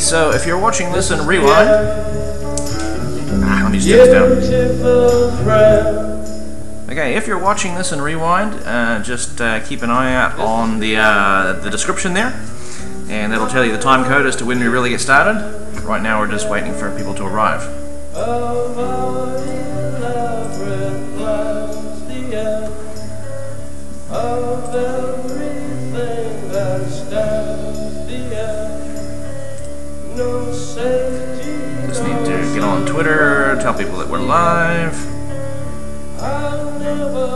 So if you're watching this in rewind, let me just take this down. Okay, if you're watching this in rewind, just keep an eye out on the description there, and that'll tell you the time code as to when we really get started. Right now we're just waiting for people to arrive. Just need to get on Twitter, tell people that we're live. I'll never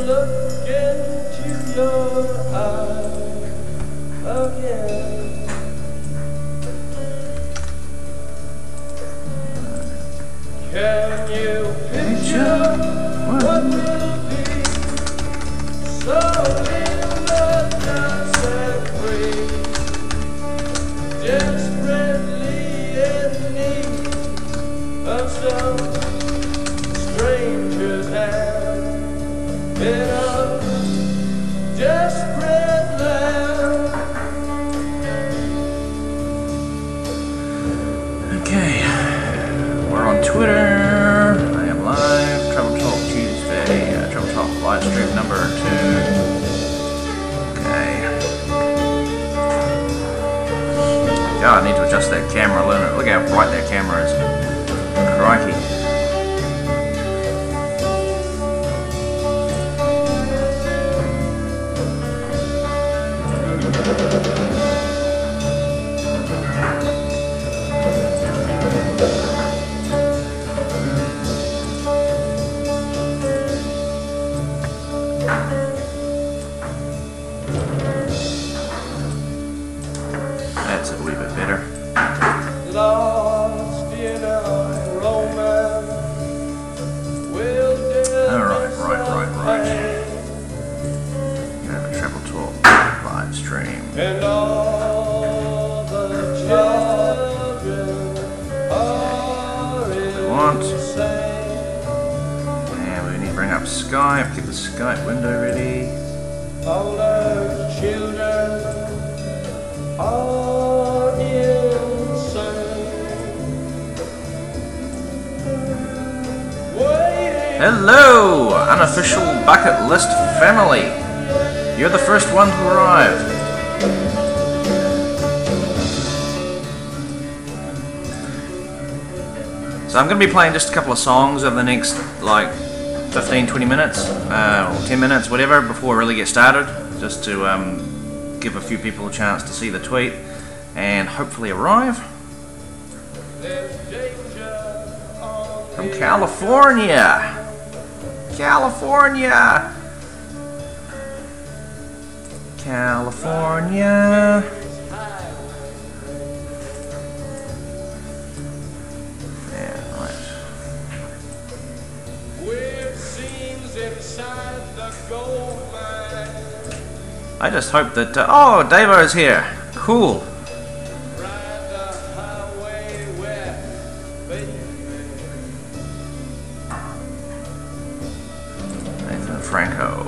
look into your eyes again. Can you picture what will be so in the dance and free? Desperately in need of some stranger's hand in a desperate land. Okay, we're on Twitter. I am live. Travel Talk Tuesday. Travel Talk Livestream number 2. God, I need to adjust that camera a little bit. Look how bright that camera is. Crikey. That's a wee bit better. Right. You have a Travel Talk live stream. And all the children are in the same. And we need to bring up Skype, get the Skype window ready. All the children are insane. Hello, unofficial bucket list family. You're the first one to arrive. So I'm going to be playing just a couple of songs over the next like 15-20 minutes, or 10 minutes, whatever, before we really get started, just to give a few people a chance to see the tweet and hopefully arrive. From California. California. Yeah, right. I just hope that oh, Davo's here. Cool. Franco.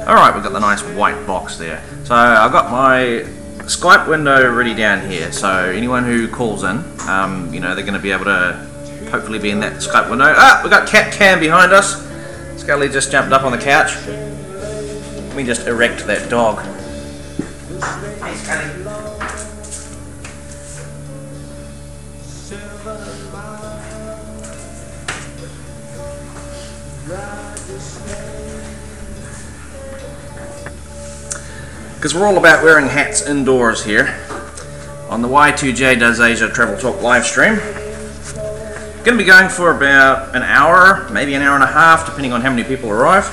Alright, we've got the nice white box there. So I've got my Skype window ready down here, so anyone who calls in, you know, they're going to be able to hopefully be in that Skype window. Ah, we've got Cat Cam behind us. Scully just jumped up on the couch. Let me just erect that dog. Hey, Scully. Because we're all about wearing hats indoors here on the Y2J Does Asia Travel Talk live stream. Going to be going for about an hour, maybe an hour and a half, depending on how many people arrive.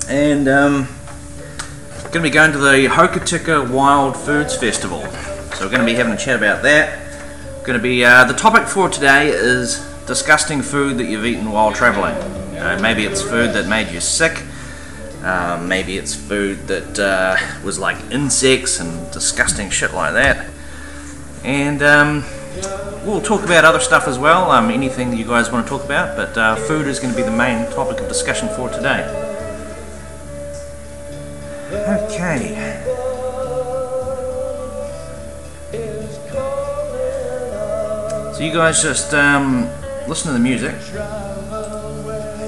And going to be going to the Hokitika Wildfood Festival. So we're going to be having a chat about that. Going to be the topic for today is disgusting food that you've eaten while traveling. Maybe it's food that made you sick. Maybe it's food that was like insects and disgusting shit like that. And we'll talk about other stuff as well, anything that you guys want to talk about, but food is going to be the main topic of discussion for today. Okay. So you guys just listen to the music,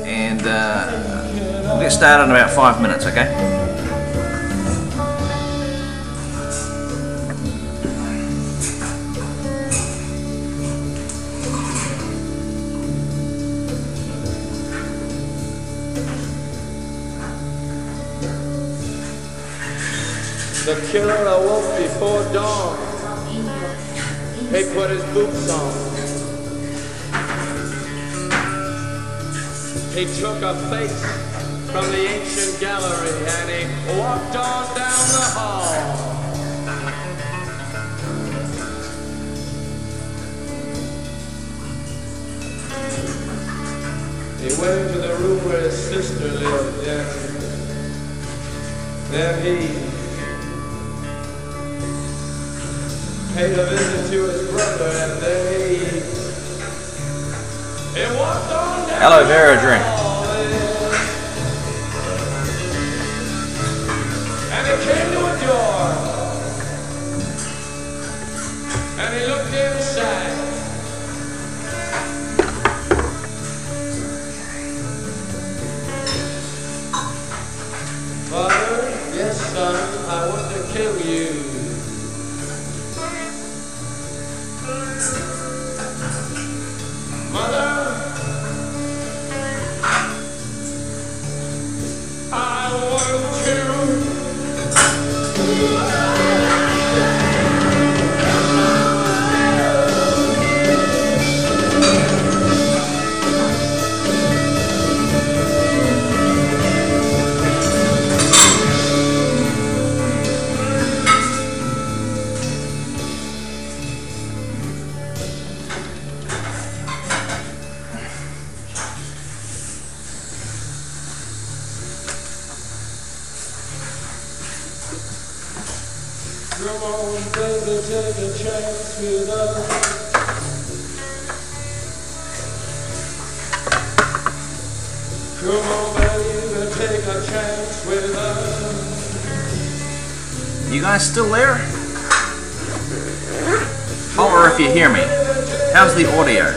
and we'll get started in about 5 minutes, okay? The killer awoke before dawn. He put his boots on. He took a face from the ancient gallery and he walked on down the hall. He went into the room where his sister lived, and then he paid a visit to his brother, and then he walked on down. Aloe vera drink. And he came to a door, and he looked inside. Father, yes, son, I want to kill you. Mother, I want to. Come on, baby, take a chance with us. Come on, baby, take a chance with us. You guys still there? Holler if you hear me. How's the audio?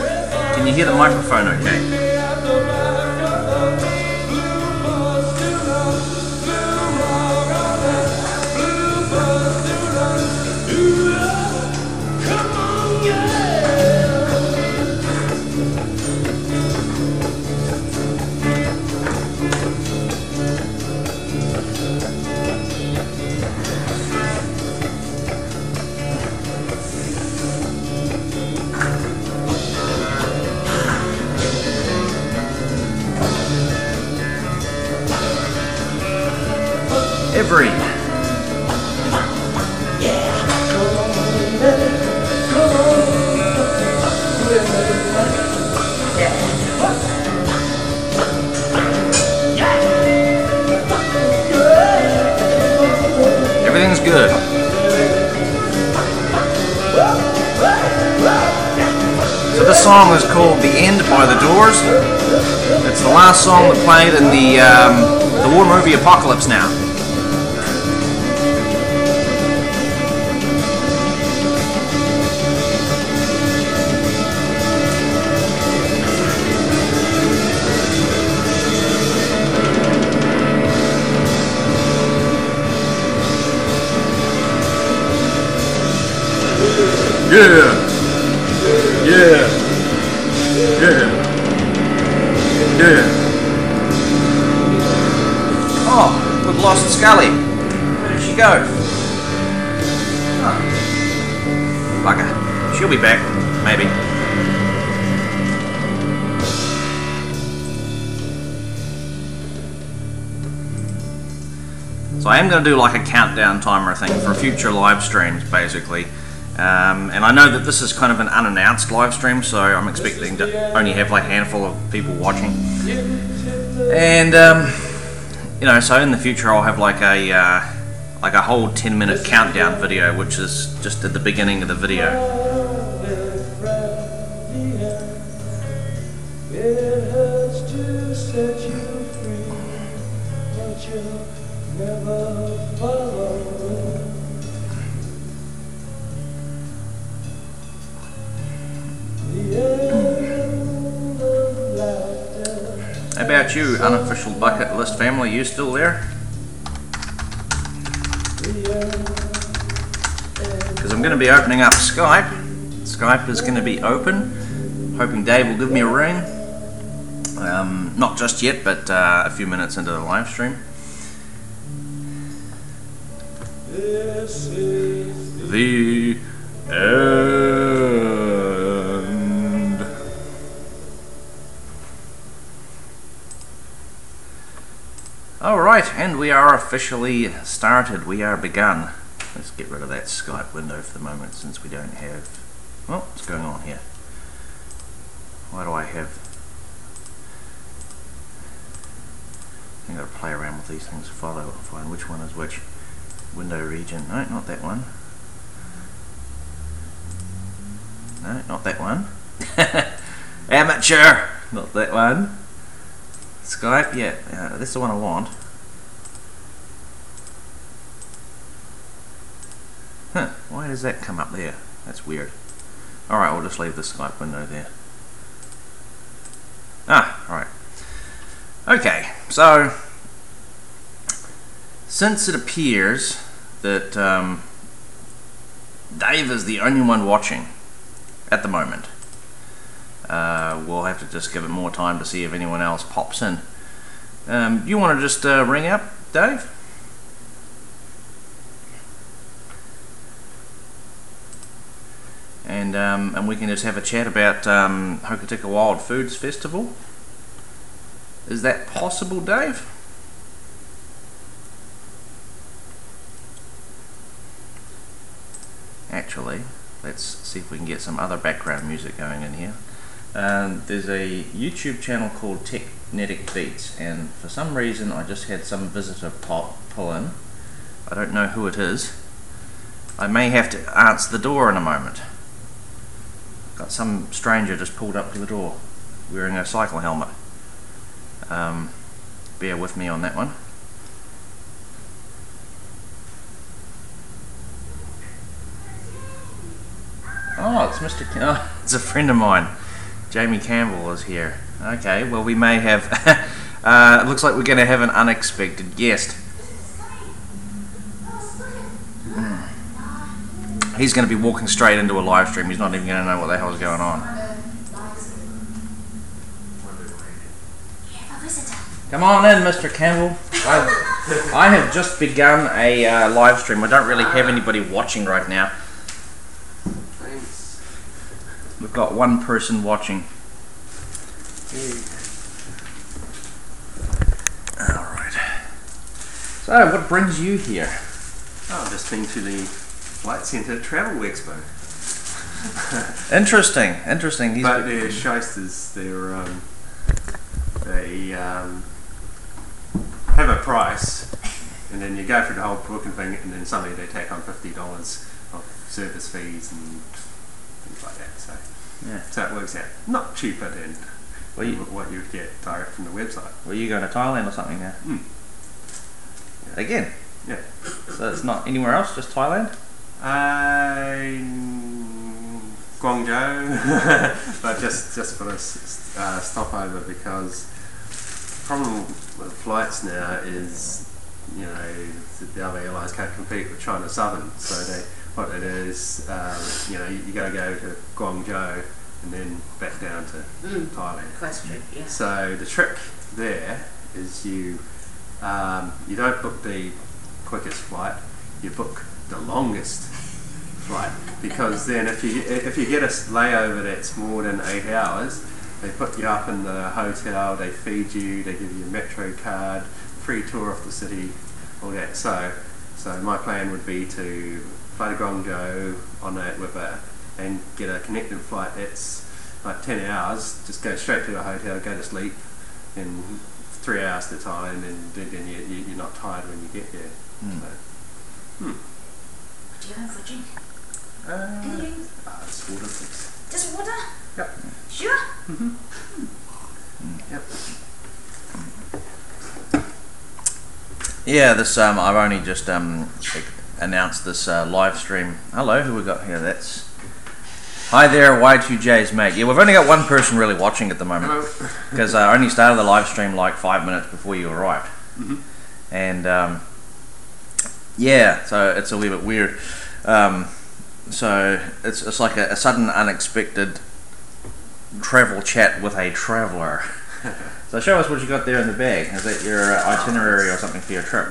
Can you hear the microphone okay? Every. Everything's good. So this song is called "The End" by The Doors. It's the last song that played in the war movie Apocalypse Now. Yeah. Yeah. Yeah. Yeah. Oh, we've lost Scully. Where did she she go? Oh. Bugger. She'll be back, maybe. So I am going to do like a countdown timer thing for future live streams, basically. And I know that this is kind of an unannounced live stream, so I'm expecting to only have like a handful of people watching. And you know, so in the future I'll have like a whole 10-minute countdown video, which is just at the beginning of the video. How about you, unofficial bucket list family? You still there? Because I'm going to be opening up Skype. Skype is going to be open. Hoping Dave will give me a ring. Not just yet, but a few minutes into the live stream. This is the end. Alright, and we are officially started. We are begun. Let's get rid of that Skype window for the moment, since we don't have... Oh, what's going on here? Why do I have... I've got to play around with these things to find which one is which. Window region. No, not that one. No, not that one. Amateur! Not that one. Skype, yeah, that's the one I want. Huh, why does that come up there? That's weird. Alright, we'll just leave the Skype window there. Ah, alright. Okay, so since it appears that Dave is the only one watching at the moment, we'll have to just give it more time to see if anyone else pops in. You want to just ring up, Dave? And we can just have a chat about Hokitika Wildfoods Festival. Is that possible, Dave? Actually, let's see if we can get some other background music going in here. There's a YouTube channel called Pneumatic Beats, and for some reason I just had some visitor pull in. I don't know who it is. I may have to answer the door in a moment. Got some stranger just pulled up to the door wearing a cycle helmet. Bear with me on that one. Oh, it's Mr. It's a friend of mine. Jamie Campbell is here. Okay, well we may have... it looks like we're going to have an unexpected guest. He's going to be walking straight into a live stream. He's not even going to know what the hell is going on. Come on in, Mr. Campbell. I have just begun a live stream. I don't really have anybody watching right now. We've got one person watching. Alright. So, what brings you here? Oh, I've just been to the Flight Centre Travel Expo. Interesting, interesting. But they're shysters. They have a price, and then you go through the whole booking thing, and then suddenly they take on $50 of service fees and things like that. So, yeah. So it works out not cheaper than what you would get direct from the website. Were you going to Thailand or something now? Mm. Yeah. Again? Yeah. So it's not anywhere else, just Thailand? Guangzhou, but just for this stopover, because the problem with flights now is, you know, the other airlines can't compete with China Southern, so what it is, you know, you got to go to Guangzhou and then back down to Thailand. Question, yeah. So the trick there is you don't book the quickest flight, you book the longest flight, because then if you get a layover that's more than 8 hours, they put you up in the hotel, they feed you, they give you a metro card, free tour of the city, all that. So my plan would be to fly to Guangzhou on that and get a connecting flight that's like 10 hours, just go straight to the hotel, go to sleep in 3 hours to Thailand, and then you're not tired when you get there. What do you have for drink? Any drinks? It's water, please. Just water? Yep. Sure? Yep. Yeah, this I've only just announced this live stream. Hello, who we got here? That's hi there, Y2J's mate. Yeah, we've only got one person really watching at the moment because I only started the live stream like 5 minutes before you arrived, and yeah, so it's a little bit weird. So it's like a sudden, unexpected travel chat with a traveller. So show us what you got there in the bag. Is that your itinerary or something for your trip?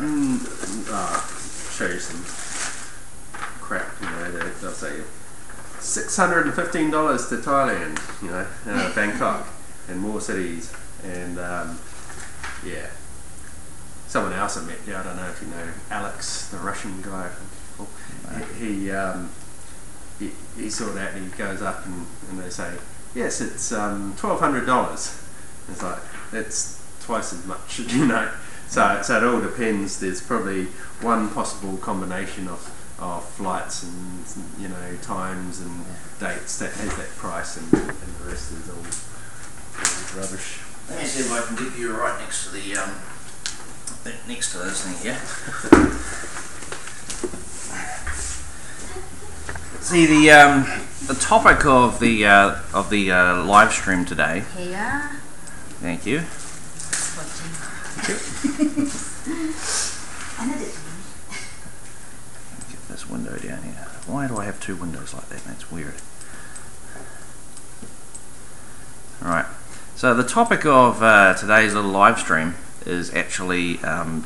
Show you some crap, they'll say $615 to Thailand, Bangkok and more cities, and yeah. Someone else I met, I don't know if you know Alex, the Russian guy. He saw that and he goes up and they say, yes, it's $1,200. It's like, that's twice as much, So it all depends. There's probably one possible combination of flights and times and dates that has that price, and the rest is all rubbish. Let me see if I can get you right next to this thing here. See, the topic of the live stream today. Here. Thank you. Get this window down here. Why do I have two windows like that? That's weird. Alright, so the topic of today's little live stream is actually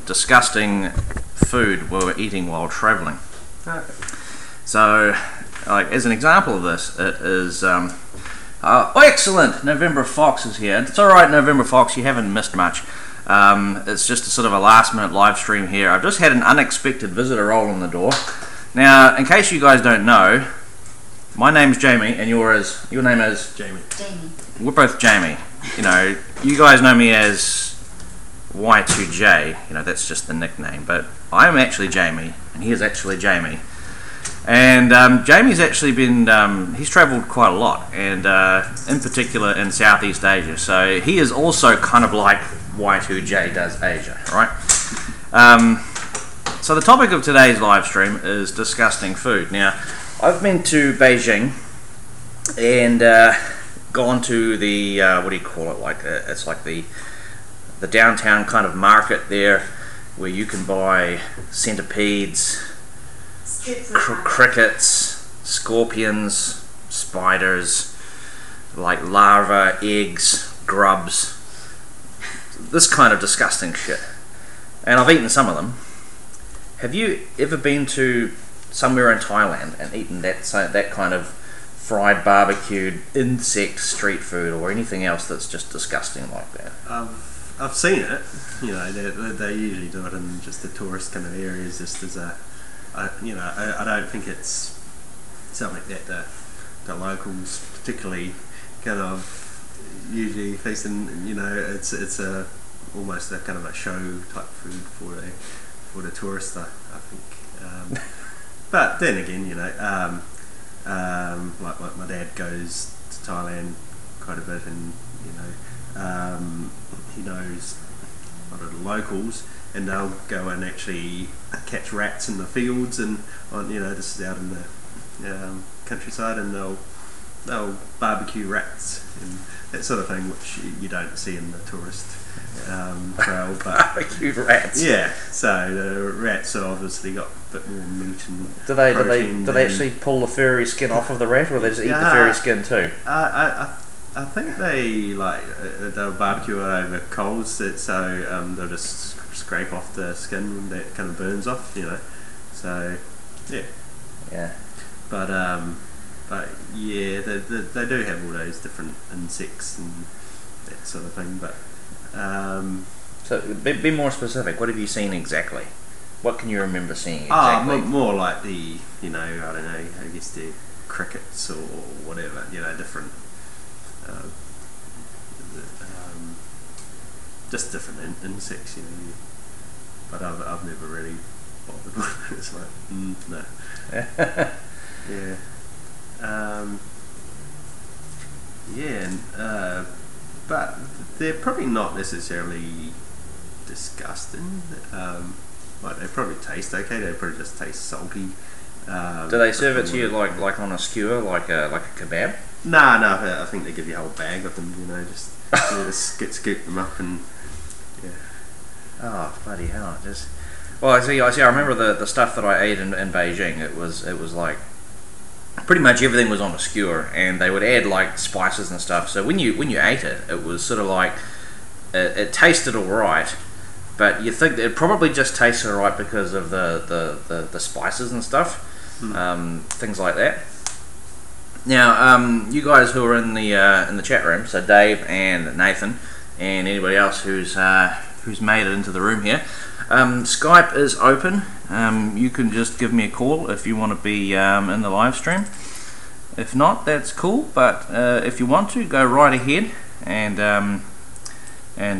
disgusting food we're eating while travelling. Okay. So, like as an example of this, it is oh, excellent! November Fox is here. It's alright, November Fox, you haven't missed much. It's just a sort of a last minute live stream here. I've just had an unexpected visitor roll on the door. Now, in case you guys don't know, my name's Jamie and your name is? Jamie. We're both Jamie. You guys know me as Y2J, that's just the nickname, but I'm actually Jamie and he is actually Jamie. And Jamie's actually been, he's travelled quite a lot, and in particular in Southeast Asia, so he is also kind of like Y2J does Asia, right? So the topic of today's live stream is disgusting food. Now, I've been to Beijing and gone to the, what do you call it, it's like the downtown kind of market there where you can buy centipedes, crickets, scorpions, spiders, like larvae, eggs, grubs, this kind of disgusting shit. And I've eaten some of them. Have you ever been to somewhere in Thailand and eaten that kind of fried barbecued insect street food or anything else that's just disgusting like that? I've seen it. They usually do it in just the tourist kind of areas, just as I don't think it's something that the locals particularly kind of usually facing. It's almost a kind of a show type food for the tourist, I think. But then again, like my dad goes to Thailand quite a bit, and he knows a lot of the locals, and they'll go and actually catch rats in the fields and this is out in the countryside, and they'll barbecue rats and that sort of thing, which you don't see in the tourist trail. But barbecue rats. Yeah, so the rats have obviously got a bit more meat and do they actually pull the furry skin off of the rat, or they just eat the furry skin too? I think they'll barbecue it over coals, so they'll just scrape off the skin that kind of burns off, So yeah. Yeah. But yeah, they do have all those different insects and that sort of thing. But So be more specific. What have you seen exactly? What can you remember seeing exactly? More like the, I don't know, I guess the crickets or whatever, different, just different insects, But I've never really bothered with it. It's like, no. Yeah. Yeah, but they're probably not necessarily disgusting. Like they probably taste okay. They probably just taste salty. Do they serve it to you like on a skewer, like a kebab? No. I think they give you a whole bag of them. Just scoop them up and yeah. Oh bloody hell! Well, I see. I remember the stuff that I ate in Beijing. It was like pretty much everything was on a skewer, and they would add like spices and stuff. So when you ate it, it was sort of like it tasted all right, but you think it probably just tasted all right because of the spices and stuff, things like that. Now, you guys who are in the chat room, so Dave and Nathan, and anybody else who's made it into the room here, Skype is open. You can just give me a call if you want to be in the live stream. If not, that's cool. But if you want to, go right ahead. And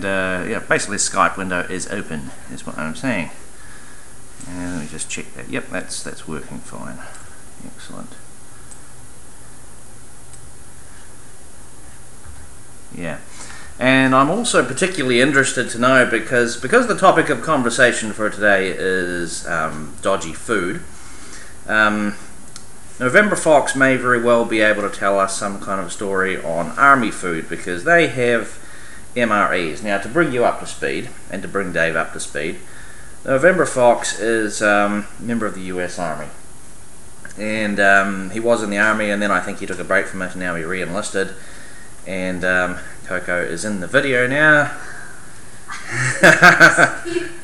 yeah, basically, Skype window is open. Is what I'm saying. And let me just check that. Yep, that's working fine. Excellent. Yeah. And I'm also particularly interested to know because the topic of conversation for today is dodgy food. November Fox may very well be able to tell us some kind of story on army food because they have MREs. Now, to bring you up to speed and to bring Dave up to speed, November Fox is a member of the US Army. And he was in the army, and then I think he took a break from it, and now he re-enlisted. And Coco is in the video now.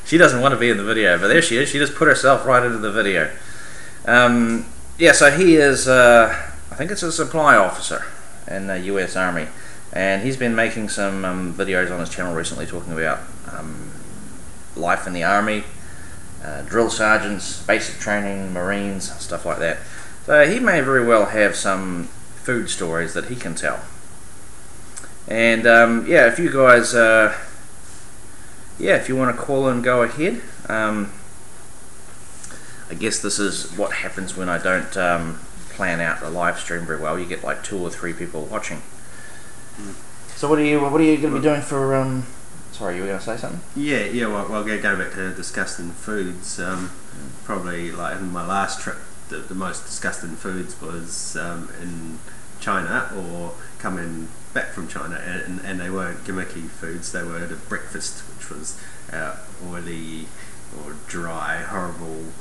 She doesn't want to be in the video, but there she is. She just put herself right into the video. Yeah, so he is, I think it's a supply officer in the US Army. And he's been making some videos on his channel recently talking about life in the Army, drill sergeants, basic training, Marines, stuff like that. So he may very well have some food stories that he can tell. And yeah, if you guys, yeah, if you want to call in, go ahead. I guess this is what happens when I don't plan out the live stream very well. You get like 2 or 3 people watching. So what are you going to be doing for? Sorry, you were going to say something? Yeah. Well, going back to disgusting foods. Probably like in my last trip, the most disgusting foods was in China or coming back from China, and they weren't KIMCHI foods. They were the breakfast, which was oily or dry, horrible.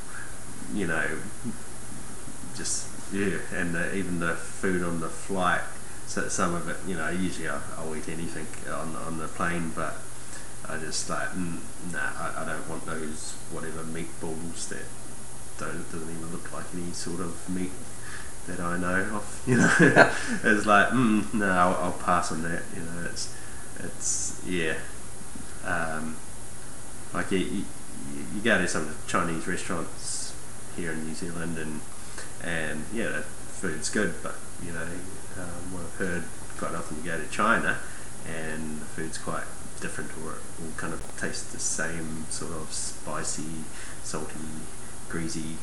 Just yeah, and even the food on the flight. So some of it, usually I'll eat anything on the plane, but I just like, I don't want those whatever meatballs that doesn't even look like any sort of meat that I know of. It's like, no, I'll pass on that. It's yeah. Like you go to some of the Chinese restaurants here in New Zealand, and yeah, the food's good, but what I've heard quite often you go to China and the food's quite different, or it will kind of taste the same, sort of spicy, salty, greasy.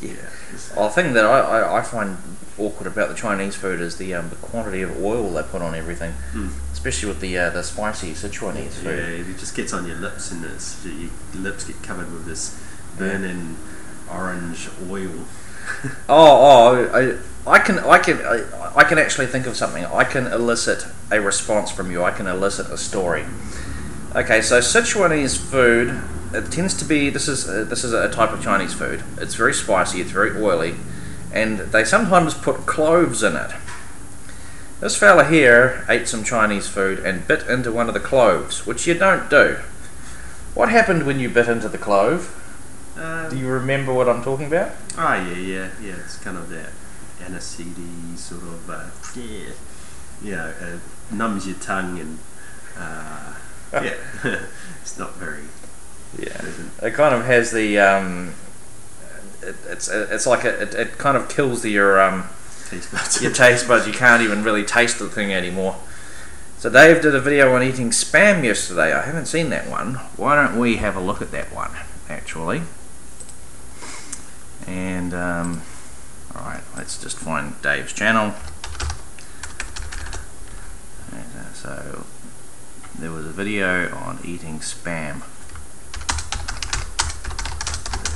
Yeah. Well, the thing that I find awkward about the Chinese food is the quantity of oil they put on everything, especially with the spicy Sichuanese food. Yeah, it just gets on your lips, and your lips get covered with this burning orange oil. I can actually think of something. I can elicit a response from you. I can elicit a story. Okay, so Sichuanese food, it tends to be, this is a type of Chinese food. It's very spicy, it's very oily, and they sometimes put cloves in it. This fella here ate some Chinese food and bit into one of the cloves, which you don't do. What happened when you bit into the clove? Do you remember what I'm talking about? Oh yeah. It's kind of that aniseedy sort of numbs your tongue and yeah, it's not very. Yeah, it kind of has the it's like it kind of kills your Taste buds. Your taste buds. You can't even really taste the thing anymore. So Dave did a video on eating spam yesterday. I haven't seen that one. Why don't we have a look at that one actually? And alright, let's just find Dave's channel. And, so there was a video on eating spam.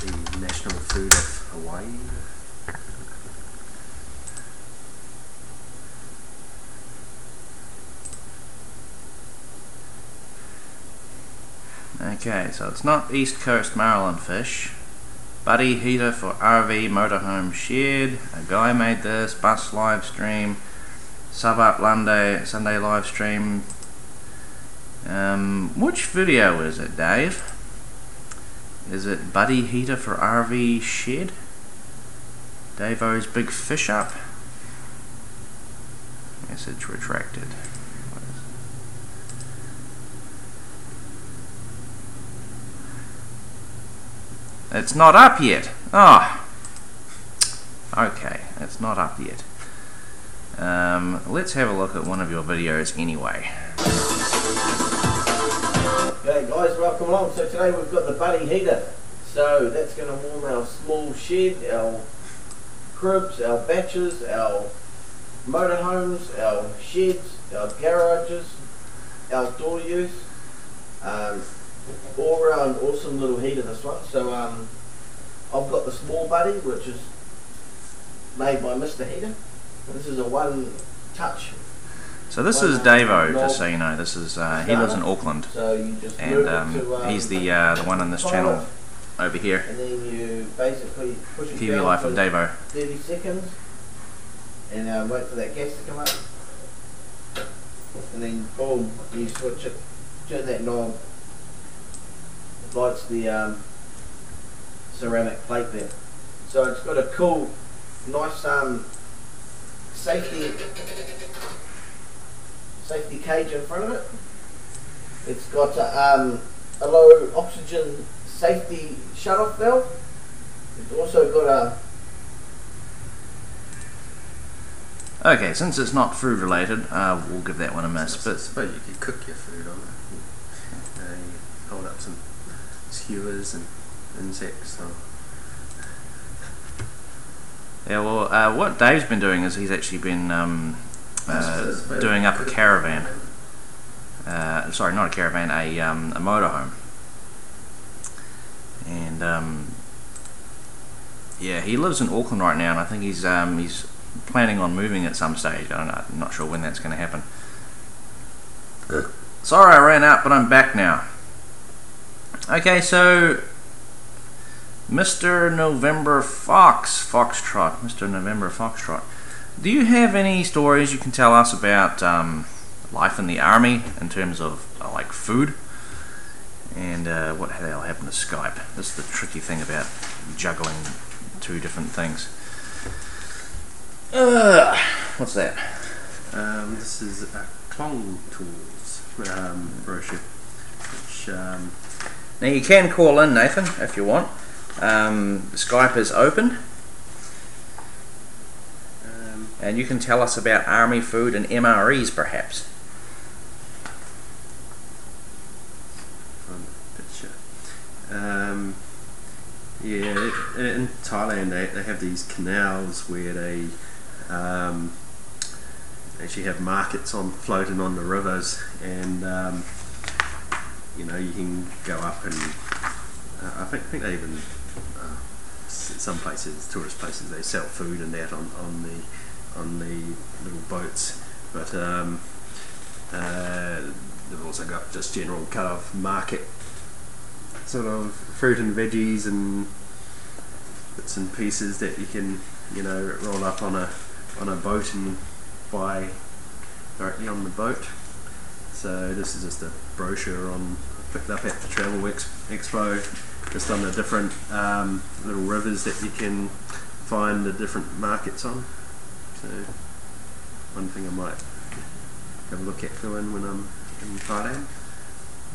The national food of Hawaii. Okay, so it's not East Coast Maryland fish. Buddy heater for RV motorhome shed. A guy made this. Bus live stream. Sub up Sunday live stream. Which video is it, Dave? Is it Buddy heater for RV shed? Dave-O's big fish up. Message retracted. It's not up yet. Oh. Okay, it's not up yet. Let's have a look at one of your videos anyway. Okay guys, welcome along. So today we've got the Buddy heater. So that's going to warm our small shed, our cribs, our batches, our motorhomes, our sheds, our garages, outdoor use. All round awesome little heater, this one. So I've got the small Buddy, which is made by Mr. Heater. This is a one touch. So this is Dave-O, just so you know. This is he lives in Auckland, so you just and he's the one on this channel over here. And then you basically push it Kiwi down Life for of Dave-O. 30 seconds, and wait for that gas to come up, and then boom, you switch it, turn that knob. Lights the ceramic plate there. So it's got a cool, nice safety cage in front of it. It's got a low oxygen safety shut-off valve. It's also got a... Okay, since it's not food related, we'll give that one a miss. But I suppose you could cook your food on it. You hold up some skewers and insects. So. Yeah, well, what Dave's been doing is he's actually been doing up a caravan. Sorry, not a caravan, a motorhome. And yeah, he lives in Auckland right now, and I think he's planning on moving at some stage. I don't know, I'm not sure when that's going to happen. Sorry, I ran out, but I'm back now. Okay, so Mr. November Foxtrot. Mr. November Foxtrot. Do you have any stories you can tell us about life in the army in terms of like food? And what the hell happened to Skype? This is the tricky thing about juggling two different things. What's that? This is a Clong Tools brochure, which now you can call in, Nathan, if you want. Skype is open, and you can tell us about army food and MREs, perhaps. Yeah, in Thailand they have these canals where they actually have markets floating on the rivers, and you know, you can go up and I think they even some places, tourist places, they sell food and that on the little boats, but they've also got just general kind of market sort of fruit and veggies and bits and pieces that you can, you know, roll up on a boat and buy directly on the boat. So this is just a brochure on picked up at the Travel Expo just on the different little rivers that you can find the different markets on. So one thing I might have a look at doing when I'm in Thailand.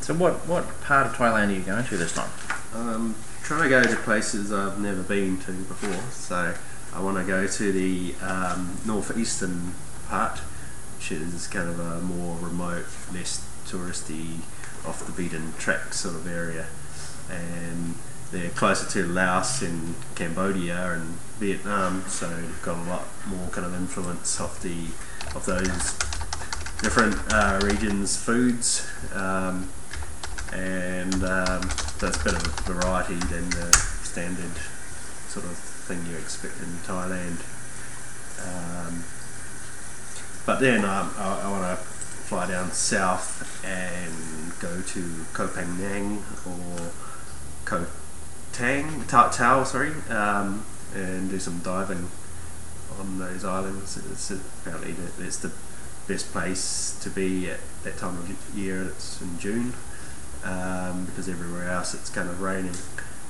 So what part of Thailand are you going to this time? Trying to go to places I've never been to before. So I want to go to the northeastern part, which is kind of a more remote, less touristy, off the beaten track sort of area, and they're closer to Laos and Cambodia and Vietnam, so they've got a lot more kind of influence of those different regions' foods, and so it's a bit of a variety than the standard sort of thing you expect in Thailand. But then I want to fly down south and go to Koh Phangan or Koh Tao, and do some diving on those islands. It's apparently that's the best place to be at that time of year. It's in June, because everywhere else it's kind of raining,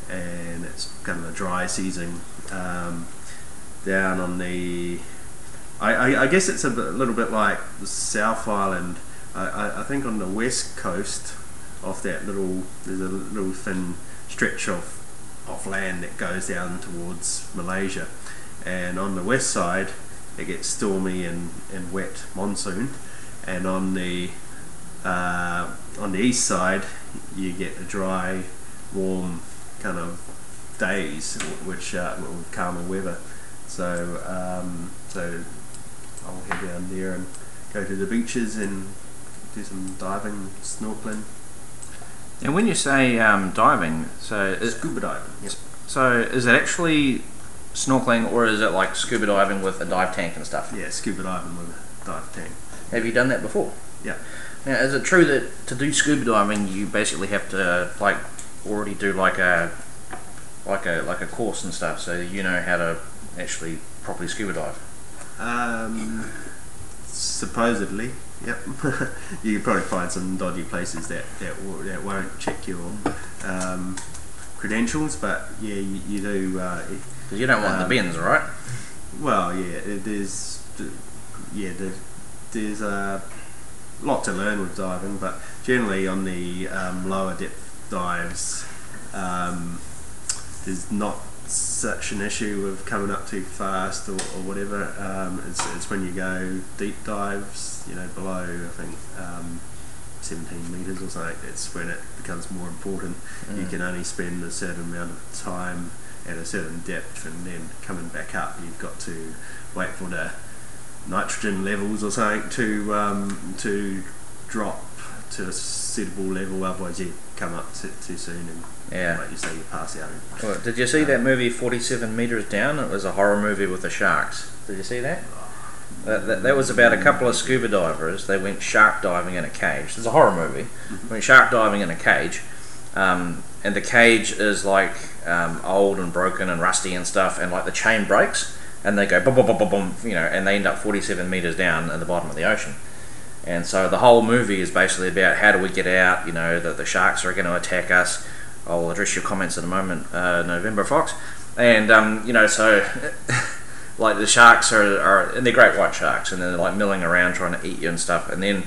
and it's kind of a dry season down on the. I guess it's a little bit like the South Island. I think on the west coast of that there's a little thin stretch of land that goes down towards Malaysia, and on the west side it gets stormy and wet monsoon, and on the east side you get a dry, warm kind of days, which with calmer weather. So I'll head down there and go to the beaches and do some diving, snorkeling. And when you say diving, so Scuba diving. Yep. So is it actually snorkeling, or is it like scuba diving with a dive tank and stuff? Yeah, scuba diving with a dive tank. Have you done that before? Yeah. Now, is it true that to do scuba diving you basically have to like already do like a course and stuff, so you know how to actually properly scuba dive? Supposedly, yep. You can probably find some dodgy places that won't check your credentials, but yeah, you do. Because you don't want the bends, right? Well, yeah, there's a lot to learn with diving, but generally on the lower depth dives, there's not such an issue of coming up too fast or whatever. It's when you go deep dives, below I think 17 metres or something, that's when it becomes more important. You can only spend a certain amount of time at a certain depth, and then coming back up you've got to wait for the nitrogen levels or something to drop to a suitable level, otherwise you come up too soon and like you say, you pass out. Well, did you see that movie 47 Metres Down? It was a horror movie with the sharks. Did you see that? That was about a couple of scuba divers. They went shark diving in a cage. It's a horror movie. Went shark diving in a cage, and the cage is like old and broken and rusty and stuff, and like the chain breaks, and they go boom, boom, boom, boom, boom, and they end up 47 metres down at the bottom of the ocean. And so the whole movie is basically about how do we get out, that the sharks are going to attack us. I'll address your comments in a moment, November Fox. And, so like the sharks are, and they're great white sharks, and they're like milling around trying to eat you and stuff. And then,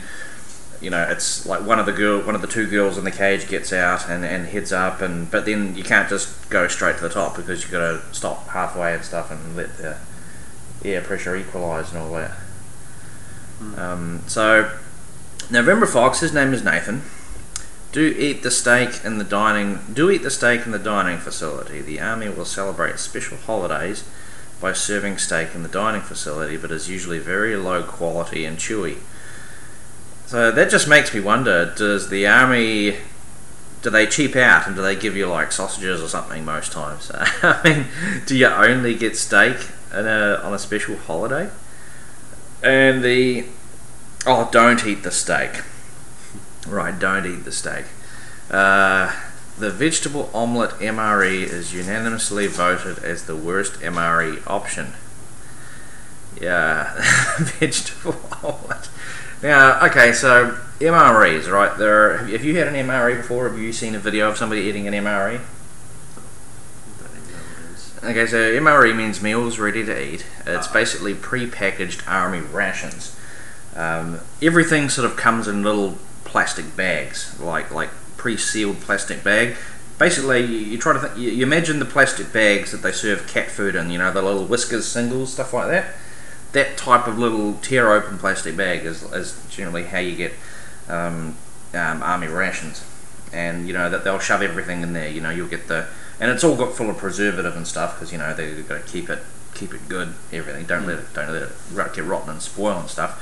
it's like one of the two girls in the cage gets out and heads up, but then you can't just go straight to the top because you've got to stop halfway and stuff and let the air pressure equalise and all that. So November Fox, his name is Nathan. Do eat the steak in the dining facility. The army will celebrate special holidays by serving steak in the dining facility, but is usually very low quality and chewy. So that just makes me wonder, does the army, do they cheap out and do they give you like sausages or something most times? I mean, do you only get steak on a special holiday? And don't eat the steak. Right, don't eat the steak. The vegetable omelette MRE is unanimously voted as the worst MRE option. Yeah, vegetable omelette. Now, okay, so MREs, right? Have you had an MRE before? Have you seen a video of somebody eating an MRE? Okay, so MRE means meals ready to eat. It's basically pre-packaged army rations. Everything sort of comes in little plastic bags, like pre-sealed plastic bag. Basically, you try to think. You imagine the plastic bags that they serve cat food in. You know, the little Whiskers singles, stuff like that. That type of little tear-open plastic bag is generally how you get army rations. And you know that they'll shove everything in there. You know, you'll get and it's all got full of preservative and stuff because you know they've got to keep it good. Everything. Don't let it get rotten and spoil and stuff.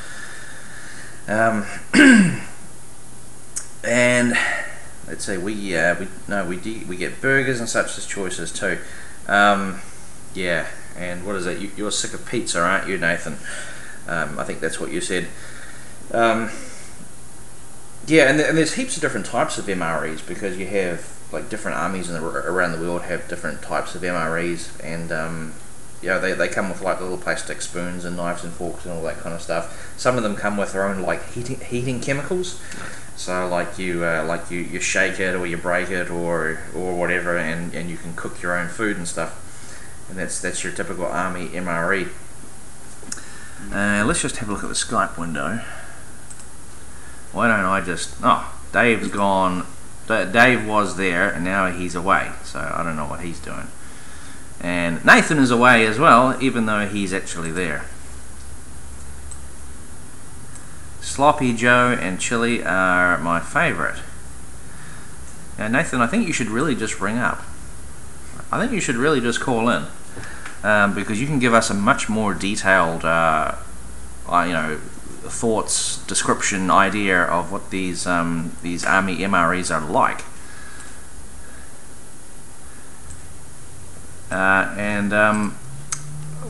And let's see, we get burgers and such as choices too. Yeah, and what is it? You're sick of pizza, aren't you, Nathan? I think that's what you said. Yeah, and there's heaps of different types of MREs because you have like different armies around the world have different types of MREs, and you know they come with like little plastic spoons and knives and forks and all that kind of stuff. Some of them come with their own like heating chemicals. So like you shake it or you break it or whatever, and you can cook your own food and stuff. And that's your typical army MRE. Let's just have a look at the Skype window. Why don't I just... Oh, Dave's gone. Dave was there and now he's away, so I don't know what he's doing. And Nathan is away as well, even though he's actually there. Sloppy Joe and Chili are my favourite. Now Nathan, I think you should really just ring up. I think you should really just call in, because you can give us a much more detailed, thoughts, description, idea of what these army MREs are like.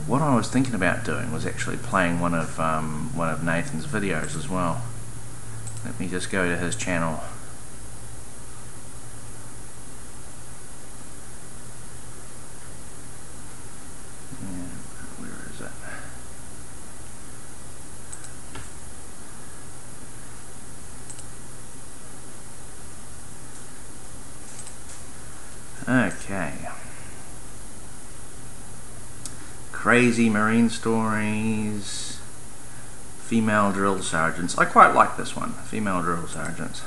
What I was thinking about doing was actually playing one of Nathan's videos as well. Let me just go to his channel. Where is it? Okay. Crazy Marine Stories, Female Drill Sergeants. I quite like this one, Female Drill Sergeants.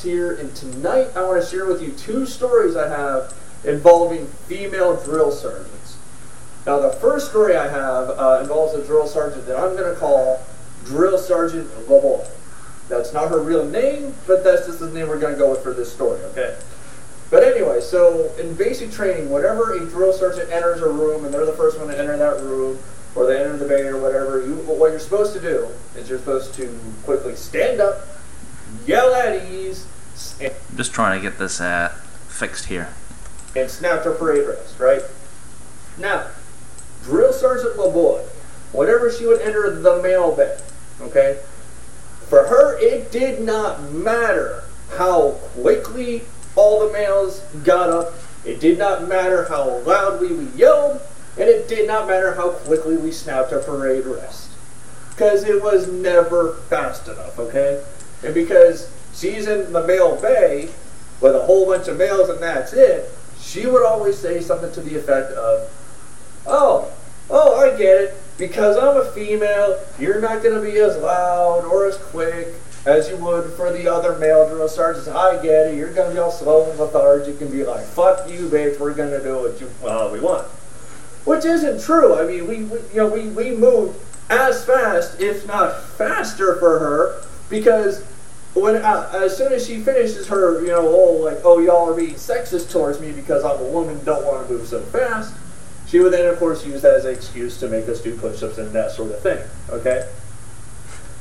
Here, and tonight I want to share with you two stories I have involving female drill sergeants. Now the first story I have involves a drill sergeant that I'm going to call Drill Sergeant LeBoy. That's not her real name, but that's just the name we're going to go with for this story, okay? But anyway, so in basic training, whenever a drill sergeant enters a room and they're the first one to enter that room, or they enter the bay or whatever, what you're supposed to do is you're supposed to quickly stand up, yell at ease, I'm just trying to get this fixed here. And snap to parade rest, right? Now, Drill Sergeant LeBoy, whenever she would enter the mail bay, okay, for her it did not matter how quickly all the males got up, it did not matter how loudly we yelled, and it did not matter how quickly we snapped a parade rest. Because it was never fast enough, okay? And because she's in the male bay with a whole bunch of males and that's it, she would always say something to the effect of, oh, I get it. Because I'm a female, you're not going to be as loud or as quick as you would for the other male drill sergeants. I get it. You're going to be all slow and lethargic and be like, fuck you, bitch, we're going to do what we want. Which isn't true. I mean, we moved as fast, if not faster for her, because as soon as she finishes her, y'all are being sexist towards me because I'm a woman, don't want to move so fast, she would then, of course, use that as an excuse to make us do push-ups and that sort of thing, okay?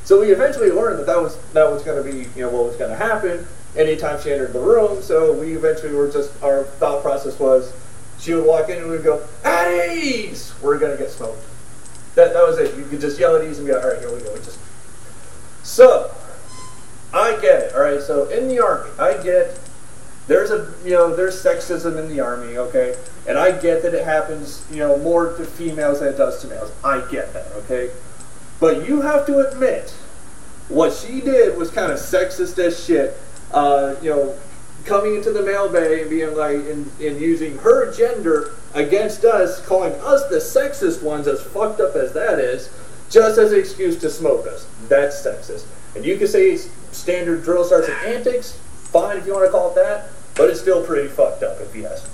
So we eventually learned that was going to be, what was going to happen anytime she entered the room, so we eventually our thought process was, she would walk in and we'd go, at ease! We're going to get smoked. That was it. You could just yell at ease and be like, all right, here we go. So, I get it, all right? So, in the Army, I get there's sexism in the Army, okay? And I get that it happens, more to females than it does to males. I get that, okay? But you have to admit, what she did was kind of sexist as shit. coming into the mail bay and being like, and using her gender against us, calling us the sexist ones, as fucked up as that is, just as an excuse to smoke us. That's sexist. And you can say it's standard drill sergeant antics, fine if you want to call it that, but it's still pretty fucked up if you ask me.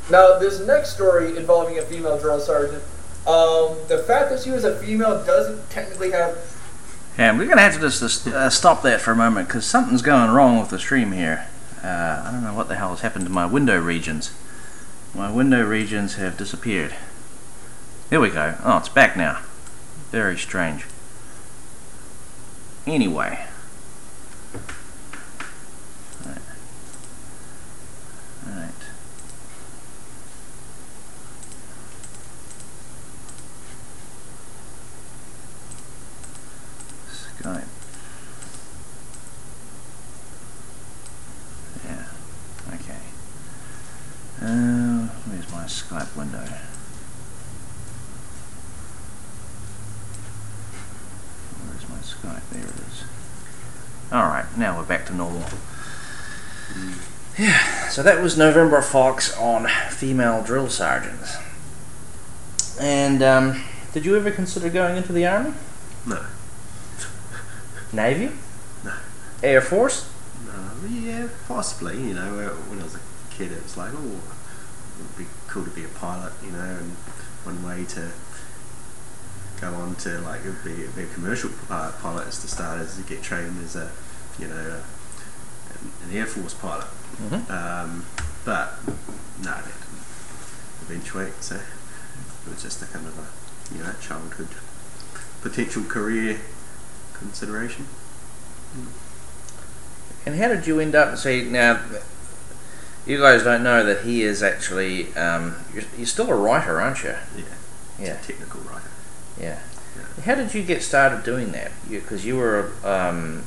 Now, this next story involving a female drill sergeant, the fact that she was a female doesn't technically have... Yeah, we're going to have to just stop that for a moment, because something's going wrong with the stream here. I don't know what the hell has happened to my window regions. My window regions have disappeared. Here we go. Oh, it's back now. Very strange. Anyway. Alright. Skype. Yeah. Okay. Where's my Skype window? Skype, there it is. Alright, now we're back to normal. Yeah, so that was November Fox on female drill sergeants. And, did you ever consider going into the Army? No. Navy? No. Air Force? No, yeah, possibly, you know, when I was a kid it was like, oh, it would be cool to be a pilot, you know, and one way to go on to, like, it would be a commercial pilot is to start as to get trained as a, you know, an Air Force pilot. But no, that didn't eventuate, so it was just a kind of a, you know, childhood potential career consideration. And how did you end up, see, now, you guys don't know that he is actually, you're still a writer, aren't you? Yeah, Yeah. a technical writer. Yeah. How did you get started doing that? Because you were well,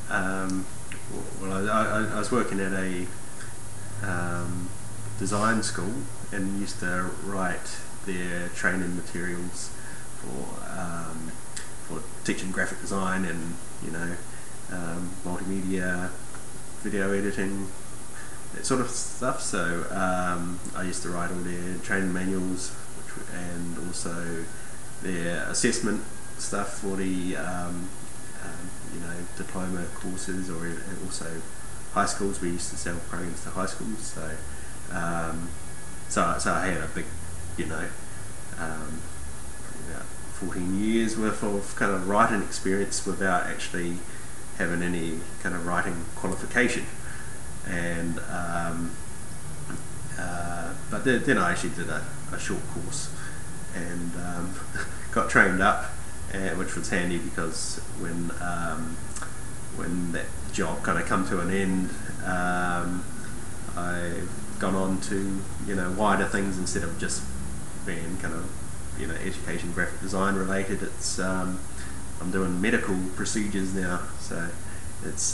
I was working at a design school and used to write their training materials for teaching graphic design and, you know, multimedia, video editing, that sort of stuff. So I used to write all their training manuals and also their assessment stuff for the you know, diploma courses, or also high schools. We used to sell programs to high schools, so so I had a big, you know, about 14 years worth of kind of writing experience without actually having any kind of writing qualification. And but then I actually did a short course and got trained up, which was handy because when that job kind of come to an end, I've gone on to, you know, wider things instead of just being kind of, you know, education, graphic design related. It's I'm doing medical procedures now, so it's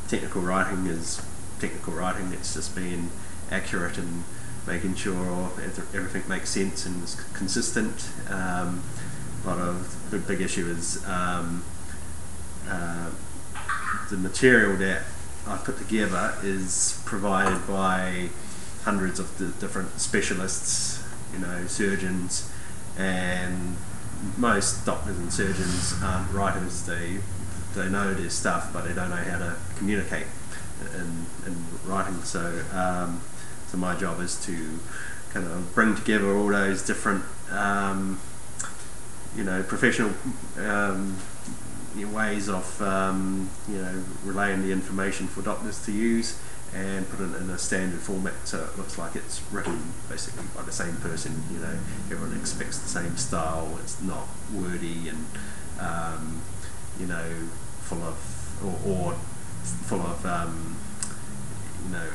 technical writing is technical writing. It's just being accurate and making sure everything makes sense and is consistent. A lot of the big issue is the material that I put together is provided by hundreds of different specialists, you know, surgeons, and most doctors and surgeons aren't writers. They know their stuff, but they don't know how to communicate in writing. So so my job is to kind of bring together all those different you know, professional ways of you know, relaying the information for doctors to use and put it in a standard format so it looks like it's written basically by the same person. You know, everyone expects the same style. It's not wordy and you know, full of or full of you know,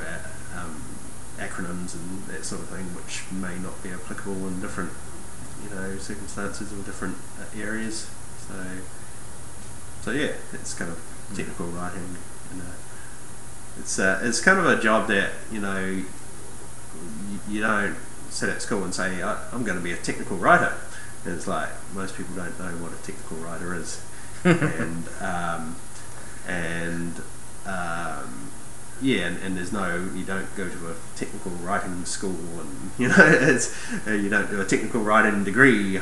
acronyms and that sort of thing, which may not be applicable in different, you know, circumstances or different areas. So yeah, it's kind of technical writing. You know, it's kind of a job that, you know, you don't sit at school and say, I'm going to be a technical writer. And it's like most people don't know what a technical writer is. and yeah, and there's no, you don't go to a technical writing school, and you know, it's you don't do a technical writing degree.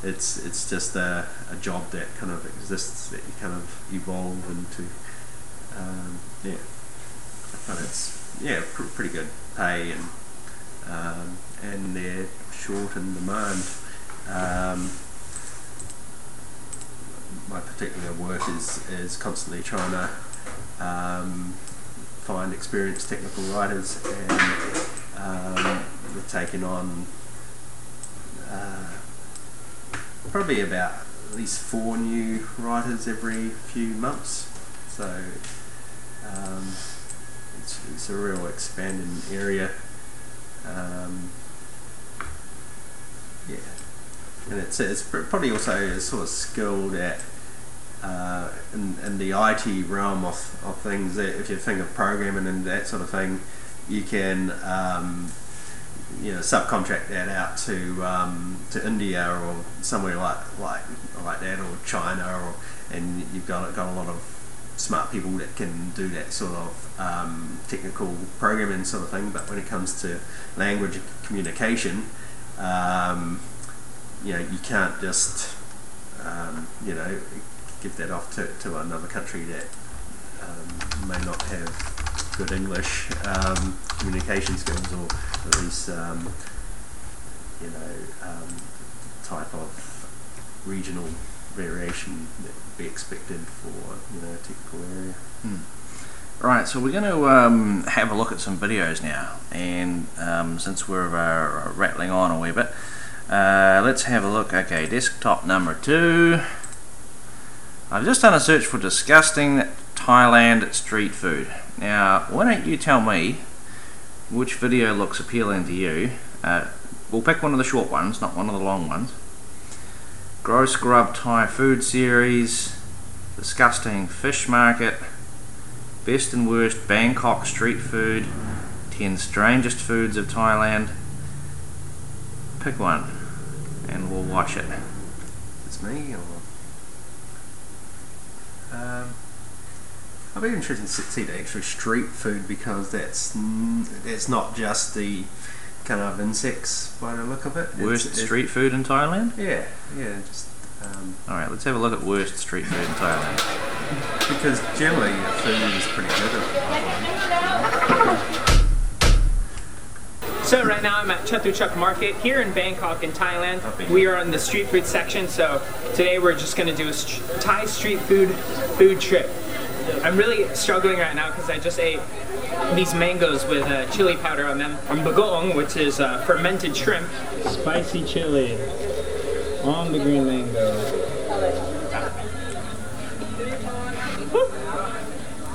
It's just a job that kind of exists, that you kind of evolve into. Yeah, but it's pretty good pay, and they're short in demand. My particular work is constantly trying to find experienced technical writers, and we're taking on probably about at least 4 new writers every few months. So it's a real expanding area. Yeah, and it's probably also sort of skilled at in the IT realm of things. That if you think of programming and that sort of thing, you can subcontract that out to India or somewhere like that, or China, and you've got a lot of smart people that can do that sort of technical programming sort of thing. But when it comes to language communication, you can't just give that off to another country that may not have good English communication skills, or at least type of regional variation that would be expected for a technical area. Right, so we're going to have a look at some videos now, and since we're rattling on a wee bit, let's have a look. Okay, desktop number 2. I've just done a search for disgusting Thailand street food. Now, why don't you tell me which video looks appealing to you? We'll pick one of the short ones, not one of the long ones. Gross Grub Thai Food Series, Disgusting Fish Market, Best and Worst Bangkok Street Food, 10 Strangest Foods of Thailand. Pick one and we'll watch it. It's me, or I'll be interested to see the actual street food, because that's not just the kind of insects by the look of it. Worst street food in Thailand? Yeah, just alright, let's have a look at worst street food in Thailand. Because generally the food is pretty good. So right now I'm at Chatuchak Market here in Bangkok in Thailand. We are on the street food section, so today we're just going to do a Thai street food trip. I'm really struggling right now because I just ate these mangoes with chili powder on them. On bagoong, which is fermented shrimp. Spicy chili on the green mango.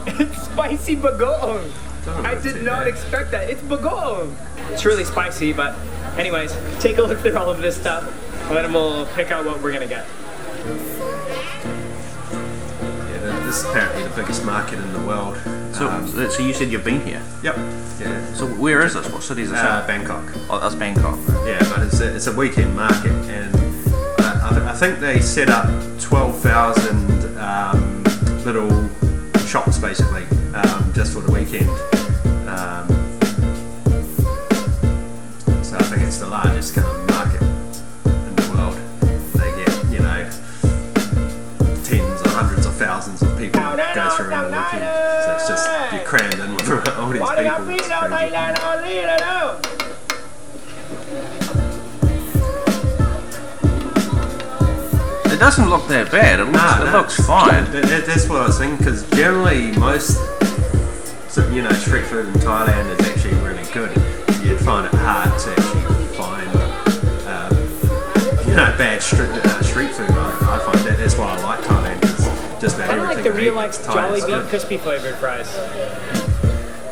It's spicy bagoong. I did not expect that. It's bagoong. It's really spicy, but anyways, take a look through all of this stuff, and then we'll pick out what we're gonna get. This is apparently the biggest market in the world. So you said you've been here? Yep. Yeah. So where is this? What city is this? Bangkok. Oh, that's Bangkok. Yeah, but it's a weekend market, and I think they set up 12,000 little shops basically just for the weekend. So I think it's the largest kind of market in the world. They get tens or hundreds of thousands of people go through on the weekend. So it's just, you're crammed in with all these people. It's crazy. It doesn't look that bad. It looks fine. That's what I was thinking, because generally most street food in Thailand is actually really good. You'd find it hard to actually find bad street food. I find that's why I like Thailand, because just about everything. I like the real Jollibee crispy flavored fries.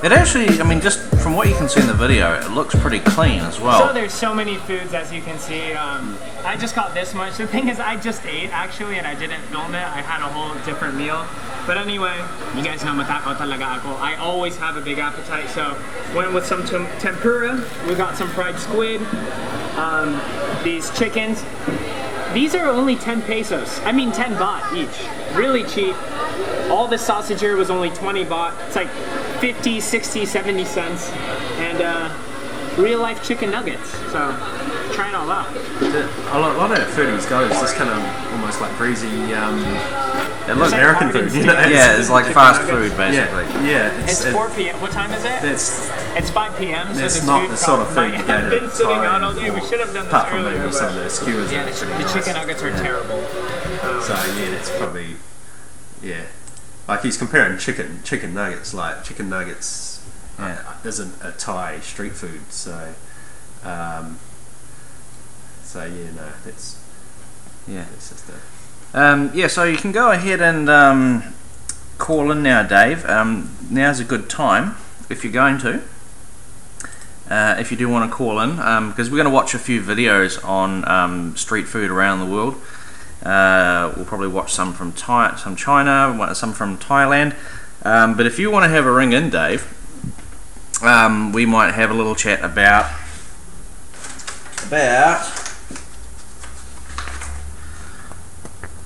It actually, I mean, just from what you can see in the video, it looks pretty clean as well. So there's so many foods, as you can see. I just got this much. The thing is, I just ate actually, and I didn't film it. I had a whole different meal. But anyway, you guys know matakaw talaga ako. I always have a big appetite, so went with some tempura. We got some fried squid. These chickens. These are only 10 pesos. I mean 10 baht each. Really cheap. all this sausage here was only 20 baht. It's like 50, 60, 70 cents. And real life chicken nuggets. So try it all out. A lot of food he's got is just kind of almost like greasy, it looks like American food, you know? Yeah, it's like fast food basically. Yeah. It's 4 p.m. What time is it? It's 5 p.m. So it's not the sort of food you go I've to been sitting Thai, out all day. We should have done this apart from earlier. maybe some of the skewers. Yeah, the chicken nuggets are terrible. So yeah, it's probably like he's comparing chicken nuggets. Like chicken nuggets isn't a Thai street food. So that's it's just a. So you can go ahead and call in now, Dave. Now's a good time if you're going to. If you do want to call in, because we're going to watch a few videos on street food around the world. We'll probably watch some from some China, some from Thailand. But if you want to have a ring in, Dave, we might have a little chat about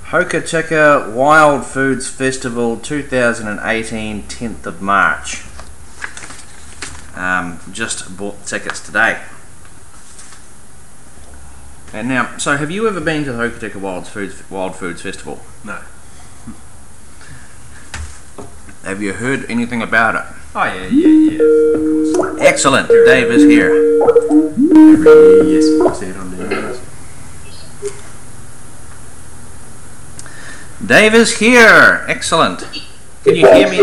Hokitika Wildfoods Festival 2018, 10th of March. Just bought tickets today. And now, so have you ever been to the Hokitika Wildfoods Festival? No. Have you heard anything about it? Oh yeah, of course. Excellent. Dave is here. Every year, yes, I see it on the news. Dave is here. Excellent. Can you hear me?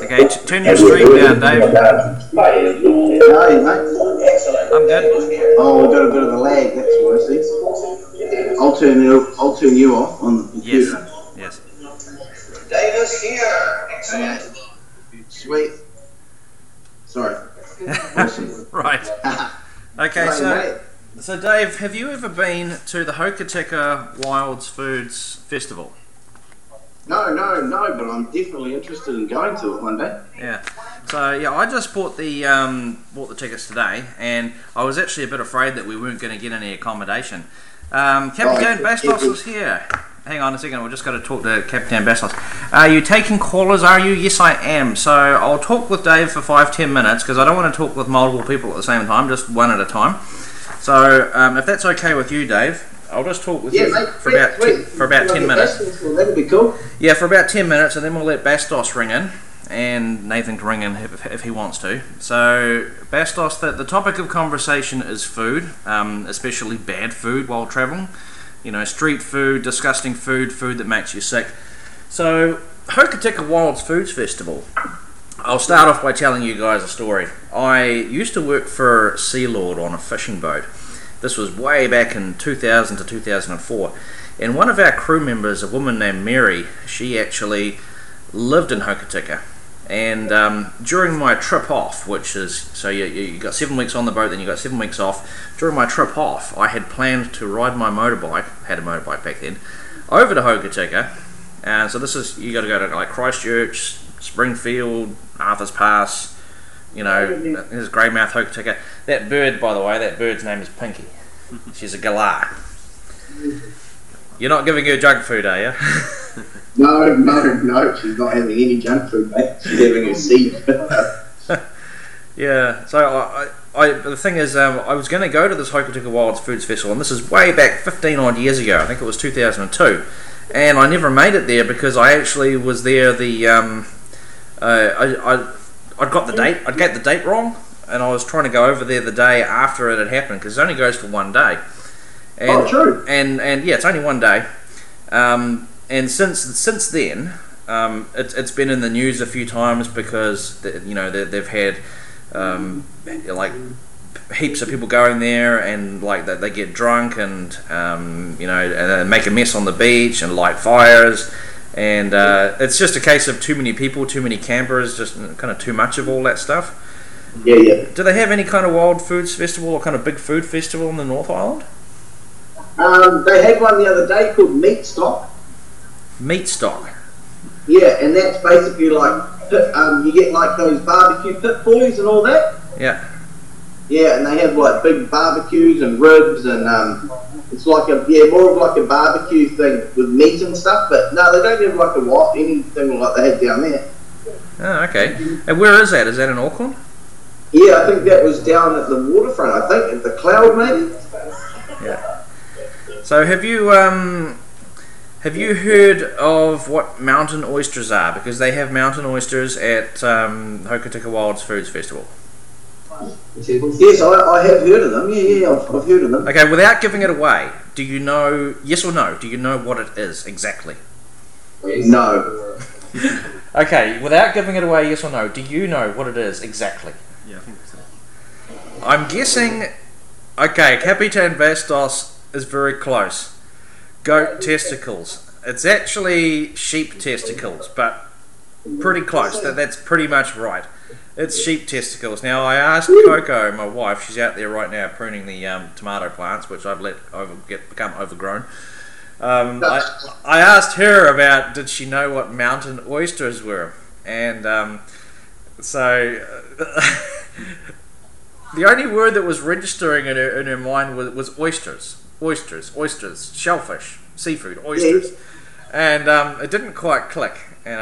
Okay, turn your stream down, Dave. How are you, mate? I'm good. Oh, we've got a bit of a lag, that's why, see? I'll turn you off on the computer. Yes. Dave is here. Excellent. Sweet. Sorry. Awesome. Right. Okay, so Dave, have you ever been to the Hokitika Wildfoods Festival? No, but I'm definitely interested in going to it one day. Yeah. So I just bought the tickets today, and I was actually a bit afraid that we weren't going to get any accommodation. Capitan Bastos is here. Hang on a second, we've just got to talk to Capitan Bastos. Are you taking callers, are you? Yes, I am. So I'll talk with Dave for 5-10 minutes, because I don't want to talk with multiple people at the same time, just one at a time. So if that's okay with you, Dave, I'll just talk with you for about 10 minutes. Well, that'd be cool. Yeah, for about 10 minutes, and then we'll let Bastos ring in, and Nathan to ring in if he wants to. So, Bastos, the topic of conversation is food, especially bad food while travelling. You know, street food, disgusting food that makes you sick. So, Hokitika Wildfoods Festival. I'll start off by telling you guys a story. I used to work for Sea Lord on a fishing boat. This was way back in 2000 to 2004. And one of our crew members, a woman named Mary, she actually lived in Hokitika. And during my trip off, which is, so you got 7 weeks on the boat, then you got 7 weeks off. During my trip off, I had planned to ride my motorbike, had a motorbike back then, over to Hokitika. And so this is, you got to go to like Christchurch, Springfield, Arthur's Pass, you know, there's Greymouth, Hokitika. That bird, by the way, that bird's name is Pinky. She's a galah. You're not giving her junk food, are you? No, she's not having any junk food, mate. She's having her seed. Yeah, so the thing is, I was going to go to this Hokitika Wildfoods Festival, and this is way back 15 odd years ago. I think it was 2002, and I never made it there because I actually was there I'd got the date. I'd get the date wrong, and I was trying to go over there the day after it had happened because it only goes for one day. And, true. And yeah, it's only one day. And since then, it's been in the news a few times because they've had like heaps of people going there, and like they get drunk and and they make a mess on the beach and light fires. And it's just a case of too many people, too many campers, just kind of too much of all that stuff. Yeah. Do they have any kind of wild foods festival or kind of big food festival in the North Island? They had one the other day called Meat Stock. Meat Stock? Yeah, and that's basically like, you get like those barbecue pit boys and all that. Yeah. Yeah, and they have like big barbecues and ribs, and it's like more of like a barbecue thing with meat and stuff. But no, they don't have like anything like they had down there. Oh, okay. And where is that? Is that in Auckland? Yeah, I think that was down at the waterfront. I think at the Cloud, maybe. Yeah. So have you heard of what mountain oysters are? Because they have mountain oysters at Hokitika Wildfood Festival. Yes, I have heard of them. Yeah, I've heard of them. Okay, without giving it away, do you know, yes or no, do you know what it is exactly? No. Okay, without giving it away, yes or no, do you know what it is exactly? Yeah, I think so. I'm guessing, okay, Capitan Bastos is very close. Goat testicles. It's actually sheep testicles, but pretty close. That's pretty much right. It's sheep testicles. Now, I asked Coco, my wife, she's out there right now pruning the tomato plants, which I've let become overgrown. I asked her about, did she know what mountain oysters were? And so the only word that was registering in her mind was oysters. Oysters, shellfish, seafood, oysters. And it didn't quite click, you know,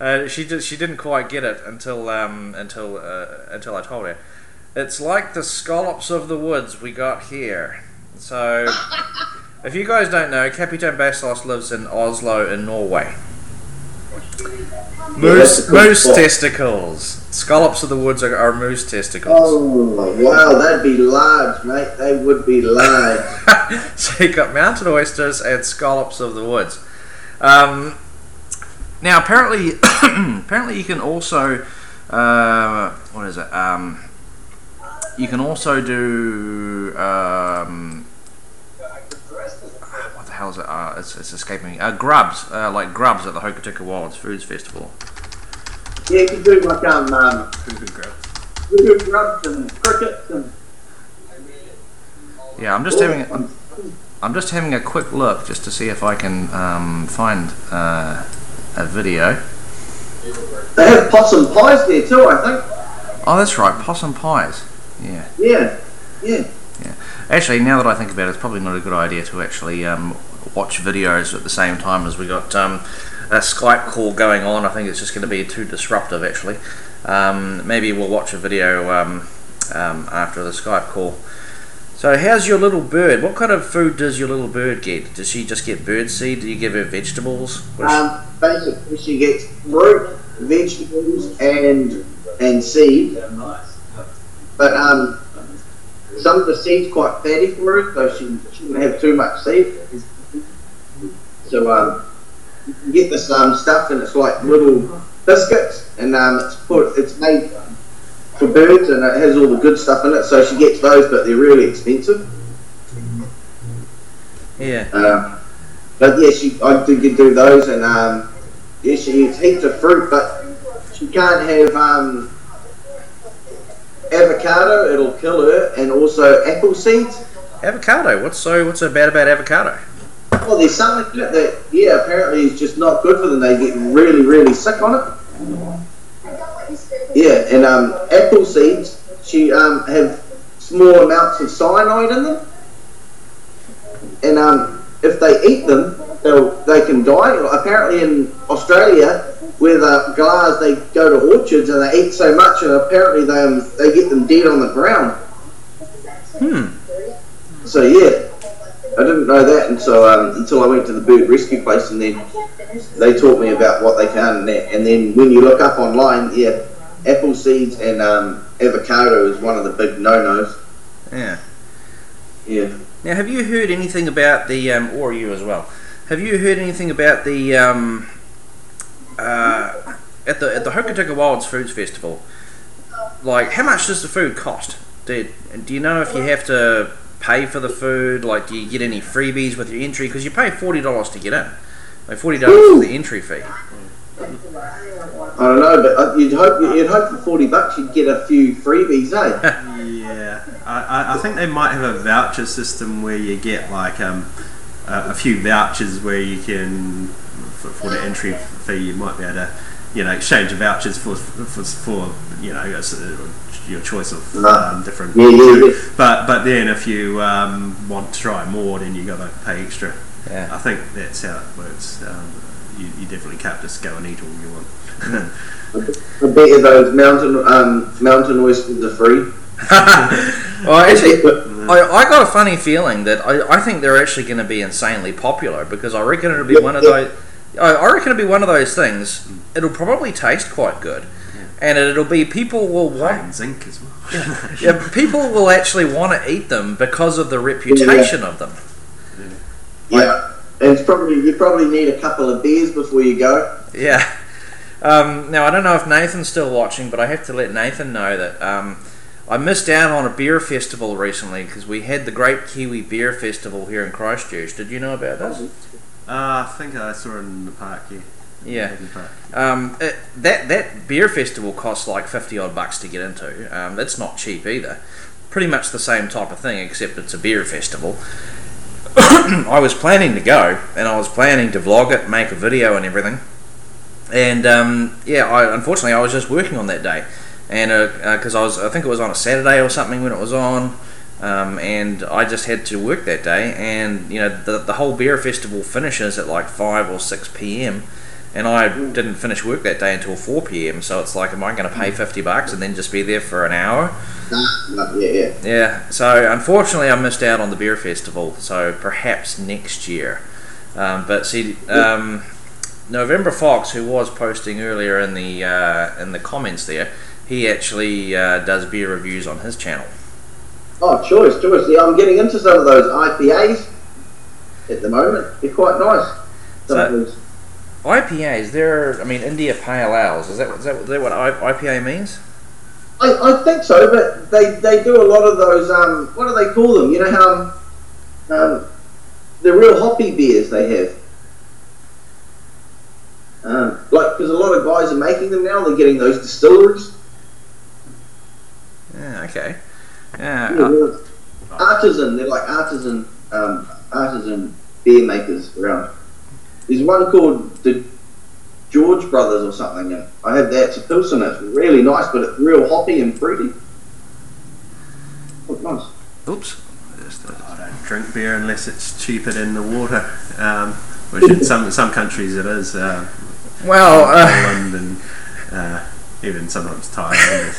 and she didn't quite get it until I told her. It's like the scallops of the woods we got here. So, if you guys don't know, Capitan Bastos lives in Oslo in Norway. Moose testicles. Scallops of the woods are moose testicles. Oh, wow, that'd be large, mate. They would be large. So you got mountain oysters and scallops of the woods. Now, apparently you can also, what is it? You can also do, what the hell is it? It's escaping me. Grubs, like grubs at the Hokitika Wildfood Festival. Yeah, you can do like Good grubs. grubs and crickets and. Yeah, I'm just having a quick look just to see if I can find a video. They have possum pies there too, I think. Oh, that's right, possum pies. Yeah. Yeah. Actually, now that I think about it, it's probably not a good idea to actually watch videos at the same time as we got a Skype call going on. I think it's just going to be too disruptive, actually. Maybe we'll watch a video after the Skype call. So, how's your little bird? What kind of food does your little bird get? Does she just get bird seed? Do you give her vegetables? Basically, she gets fruit, vegetables, and seed. But some of the seed's quite fatty for her, so she shouldn't have too much seed. So you can get this stuff, and it's like little biscuits, and it's made for birds, and it has all the good stuff in it. So she gets those, but they're really expensive. Yeah. But yeah, I do those, and yeah, she eats heaps of fruit, but she can't have avocado. It'll kill her, and also apple seeds. Avocado. What's so bad about avocado? Well, there's something in it that apparently is just not good for them. They get really, really sick on it. Yeah, and apple seeds, she have small amounts of cyanide in them, and if they eat them, they can die. Apparently, in Australia, where the glass, they go to orchards and they eat so much, and apparently they get them dead on the ground. So yeah, I didn't know that until I went to the bird rescue place, and then they taught me about what they can. And then when you look up online, apple seeds and avocado is one of the big no-nos. Yeah. Yeah. Now, have you heard anything about the, or you as well? Have you heard anything about the at the Hokitika Wildfood Festival? Like, how much does the food cost? Do you know if you have to pay for the food? Like, do you get any freebies with your entry? Because you pay $40 to get in. Like $40 for the entry fee. I don't know, but you'd hope for $40 you'd get a few freebies, eh? Yeah, I think they might have a voucher system where you get like a few vouchers where you can for the entry fee you might be able to exchange vouchers for your choice of different. Yeah. But then if you want to try more, then you got to pay extra. Yeah. I think that's how it works. You definitely can't just go and eat all you want. I bet you those mountain oysters are free. Well, actually, I got a funny feeling that I think they're actually going to be insanely popular, because I reckon it'll be one of those. I reckon it'll be one of those things. It'll probably taste quite good, and it'll be people will want zinc as well. Yeah, people will actually want to eat them because of the reputation of them. Yeah, and it's you probably need a couple of beers before you go. Yeah. Now I don't know if Nathan's still watching, but I have to let Nathan know that I missed out on a beer festival recently, because we had the Great Kiwi Beer Festival here in Christchurch. Did you know about this? I think I saw it in the park. Yeah. That beer festival costs like $50 odd to get into. It's not cheap either. Pretty much the same type of thing, except it's a beer festival. I was planning to go, and I was planning to vlog it, make a video and everything. And unfortunately I was just working on that day, and because I think it was on a Saturday or something when it was on, and I just had to work that day. And the whole beer festival finishes at like 5 or 6 p.m. and I didn't finish work that day until 4 p.m. So it's like, am I going to pay $50 and then just be there for an hour? Yeah. So unfortunately I missed out on the beer festival, so perhaps next year. But see, November Fox, who was posting earlier in the comments there, he actually does beer reviews on his channel. Oh, choice. Yeah, I'm getting into some of those IPAs at the moment. They're quite nice. So, IPAs, India Pale Ales. Is that what IPA means? I think so, but they do a lot of those. What do they call them? You know how the real hoppy beers they have. Because a lot of guys are making them now. They're getting those distilleries. Yeah. Okay. Artisan. They're like artisan beer makers around. There's one called the George Brothers or something. And I had that. It's a Pilsner. It's really nice, but it's real hoppy and fruity. Oh, nice. Oops. I don't drink beer unless it's cheaper than the water, which in some countries it is. Poland and even sometimes Thailand.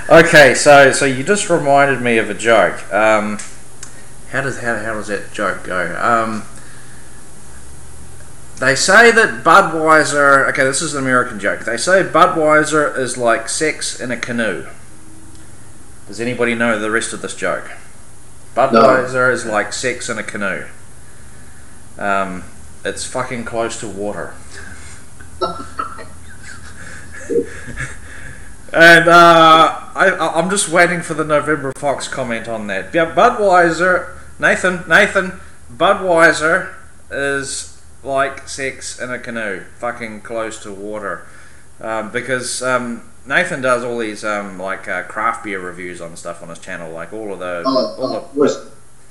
Okay, so you just reminded me of a joke. How does that joke go? They say that Budweiser. Okay, this is an American joke. They say Budweiser is like sex in a canoe. Does anybody know the rest of this joke? Budweiser is like sex in a canoe. It's fucking close to water. And I'm just waiting for the November Fox comment on that. Yeah, Budweiser, Nathan, Budweiser is like sex in a canoe, fucking close to water. Because Nathan does all these craft beer reviews on stuff on his channel, like all of the.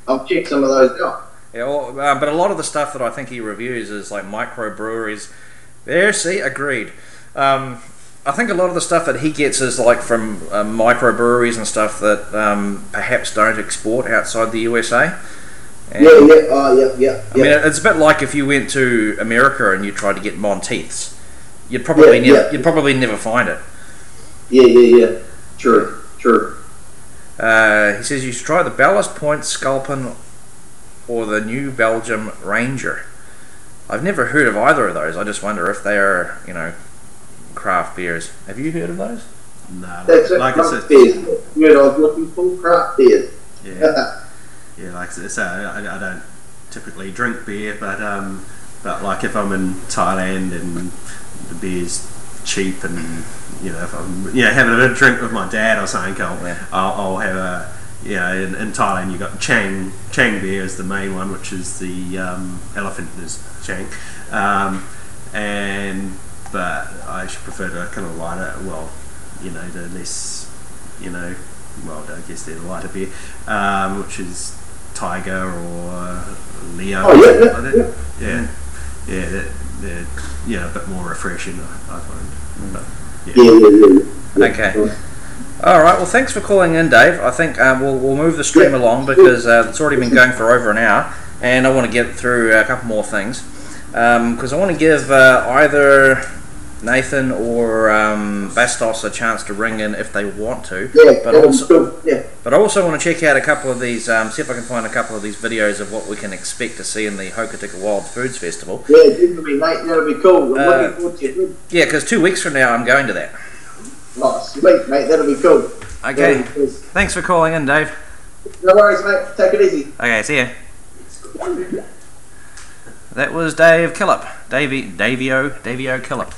I'll check some of those out. Yeah, but a lot of the stuff that I think he reviews is like microbreweries. There, see, agreed. I think a lot of the stuff that he gets is like from microbreweries and stuff that perhaps don't export outside the USA. And Yeah. I mean, it's a bit like if you went to America and you tried to get Monteith's, you'd probably never find it. Yeah. True. He says you should try the Ballast Point Sculpin or the New Belgium Ranger. I've never heard of either of those. I just wonder if they are, craft beers. Have you heard of those? No, That's like I said, I was looking for craft beers. Yeah, like I say, I don't typically drink beer, but like if I'm in Thailand and the beer's cheap, and if I'm having a bit of drink with my dad or something, I'll have a in Thailand you got Chang beer is the main one, which is the elephant is Chang, but I should prefer to kind of lighter, the less, I guess they're the lighter beer, which is Tiger or Leo. Oh, yeah. They're a bit more refreshing, I find. But, Okay. Alright, well thanks for calling in, Dave. I think we'll move the stream along because it's already been going for over an hour and I want to get through a couple more things. Because I want to give either Nathan or Bastos a chance to ring in if they want to. But I also want to check out a couple of these, see if I can find a couple of these videos of what we can expect to see in the Hokitika Wildfoods Festival. Yeah, definitely, mate. That'll be cool. I'm looking forward to it. Yeah, because 2 weeks from now I'm going to that. Oh, sweet, mate. That'll be cool. Okay. Thanks for calling in, Dave. No worries, mate. Take it easy. Okay, see ya. That was Dave Killip. Davio Killip.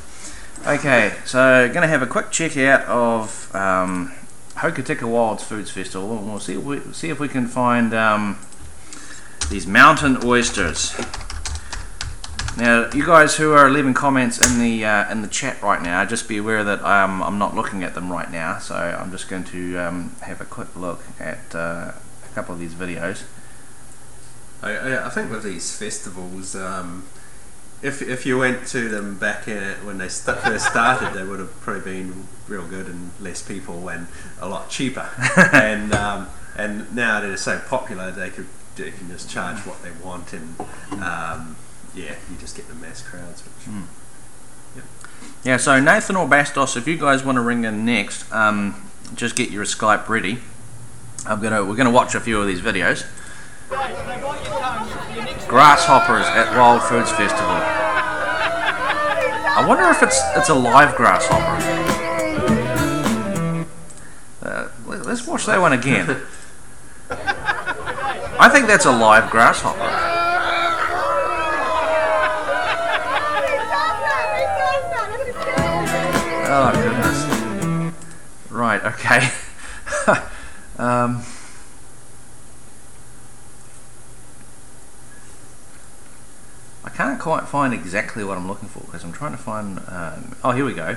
Okay, so going to have a quick check out of Hokitika Wildfoods Festival, and we'll see if we can find these mountain oysters. Now, you guys who are leaving comments in the chat right now, just be aware that I'm not looking at them right now. So I'm just going to have a quick look at a couple of these videos. I think with these festivals, if you went to them back when they first started, they would have probably been real good and less people and a lot cheaper. and now they're so popular, they can just charge what they want, and yeah, you just get the mass crowds. Which, yeah. So Nathan or Bastos, if you guys want to ring in next, just get your Skype ready. We're gonna watch a few of these videos. Grasshoppers at Wild Foods Festival. I wonder if it's a live grasshopper. Let's watch that one again. I think that's a live grasshopper. Oh goodness. Right, okay. I can't quite find exactly what I'm looking for because I'm trying to find. Oh, here we go.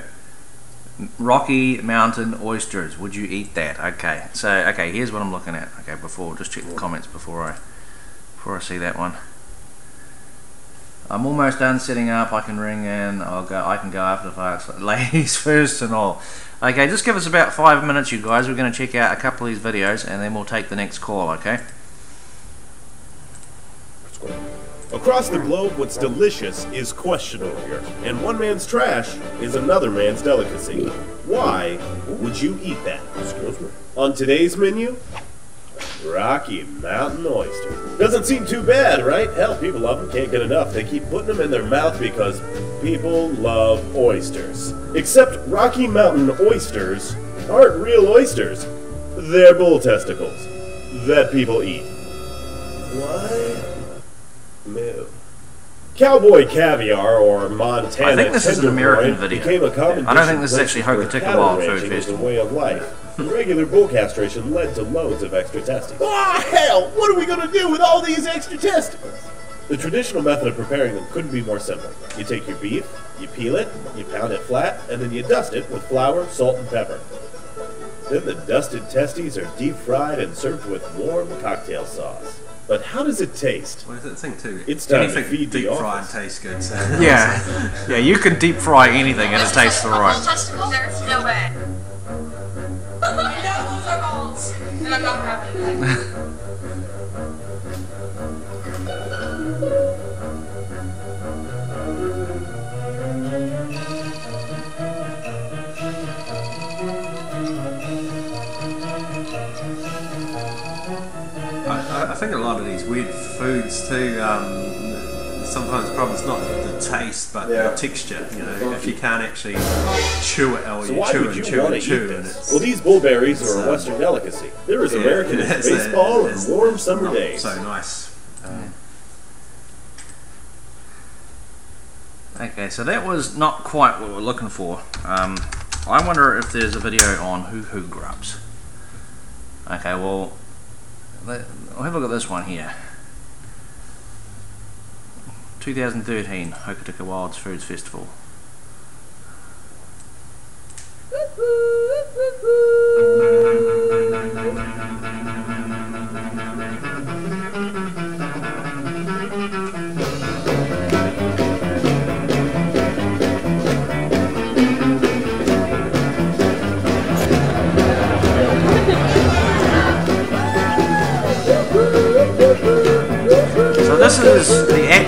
Rocky Mountain oysters. Would you eat that? Okay. So okay, here's what I'm looking at. Okay, just check the comments before I see that one. I'm almost done setting up. I can ring in. I can go after the folks. Ladies first and all. Okay, just give us about 5 minutes, you guys. We're going to check out a couple of these videos and then we'll take the next call. Okay. Across the globe, what's delicious is questionable here, and one man's trash is another man's delicacy. Why would you eat that? Excuse me. On today's menu, Rocky Mountain oyster. Doesn't seem too bad, right? Hell, people love them, can't get enough. They keep putting them in their mouth because people love oysters. Except Rocky Mountain oysters aren't real oysters. They're bull testicles that people eat. What? Move. Cowboy caviar or Montana I think this is an American video. Became a common I don't think this is actually Hokitika Wildfood Festival. Way of life. Regular bull castration led to loads of extra testicles. Ah, hell! What are we going to do with all these extra testicles? The traditional method of preparing them couldn't be more simple. You take your beef, you peel it, you pound it flat, and then you dust it with flour, salt, and pepper. Then the dusted testes are deep fried and served with warm cocktail sauce. But how does it taste? Well, the thing too. It's time to feed the deep office. fried tastes good. So Yeah, you can deep fry anything and it tastes alright. There's no way. I know those are balls, and I'm not having that. I think a lot of these weird foods too, sometimes the problem is not the taste but the texture, you know, if you can't actually chew it or So you why chew would and you chew want and to chew eat and this? it's... Well, these bullberries are a Western delicacy. They're as American as baseball and warm summer not days. so nice. Okay, so that was not quite what we're looking for. I wonder if there's a video on hoo-hoo grubs. Okay, well, I'll have a look at this one here. 2013 Hokitika Wildfoods Festival.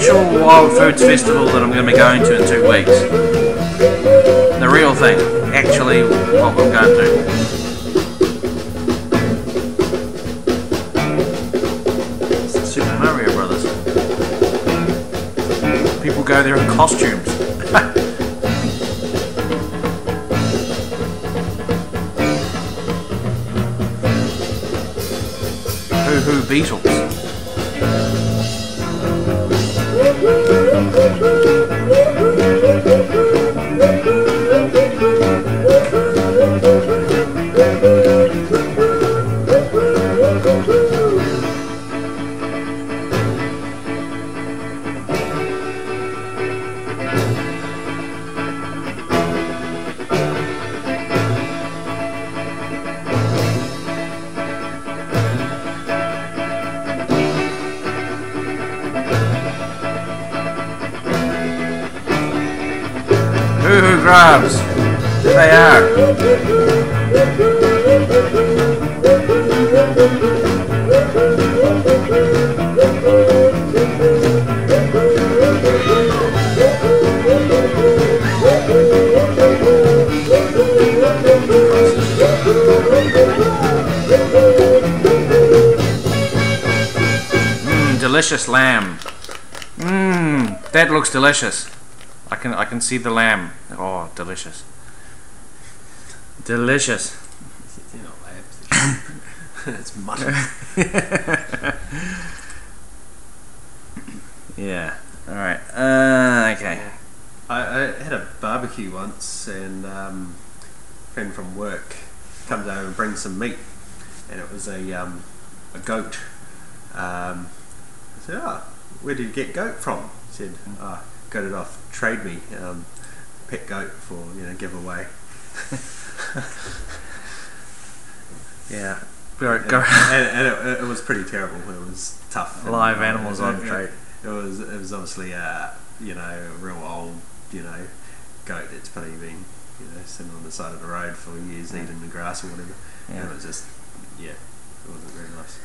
actual Wild Foods Festival that I'm going to be going to in 2 weeks. The real thing. Actually, what we're going to. It's the Super Mario Brothers. People go there in costumes. Hoo-hoo Beatles. Hoo-hoo grabs. There they are. Delicious lamb. That looks delicious. I can see the lamb. Oh, delicious. Delicious. They're not lambs, they're it's mutton. Yeah. Alright. Okay. I had a barbecue once, and a friend from work comes over and brings some meat, and it was a goat. I said, "Oh, where did you get goat from?" He said, "Oh, got it off Trade Me, pet goat for giveaway." Yeah. And it was pretty terrible. It was tough. Live animals on trade. It was obviously a real old goat that's probably been sitting on the side of the road for years eating the grass or whatever. Yeah. And it was just it wasn't very nice.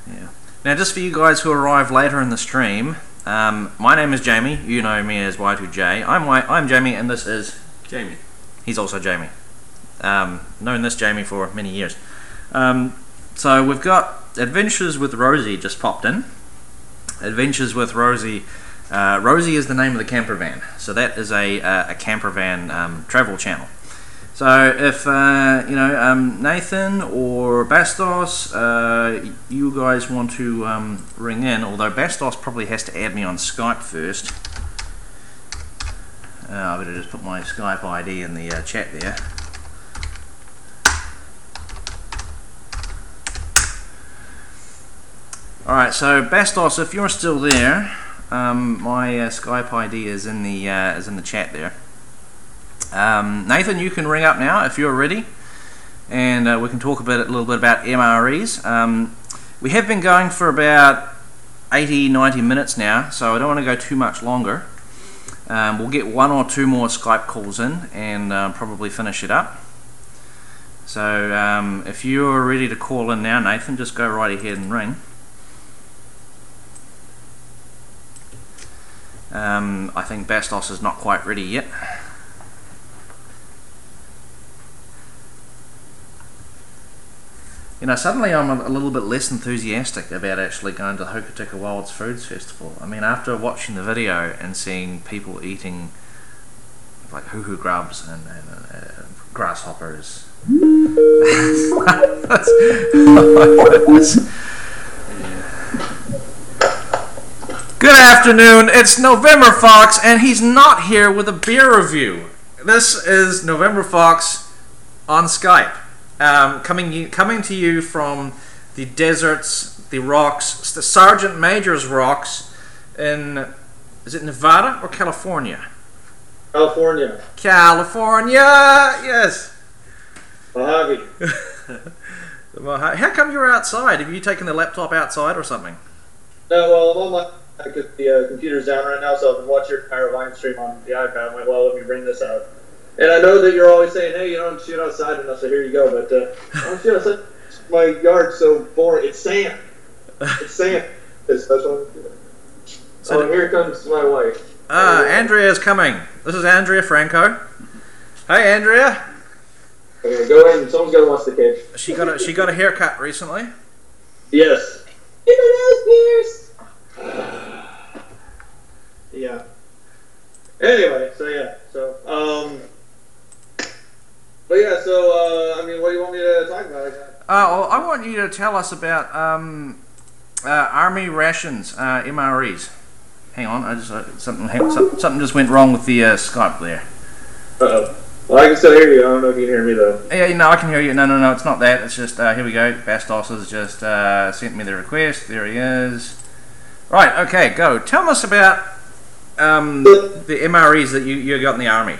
Yeah. Now, just for you guys who arrive later in the stream, my name is Jamie. You know me as Y2J. I'm Jamie, and this is Jamie. He's also Jamie. Known this Jamie for many years. So we've got Adventures with Rosy just popped in. Adventures with Rosy. Rosy is the name of the camper van. So that is a camper van travel channel. So if Nathan or Bastos, you guys want to ring in, although Bastos probably has to add me on Skype first. I better just put my Skype ID in the chat there. Alright, so Bastos, if you're still there, my Skype ID is in the chat there. Nathan, you can ring up now if you're ready, and we can talk a little bit about MREs. We have been going for about 80-90 minutes now, so I don't want to go too much longer. We'll get 1 or 2 more Skype calls in and probably finish it up. So if you're ready to call in now, Nathan, just go right ahead and ring. I think Bastos is not quite ready yet. Suddenly I'm a little bit less enthusiastic about actually going to the Hokitika Wildfood Festival. I mean, after watching the video and seeing people eating like hoo-hoo grubs and grasshoppers. Oh my goodness. Good afternoon, it's November Fox, and he's not here with a beer review. This is November Fox on Skype. Coming to you from the deserts, the rocks, the Sergeant Major's rocks in, is it Nevada or California? California. California, yes. Mojave. How come you're outside? Have you taken the laptop outside or something? No, well, I'm on my because the computer's down right now, so I can watch your entire live stream on the iPad. I'm like, well, let me bring this out. And I know that you're always saying, hey, you don't shoot outside enough, so here you go. But I don't shoot outside. My yard's so boring. It's sand. It's sand. It's special. So here comes my wife. Andrea's coming. This is Andrea Franco. Hey, Andrea. Okay, go in. Someone's got to watch the kid. She got a haircut recently. Yes. Yeah. Anyway, but yeah, I mean, what do you want me to talk about? Well, I want you to tell us about army rations, MREs. Hang on, I just something just went wrong with the Skype there. Uh-oh. Well, I can still hear you. I don't know if you can hear me though. Yeah, no, I can hear you. No, it's not that. It's just here we go. Bastos has just sent me the request. There he is. Right, okay, go. Tell us about the MREs that you got in the army.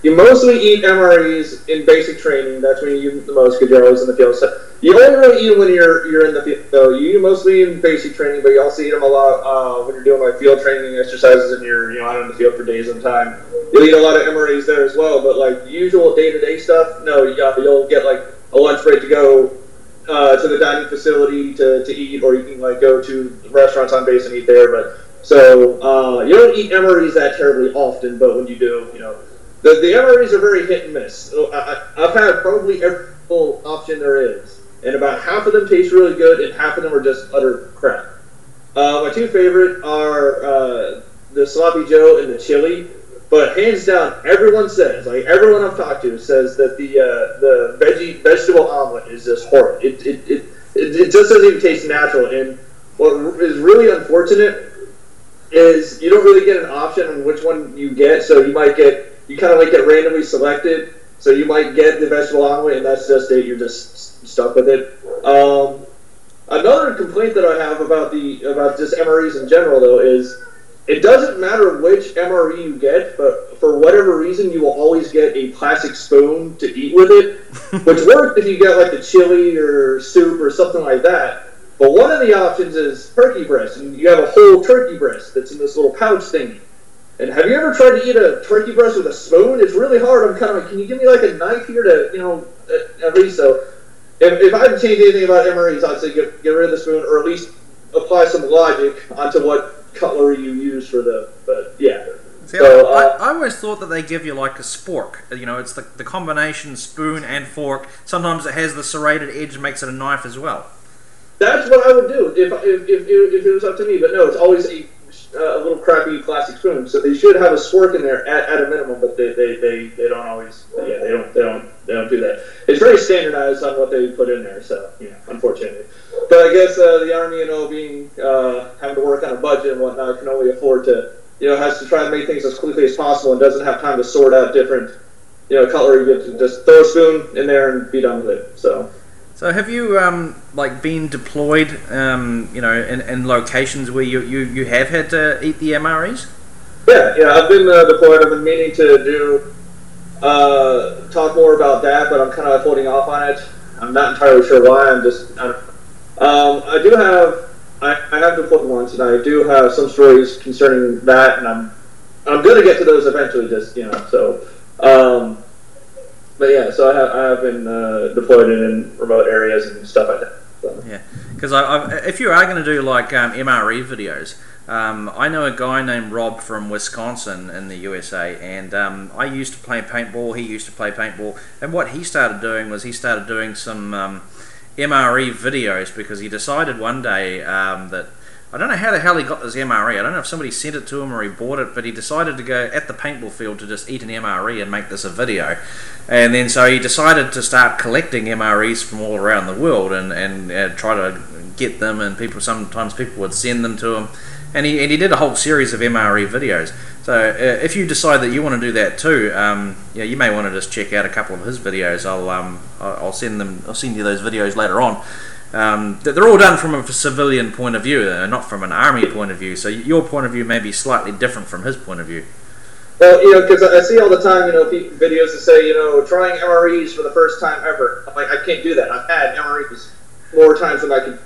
You mostly eat MREs in basic training. That's when you eat them the most because you're always in the field. So you only really eat them when you're in the field. So you eat them mostly in basic training, but you also eat them a lot when you're doing like field training exercises and you're out in the field for days at a time. You'll eat a lot of MREs there as well. But like usual day-to-day stuff, no, you'll get like a lunch break to go to the dining facility to eat, or you can like go to restaurants on base and eat there. But so you don't eat MREs that terribly often, but when you do, the MREs are very hit and miss. I've had probably every full option there is, and about half of them taste really good, and half of them are just utter crap. My two favorite are the Sloppy Joe and the chili, but hands down, everyone says, like everyone I've talked to says that the vegetable omelet is just horrible. It just doesn't even taste natural, and what is really unfortunate is you don't really get an option on which one you get, so you kind of like get randomly selected, so you might get the vegetable omelet, and that's just it. You're just stuck with it. Another complaint that I have about just MREs in general, though, is it doesn't matter which MRE you get, but for whatever reason, you will always get a plastic spoon to eat with it, which works if you get like the chili or soup or something like that. But one of the options is turkey breast, and you have a whole turkey breast that's in this little pouch thingy. And have you ever tried to eat a turkey breast with a spoon? It's really hard. I'm kind of like, can you give me like a knife here to, at least so. If I had to change anything about MREs, I'd say get rid of the spoon, or at least apply some logic onto what cutlery you use for but yeah. See, I always thought that they give you like a spork. It's the combination spoon and fork. Sometimes it has the serrated edge, makes it a knife as well. That's what I would do if it was up to me. But no, it's always a little crappy plastic spoon. So they should have a spork in there at a minimum, but they don't always. Yeah, they don't do that. It's very standardized on what they put in there. So unfortunately. But I guess the army, being having to work on a budget and whatnot, can only afford to, has to try and make things as quickly as possible and doesn't have time to sort out different, cutlery. You get to just throw a spoon in there and be done with it. So have you been deployed, in locations where you have had to eat the MREs? Yeah, I've been deployed. I've been meaning to talk more about that, but I'm kind of holding off on it. I'm not entirely sure why. I have deployed once, and I do have some stories concerning that, and I'm going to get to those eventually. But yeah, so I have been deployed in remote areas and stuff like that. So. Yeah, because if you are going to do like MRE videos, I know a guy named Rob from Wisconsin in the USA, and I used to play paintball. He used to play paintball, and what he started doing was some MRE videos, because he decided one day that, I don't know how the hell he got this MRE. I don't know if somebody sent it to him or he bought it, but he decided to go at the paintball field to just eat an MRE and make this a video. And then so he decided to start collecting MREs from all around the world and try to get them, and sometimes people would send them to him. And he did a whole series of MRE videos. So if you decide that you want to do that too, you may want to just check out a couple of his videos. I'll send you those videos later on. They're all done from a civilian point of view, not from an army point of view. So your point of view may be slightly different from his point of view. Well, because I see all the time, videos that say, trying MREs for the first time ever. I'm like, I can't do that. I've had MREs more times than I could,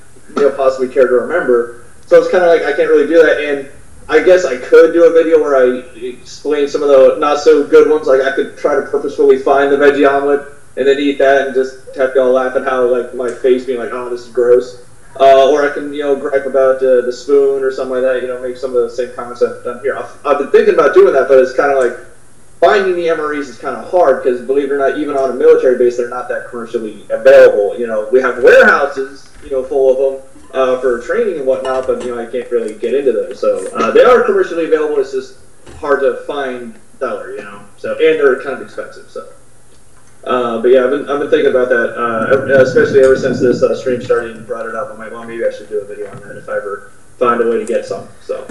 possibly care to remember. So it's kind of like I can't really do that. And I guess I could do a video where I explain some of the not so good ones. Like I could try to purposefully find the veggie omelet and then eat that and just have y'all laugh at how like my face being like, oh, this is gross. or I can, gripe about the spoon or something like that, make some of the same comments I've done here. I've been thinking about doing that, but it's kind of like, finding the MREs is kind of hard, because believe it or not, even on a military base, they're not that commercially available. We have warehouses, full of them for training and whatnot, but, I can't really get into those. So they are commercially available, it's just hard to find seller, so, and they're kind of expensive, so. But yeah, I've been thinking about that, especially ever since this stream started and brought it up. I'm like, well, maybe I should do a video on that if I ever find a way to get some. So.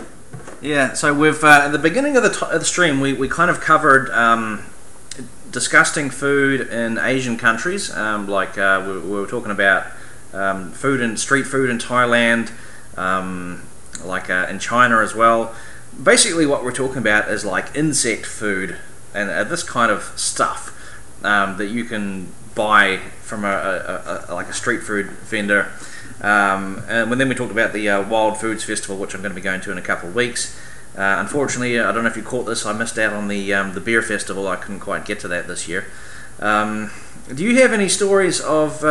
Yeah. So we've at the beginning of the stream, we kind of covered disgusting food in Asian countries. Like we were talking about street food in Thailand, like in China as well. Basically, what we're talking about is like insect food and this kind of stuff. That you can buy from like a street food vendor, and then we talked about the Wild Foods Festival, which I'm going to be going to in a couple of weeks. Unfortunately, I don't know if you caught this. I missed out on the beer festival. I couldn't quite get to that this year. Do you have any stories of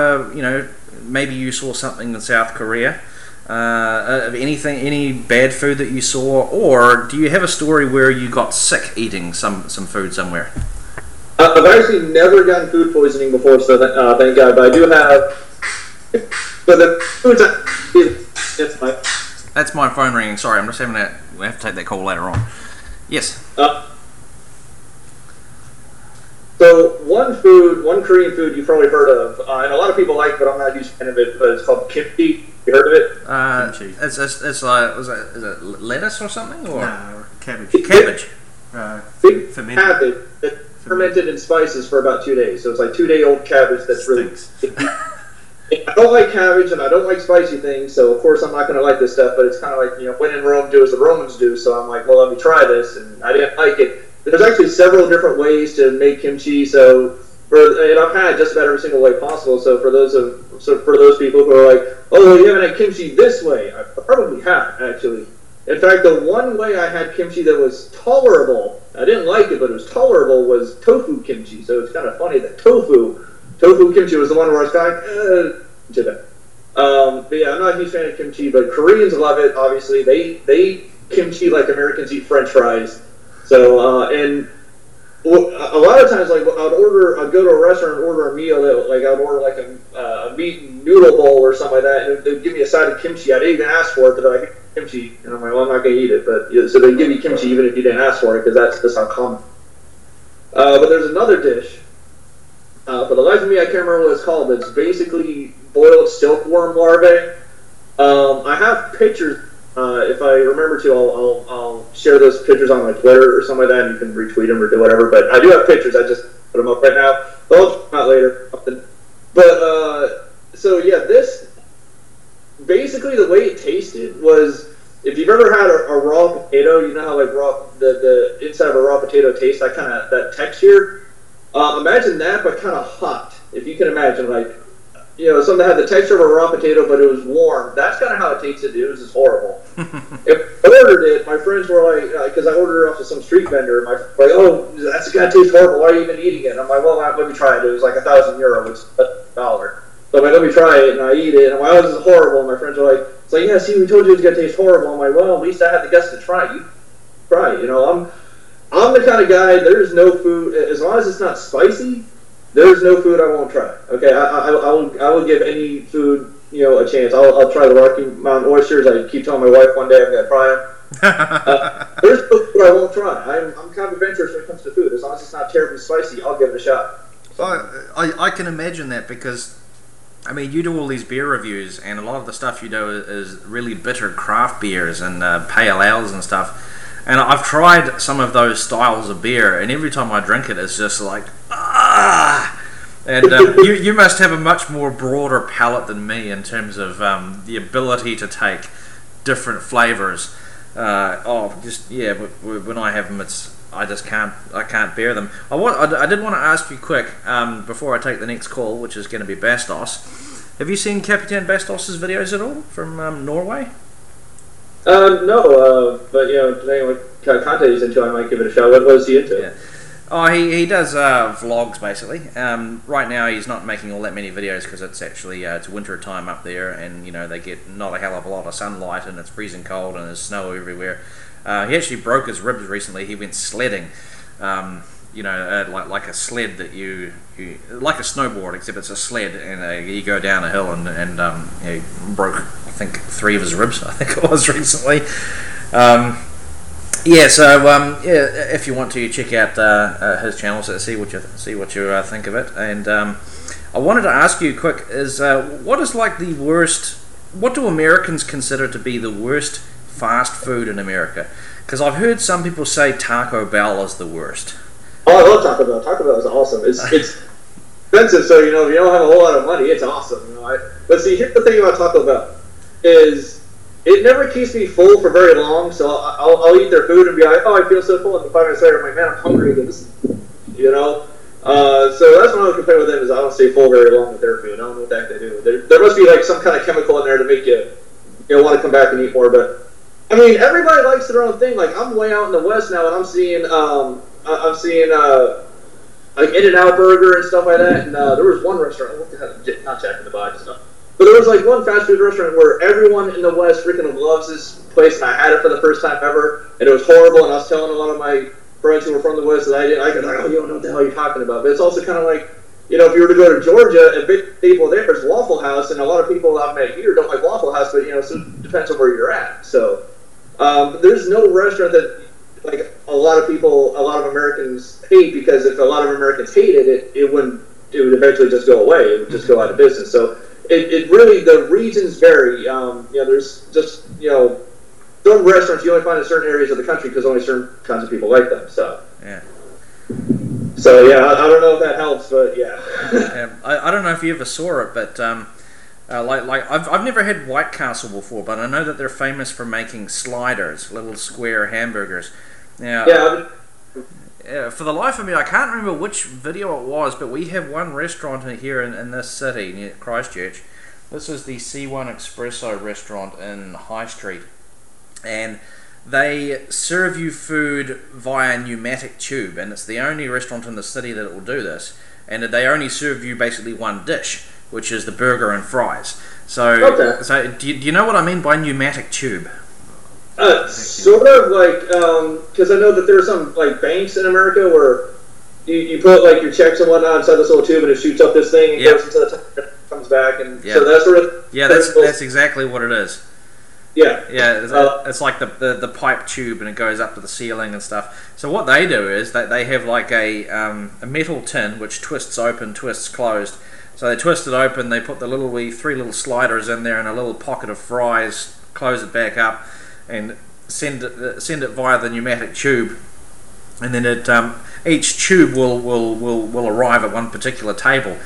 maybe you saw something in South Korea, of any bad food that you saw, or do you have a story where you got sick eating some food somewhere? I've actually never gotten food poisoning before, so thank God. But I do have. But the foods it's my. That's my phone ringing. Sorry, I'm just having that. We have to take that call later on. Yes. So one Korean food you've probably heard of, and a lot of people like, but I'm not a huge fan of it. But it's called kimchi. You heard of it? Kimchi. It's like is it lettuce or something or no, cabbage. Cabbage. Fermented. Cabbage. Fermented in spices for about 2 days, so it's like 2-day-old cabbage that's really. I don't like cabbage and I don't like spicy things, so of course I'm not going to like this stuff. But it's kind of like when in Rome, do as the Romans do. So I'm like, well, let me try this, and I didn't like it. There's actually several different ways to make kimchi, and I've had just about every single way possible. So for those people who are like, oh, you haven't had kimchi this way, I probably have actually. In fact, the one way I had kimchi that was tolerable, I didn't like it, but it was tolerable, was tofu kimchi. So it's kind of funny that tofu kimchi was the one where I was kind of like, to that. But yeah, I'm not a huge fan of kimchi, but Koreans love it, obviously. They kimchi like Americans eat French fries. So, and a lot of times, like, I'd go to a restaurant and order a meal that, like, I'd order like a meat noodle bowl or something like that, and they'd give me a side of kimchi. I didn't even ask for it, but like, kimchi, and I'm like, well, I'm not going to eat it, but so they give you kimchi even if you didn't ask for it, because that's just how common. But there's another dish. For the life of me, I can't remember what it's called. It's basically boiled silkworm larvae. I have pictures. If I remember to, I'll share those pictures on my Twitter or something like that, and you can retweet them or do whatever. But I do have pictures. I just put them up right now. I'll check them out later. But so yeah, this. Basically, the way it tasted was, if you've ever had a raw potato, you know how like the inside of a raw potato tastes, that texture. Imagine that, but kind of hot. If you can imagine, like something that had the texture of a raw potato, but it was warm. That's kind of how it tasted. It was just horrible. If I ordered it, my friends were like, because I ordered it off of some street vendor. My friends were like, oh, that's gotta taste horrible. Why are you even eating it? And I'm like, well, let me try it. It was like €1,000, which is $1. So I'm like, let me try it, and I eat it, and I'm like, oh, this is horrible. And my friends are like, it's like, yeah, see, we told you it was going to taste horrible. I'm like, well, at least I had the guts to try it. You try it, I'm the kind of guy, there's no food, as long as it's not spicy, there's no food I won't try. Okay, I will give any food, a chance. I'll try the Rocky Mountain oysters. I keep telling my wife one day I'm going to try them. There's no food I won't try. I'm kind of adventurous when it comes to food. As long as it's not terribly spicy, I'll give it a shot. Well, I can imagine that, because I mean, you do all these beer reviews, and a lot of the stuff you do is really bitter craft beers and pale ales and stuff. And I've tried some of those styles of beer, and every time I drink it, it's just like, ah! And you must have a much more broader palate than me in terms of the ability to take different flavors. But when I have them, I can't bear them. I did want to ask you quick before I take the next call, which is going to be Bastos. Have you seen Capitan Bastos' videos at all from Norway? No, but depending on what kind of content he's into, I might give it a shot. What was he into? Yeah. Oh, he does vlogs basically. Right now he's not making all that many videos because it's actually it's winter time up there, and you know they get not a hell of a lot of sunlight, and it's freezing cold, and there's snow everywhere. He actually broke his ribs recently. He went sledding, like a sled that you like a snowboard, except it's a sled, and you go down a hill, and he broke I think 3 of his ribs. I think it was recently. If you want to check out his channel, so see what you think of it. And I wanted to ask you quick: what is like the worst? What do Americans consider to be the worst fast food in America? Because I've heard some people say Taco Bell is the worst. Oh, I love Taco Bell. Taco Bell is awesome. It's expensive, so if you don't have a whole lot of money, it's awesome. But see, here's the thing about Taco Bell is. It never keeps me full for very long, so I'll eat their food and be like, oh, I feel so full, and 5 minutes later, I'm like, man, I'm hungry again. So that's one other complaint with them is I don't stay full very long with their food. I don't know what the heck they do. There must be like some kind of chemical in there to make you want to come back and eat more. But I mean, everybody likes their own thing. Like I'm way out in the West now, and I'm seeing like In-N-Out Burger and stuff like that. And there was one restaurant, not Jack in the Box and stuff. But there was like one fast food restaurant where everyone in the West freaking loves this place, and I had it for the first time ever, and it was horrible. And I was telling a lot of my friends who were from the West that I could like, oh, you don't know what the hell you're talking about. But it's also kind of like, if you were to go to Georgia, a big staple there is Waffle House, and a lot of people I've met here don't like Waffle House, but so it depends on where you're at. So there's no restaurant that like a lot of Americans hate, because if a lot of Americans hated it, it would eventually just go away. It would just go out of business. So. It really, the regions vary. There's just, some restaurants you only find in certain areas of the country because only certain kinds of people like them. So yeah. So yeah, I don't know if that helps, but yeah. I don't know if you ever saw it, but I've never had White Castle before, but I know that they're famous for making sliders, little square hamburgers. Now, for the life of me, I can't remember which video it was, but we have one restaurant here in this city, near Christchurch. This is the C1 Espresso restaurant in High Street. And they serve you food via pneumatic tube, and it's the only restaurant in the city that will do this. And they only serve you basically one dish, which is the burger and fries. So do you know what I mean by pneumatic tube? Sort of like, because I know that there are some like banks in America where you put like your checks and whatnot inside this little tube, and it shoots up this thing and goes into the tank and comes back, and so that's sort of that's exactly what it is. It's like the pipe tube, and it goes up to the ceiling and stuff. So what they do is they have like a metal tin which twists open, twists closed. So they twist it open, they put the 3 little sliders in there and a little pocket of fries, close it back up, and send it via the pneumatic tube, and then each tube will arrive at one particular table,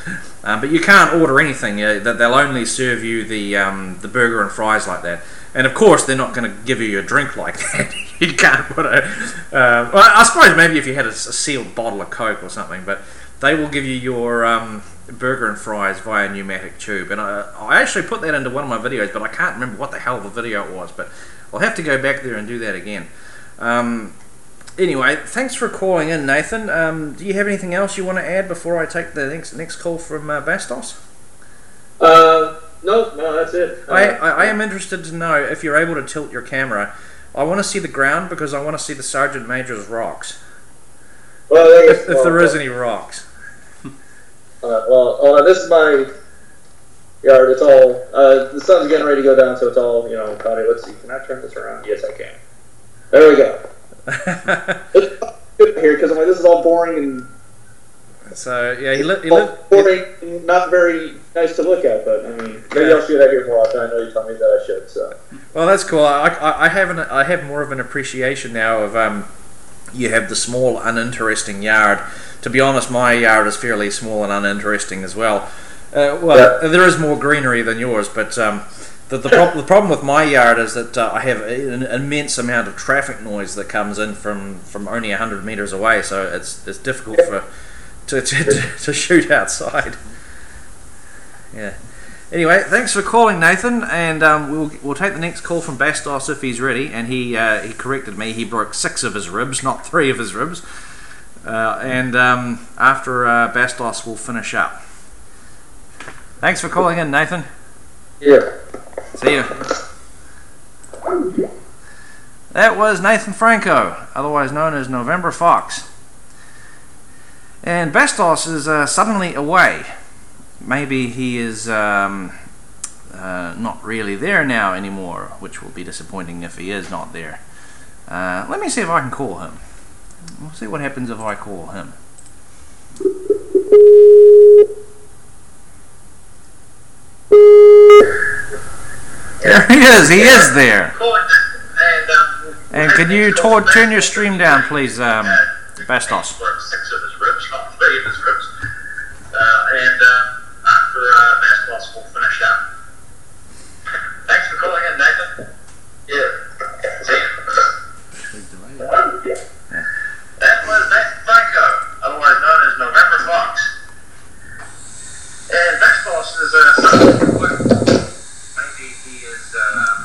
but you can't order anything. They'll only serve you the burger and fries like that, and of course they're not going to give you a drink like that. You can't put well, I suppose maybe if you had a sealed bottle of Coke or something, but they will give you your burger and fries via pneumatic tube. And I actually put that into one of my videos, but I can't remember what the hell the video it was, but I'll have to go back there and do that again. Anyway, thanks for calling in, Nathan. Do you have anything else you want to add before I take the next call from Bastos? No, that's it. I am interested to know if you're able to tilt your camera. I want to see the ground because I want to see the Sergeant Major's rocks. Well, if there is any rocks. This is my yard. It's all the sun's getting ready to go down, so it's all cloudy. Let's see. Can I turn this around? Yes, I can. There we go. It's good here because this is all boring and. So yeah, boring, not very nice to look at, but I mean, maybe I'll shoot out here more often. I know you told me that I should. So. Well, that's cool. I have more of an appreciation now of you have the small, uninteresting yard. To be honest, my yard is fairly small and uninteresting as well. There is more greenery than yours, but the problem with my yard is that I have an immense amount of traffic noise that comes in from only 100 meters away, so it's difficult to shoot outside. Yeah. Anyway, thanks for calling, Nathan, and we'll take the next call from Bastos if he's ready. And he corrected me; he broke 6 of his ribs, not 3 of his ribs. and after Bastos will finish up. Thanks for calling in, Nathan. Yeah. See you. That was Nathan Franco, otherwise known as November Fox. And Bastos is suddenly away. Maybe he is not really there now anymore, which will be disappointing if he is not there. Let me see if I can call him. We'll see what happens if I call him. There he is there. And can you turn your stream down, please, Bastos? 6 of his ribs, not 3 of his ribs. And after Bastos will finish up. Thanks for calling in, Nathan. Yeah. See you. That was Nathan Franco, otherwise known as November Fox. And Bastos is maybe he is.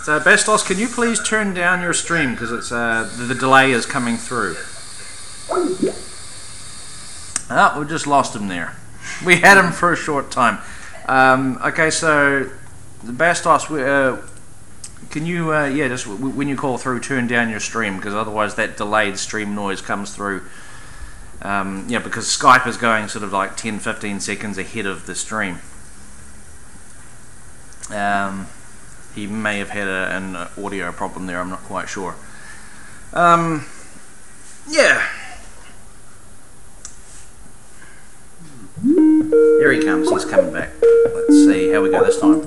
So Bastos, can you please turn down your stream because it's the delay is coming through. Oh, we just lost him there. We had him for a short time. Okay, so Bastos, can you just when you call through, turn down your stream because otherwise that delayed stream noise comes through. Because Skype is going sort of like 10-15 seconds ahead of the stream. He may have had an audio problem there, I'm not quite sure. Here he comes, he's coming back. Let's see how we go this time.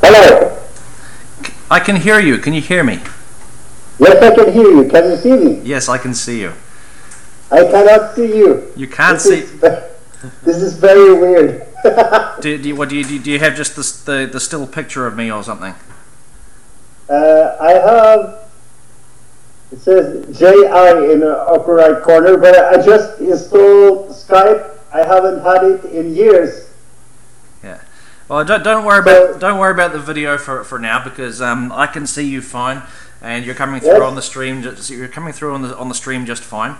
Hello. I can hear you, can you hear me? Yes, I can hear you. Can you see me? Yes, I can see you. I cannot see you. You can't see. This is very weird. do you have just the still picture of me or something? I have. It says JI in the upper right corner, but I just installed Skype. I haven't had it in years. Yeah. Well, don't worry about the video for now because I can see you fine, and you're coming through on the stream. You're coming through on the stream just fine.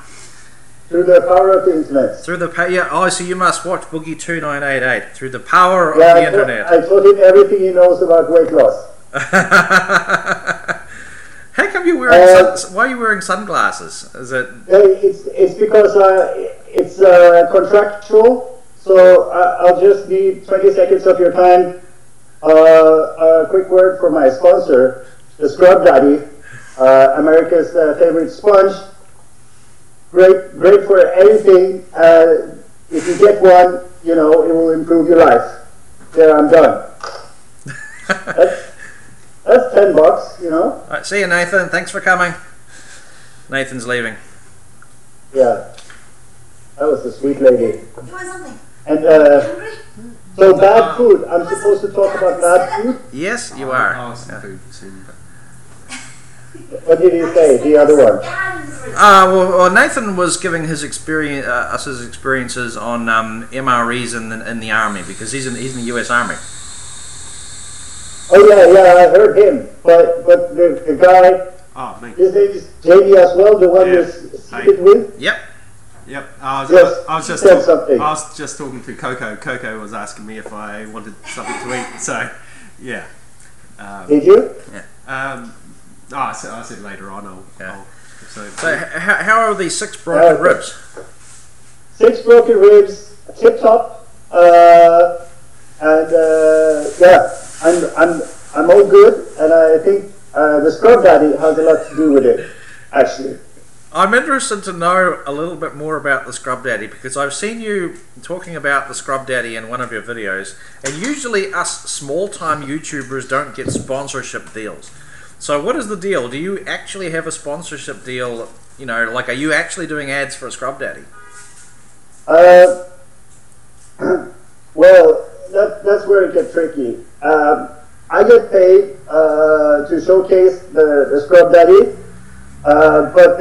Through the power of the internet. Through the so you must watch Boogie 2988 through the power of the internet. I told him everything he knows about weight loss. How come you wearing? Why are you wearing sunglasses? Is it? It's because it's contractual. So I'll just need 20 seconds of your time. A quick word for my sponsor, the Scrubdaddy, America's favorite sponge. Great for anything. If you get one, it will improve your life. There, I'm done. That's $10, All right, see you, Nathan. Thanks for coming. Nathan's leaving. Yeah, that was a sweet lady. You want something? And so bad food. I'm supposed to talk about bad food. Yes, you are. Food soon. What did he say? The other one. Well, Nathan was giving his experiences on MREs in the army because he's in the U.S. Army. Oh yeah, I heard him. But the guy, his name is JD as well, the one you're seated with. Yep. I was just talking to Coco. Coco was asking me if I wanted something to eat. So, yeah. Did you? Yeah. I said later on. So how are these 6 broken ribs? 6 broken ribs, tip top, and I'm all good, and I think the Scrubdaddy has a lot to do with it, actually. I'm interested to know a little bit more about the Scrubdaddy because I've seen you talking about the Scrubdaddy in one of your videos, and usually us small-time YouTubers don't get sponsorship deals. So what is the deal? Do you actually have a sponsorship deal? Are you actually doing ads for a Scrubdaddy? Well, that's where it gets tricky. I get paid to showcase the Scrubdaddy, but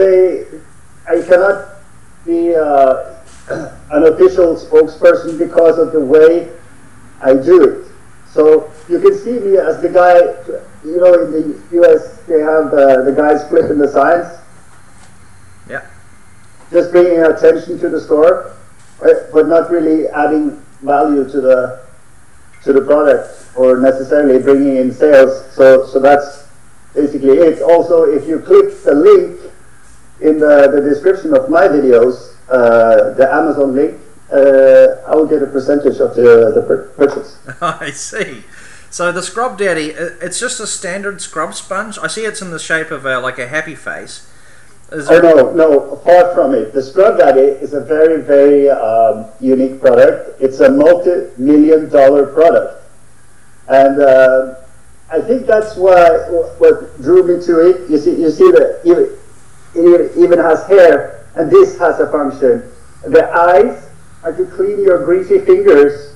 I cannot be an official spokesperson because of the way I do it. So you can see me as the guy. In the US, they have the guys flipping the signs. Yeah. just bringing attention to the store, but not really adding value to the product or necessarily bringing in sales. So that's basically it. Also, if you click the link in the description of my videos, the Amazon link, I'll get a percentage of the purchase. I see. So the Scrubdaddy, it's just a standard scrub sponge. I see it's in the shape of like a happy face. No, far from it. The Scrubdaddy is a very, very unique product. It's a multi-million-dollar product. And I think that's what drew me to it. You see that it even has hair, and this has a function. The eyes are to clean your greasy fingers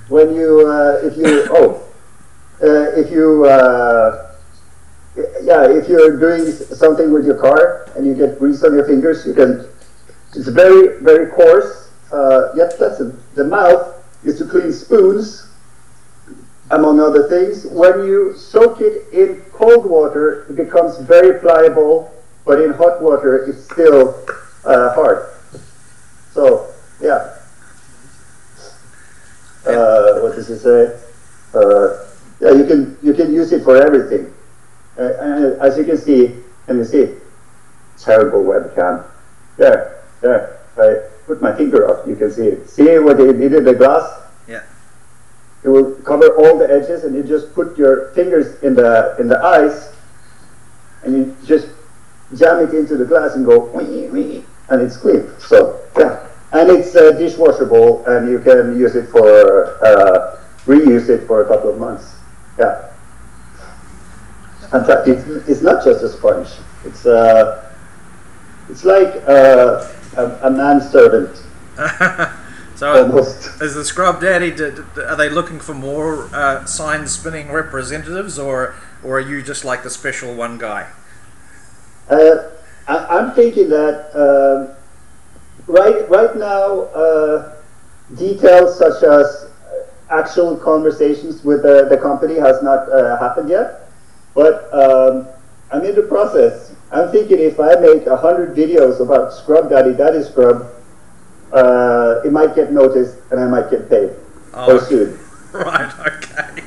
when you if you're doing something with your car and you get grease on your fingers, you can. It's very, very coarse. Yet the mouth is to clean spoons, among other things. When you soak it in cold water, it becomes very pliable, but in hot water, it's still hard. So, yeah. What does it say? Yeah, you can use it for everything. And as you can see, terrible webcam. There. I put my finger up. You can see it. See what it did in the glass? Yeah. It will cover all the edges, and you just put your fingers in the ice, and you just jam it into the glass and go wee, wee, and it's clean. So yeah, and it's dishwashable, and you can use it for reuse it for a couple of months. Yeah. In fact, it's not just a sponge. It's like a manservant. So almost. Is the Scrubdaddy, are they looking for more sign spinning representatives, or are you just like the special one guy? I'm thinking that right now details such as actual conversations with the company has not happened yet. But I'm in the process. I'm thinking if I make 100 videos about Scrubdaddy, Daddy Scrub, it might get noticed and I might get paid or sued. Right, okay.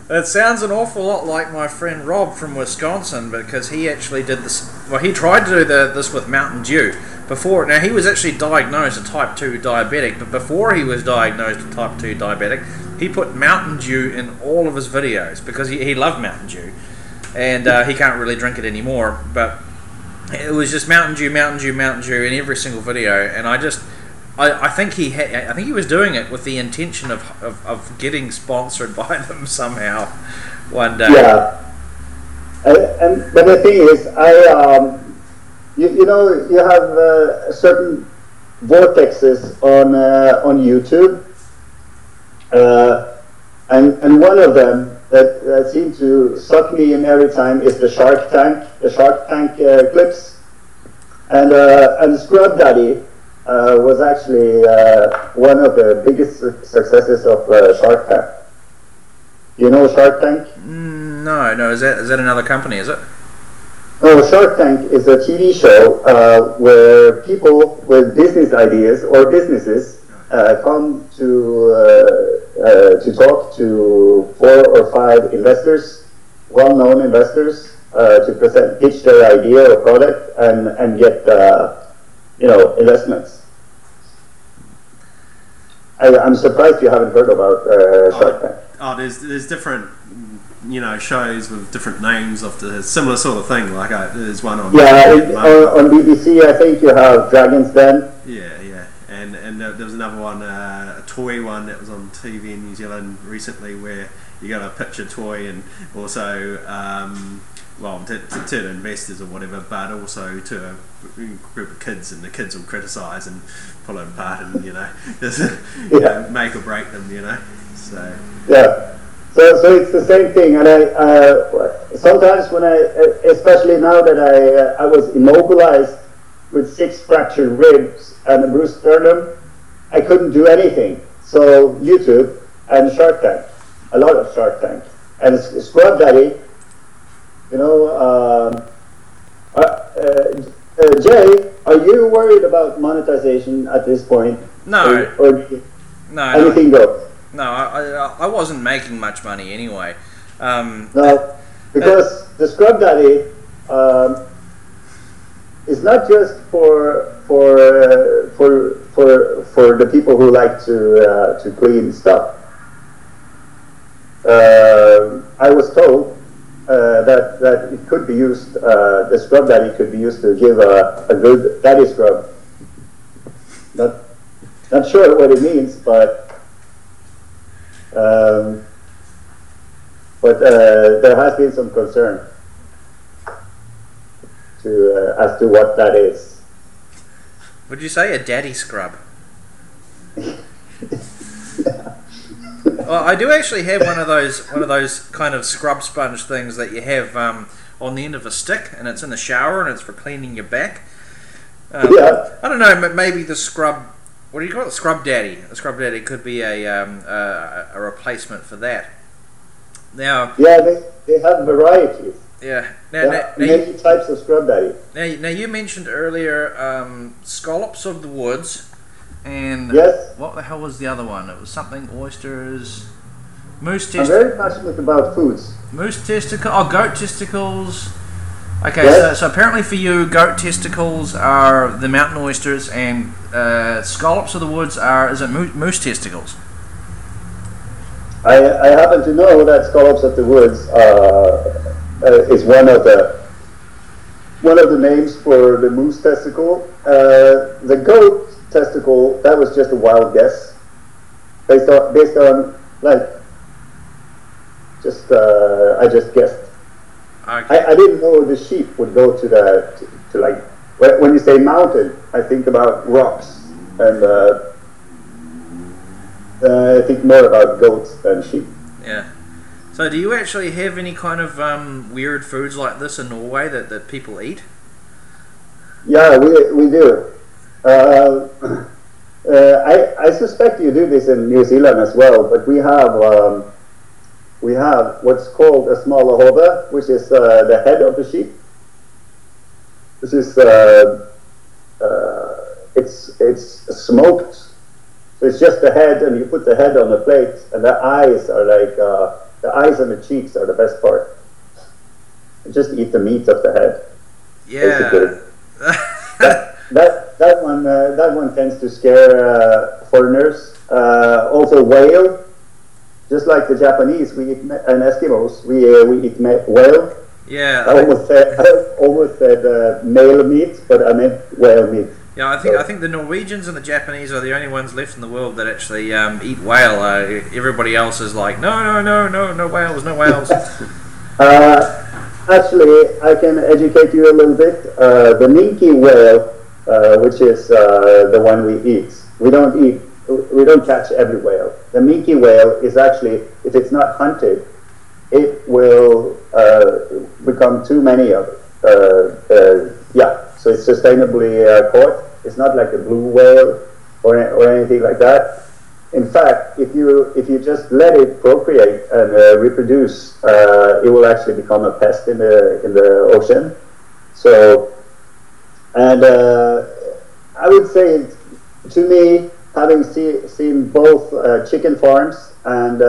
It sounds an awful lot like my friend Rob from Wisconsin, because he actually did this. Well, he tried to do this with Mountain Dew before. Now, he was actually diagnosed a type 2 diabetic, but before he was diagnosed a type 2 diabetic, he put Mountain Dew in all of his videos because he loved Mountain Dew. And he can't really drink it anymore, but it was just Mountain Dew in every single video. And I think he was doing it with the intention of getting sponsored by them somehow one day. Yeah, but the thing is, you have certain vortexes on YouTube, and one of them that seemed to suck me in every time is the Shark Tank clips, and Scrubdaddy was actually one of the biggest successes of Shark Tank. You know Shark Tank? No. Is that another company? Is it? No, Shark Tank is a TV show where people with business ideas or businesses come to talk to 4 or 5 investors, well-known investors, to pitch their idea or product and get investments. I'm surprised you haven't heard about Shark Tank. Oh, there's different shows with different names of the similar sort of thing. Like there's one on on BBC. I think you have Dragon's Den. Yeah, and there was another one, a toy one that was on TV in New Zealand recently, where you got to pitch a toy and also to the investors or whatever, but also to a group of kids, and the kids will criticise and pull it apart and just make or break them, So yeah. So it's the same thing, and I sometimes when especially now that I was immobilized with 6 fractured ribs and a bruised sternum, I couldn't do anything. So YouTube and Shark Tank, a lot of Shark Tank, and Scrubdaddy, Jay, are you worried about monetization at this point? No. Or No. anything goes? No, I wasn't making much money anyway. No, because the Scrubdaddy is not just for the people who like to clean stuff. I was told that it could be used. The Scrubdaddy could be used to give a good daddy scrub. Not sure what it means, but there has been some concern as to what that is. Would you say a daddy scrub? Well, I do actually have one of those kind of scrub sponge things that you have on the end of a stick, and it's in the shower, and it's for cleaning your back. Yeah. I don't know, maybe the scrub. What do you call it? Scrubdaddy. A Scrubdaddy could be a replacement for that. Now. Yeah, they have varieties. Yeah. Many types of Scrubdaddy. Now you mentioned earlier scallops of the woods. And yes. What the hell was the other one? It was something oysters, moose testicles. I'm very passionate about foods. Moose testicles, goat testicles. Okay, yes. so apparently for you, goat testicles are the mountain oysters, and scallops of the woods is it moose testicles? I happen to know that scallops of the woods is one of the names for the moose testicle. The goat testicle, that was just a wild guess, based on like I just guessed. Okay. I didn't know the sheep would go to like when you say mountain, I think about rocks, and I think more about goats than sheep. Yeah. So do you actually have any kind of weird foods like this in Norway that people eat? Yeah, we do. I suspect you do this in New Zealand as well, but we have what's called a smalahove, which is the head of the sheep. This is it's smoked, so it's just the head, and you put the head on the plate, and the eyes are like the eyes and the cheeks are the best part. You just eat the meat of the head. Yeah. That one tends to scare foreigners. Also whale, just like the Japanese, we eat and Eskimos, we eat whale. Yeah. I almost said male meat, but I meant whale meat. Yeah, I think the Norwegians and the Japanese are the only ones left in the world that actually eat whale. Everybody else is like, no whales, no whales. Actually, I can educate you a little bit. The minke whale, which is the one we eat, we don't catch every whale. The minke whale is actually, if it's not hunted, it will become too many of it. So it's sustainably caught. It's not like a blue whale or anything like that. In fact, if you just let it procreate and reproduce, it will actually become a pest in the ocean. So, and I would say, to me, having seen both chicken farms and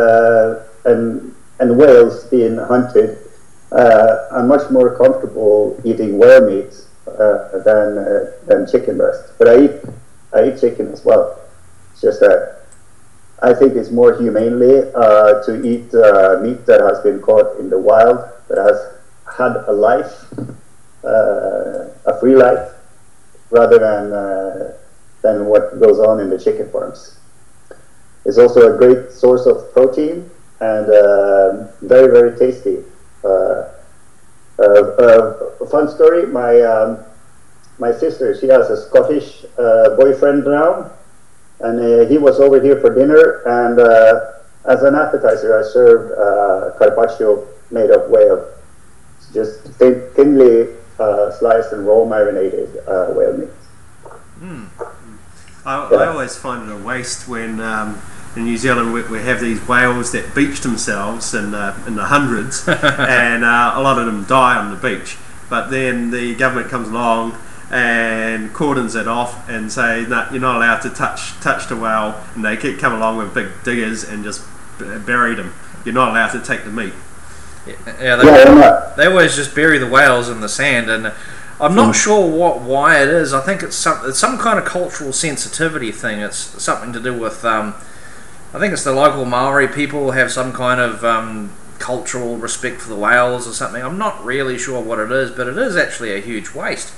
whales being hunted, I'm much more comfortable eating whale meat than chicken breast. But I eat chicken as well. It's just that I think it's more humanely to eat meat that has been caught in the wild, that has had a life, a free life, rather than what goes on in the chicken farms. It's also a great source of protein and very, very tasty. A fun story, my sister, she has a Scottish boyfriend now, and he was over here for dinner, and as an appetizer I served carpaccio made of whale. It's just thinly sliced and raw marinated whale meat. I always find it a waste when in New Zealand we have these whales that beach themselves in the hundreds, and a lot of them die on the beach. But then the government comes along and cordons it off and say, no, you're not allowed to touch the whale, and they come along with big diggers and just bury them. You're not allowed to take the meat. They always just bury the whales in the sand, and I'm not sure why it is. I think it's some kind of cultural sensitivity thing. It's something to do with I think it's the local Maori people have some kind of cultural respect for the whales or something. I'm not really sure what it is, but it is actually a huge waste.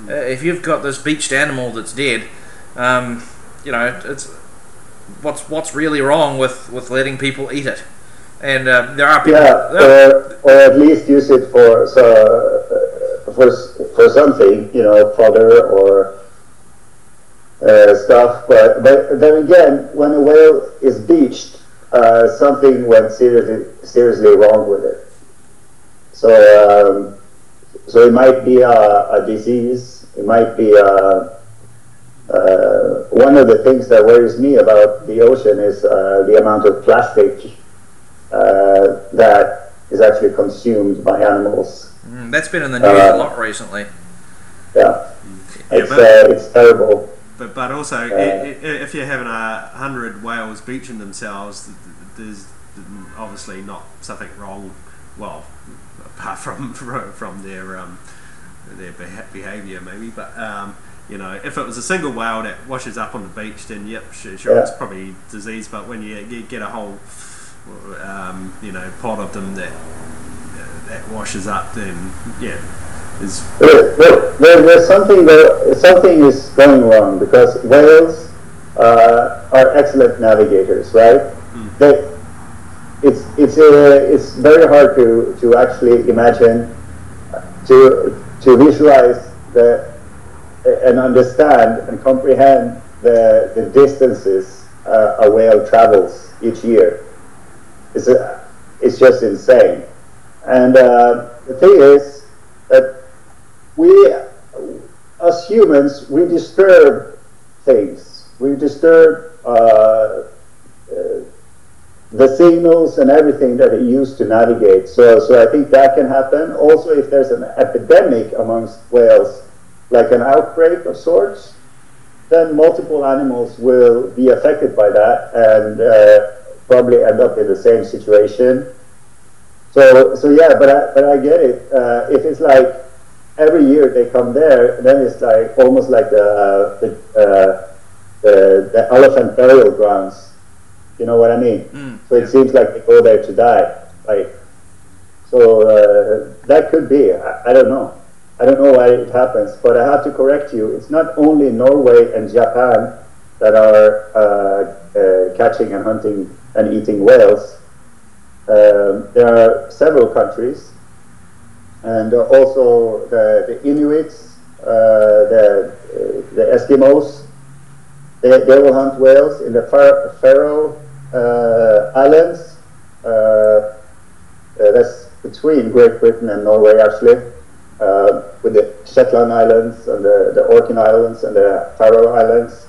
If you've got this beached animal that's dead, it's what's really wrong with letting people eat it. And there are people, or at least use it for something, fodder or stuff. But then again, when a whale is beached, something went seriously wrong with it. So it might be a disease. It might be one of the things that worries me about the ocean is the amount of plastic that is actually consumed by animals. That's been in the news a lot recently. Yeah, it's terrible. But also, if you're having 100 whales beaching themselves, there's obviously not something wrong. Well, apart from their behaviour maybe, but if it was a single whale that washes up on the beach, then sure, it's probably disease. But when you get a whole pot of them that washes up, then there's something is going wrong, because whales are excellent navigators, right? It's very hard to actually imagine, to visualize and understand and comprehend the distances a whale travels each year. It's just insane. And the thing is that we, as humans, we disturb things. We disturb the signals and everything that it used to navigate. So I think that can happen. Also, if there's an epidemic amongst whales, like an outbreak of sorts, then multiple animals will be affected by that and probably end up in the same situation. So yeah, but I get it. If it's like every year they come there, then it's like almost like the elephant burial grounds. You know what I mean? So it seems like they go there to die. That could be. I don't know. I don't know why it happens, but I have to correct you. It's not only Norway and Japan that are catching and hunting and eating whales. There are several countries, and also the Inuits, the Eskimos. They will hunt whales in the Faroe Islands. That's between Great Britain and Norway, actually, with the Shetland Islands and the Orkney Islands and the Faroe Islands.